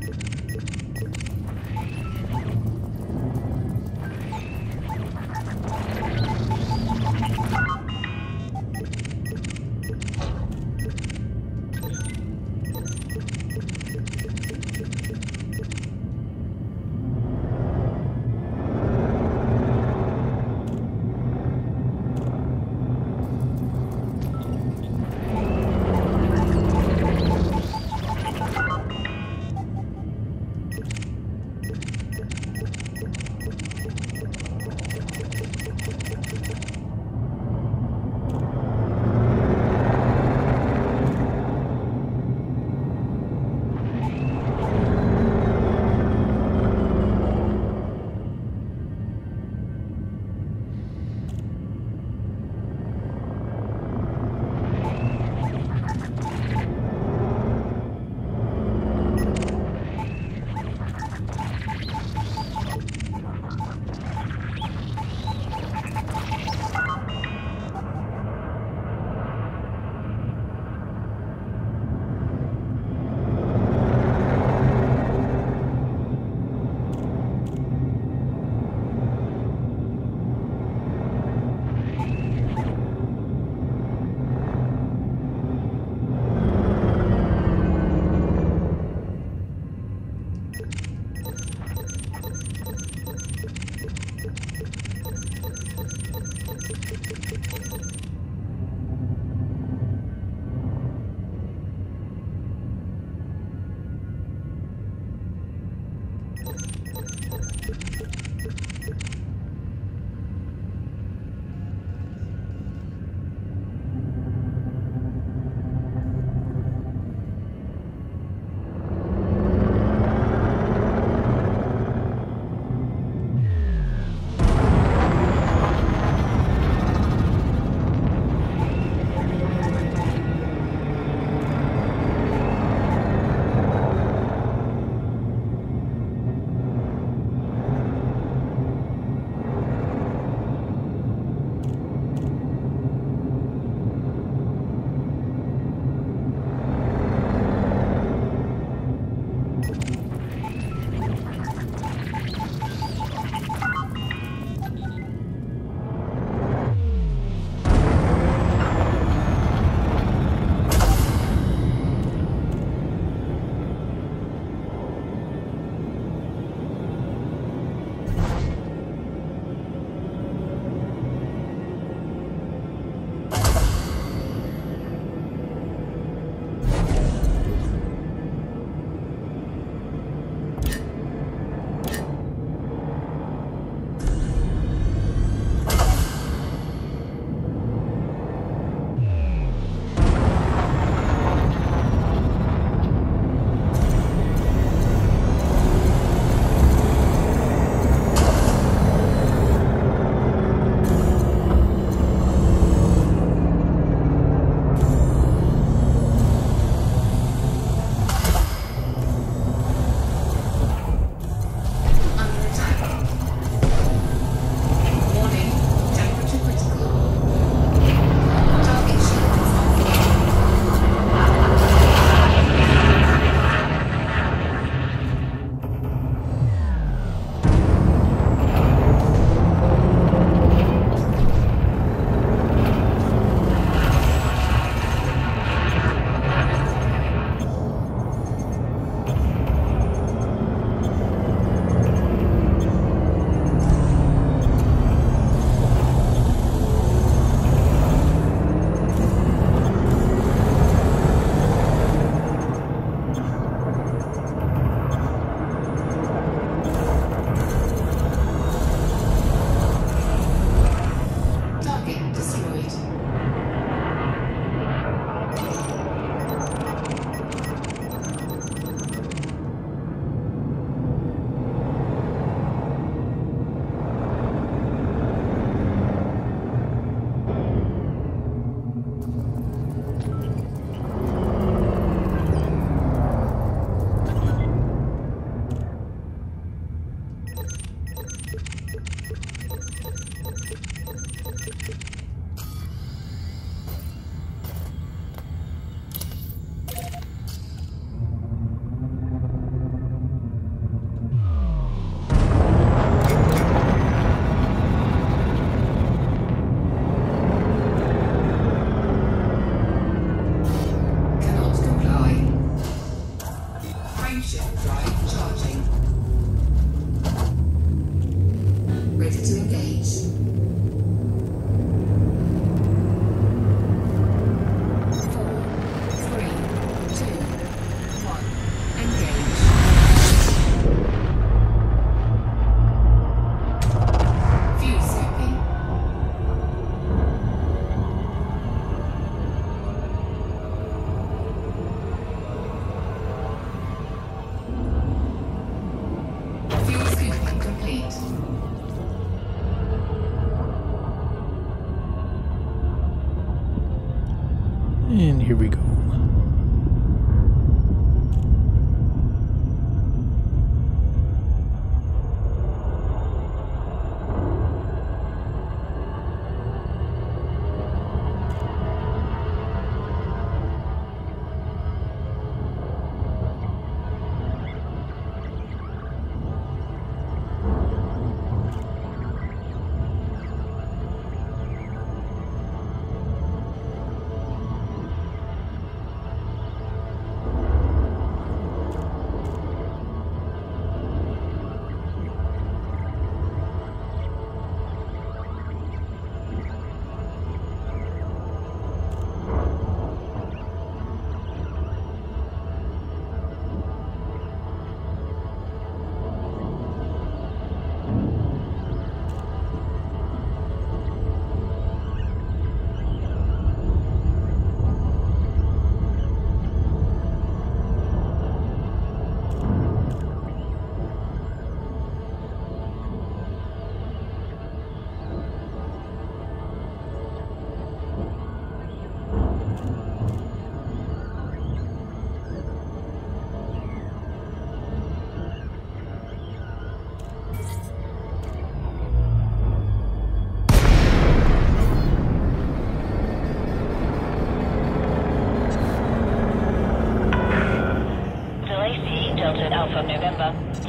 here we go.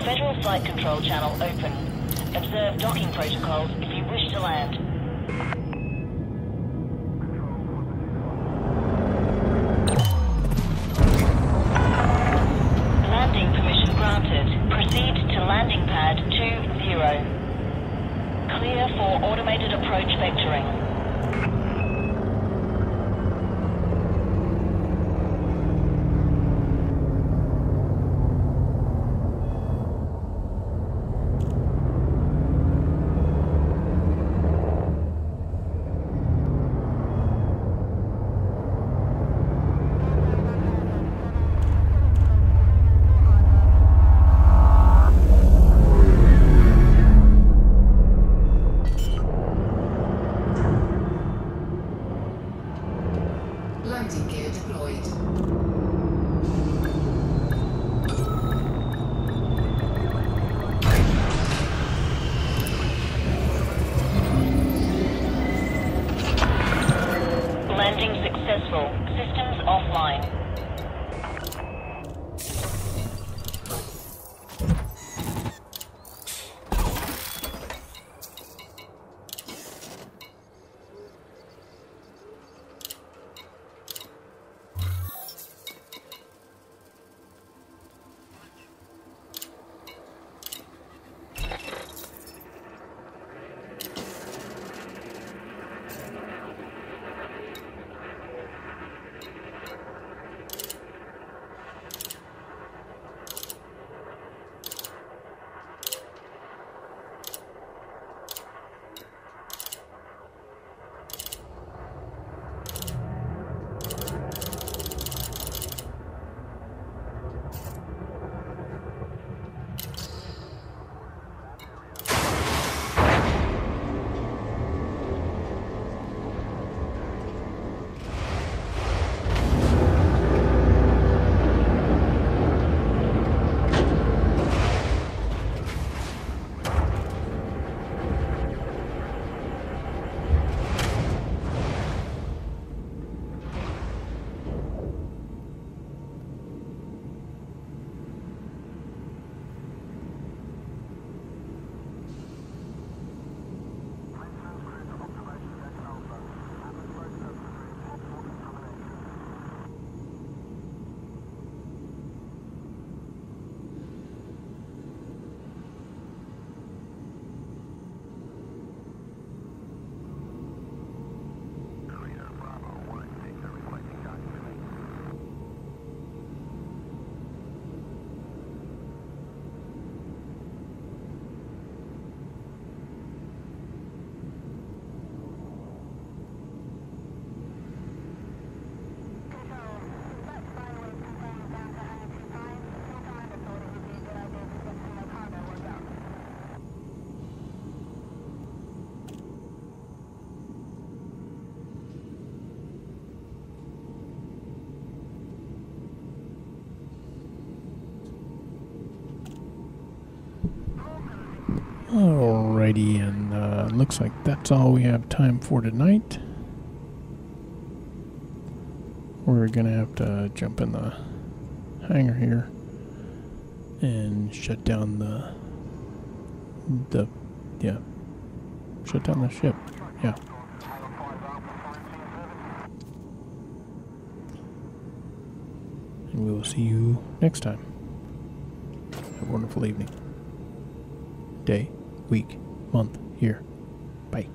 Federal Flight Control Channel open. Observe docking protocols if you wish to land. Landing permission granted. Proceed to landing pad 20. Clear for automated approach vectoring. Alrighty, and looks like that's all we have time for tonight. We're gonna have to jump in the hangar here and shut down shut down the ship. Yeah. And we will see you next time. Have a wonderful evening, day, week, month, year. Bye.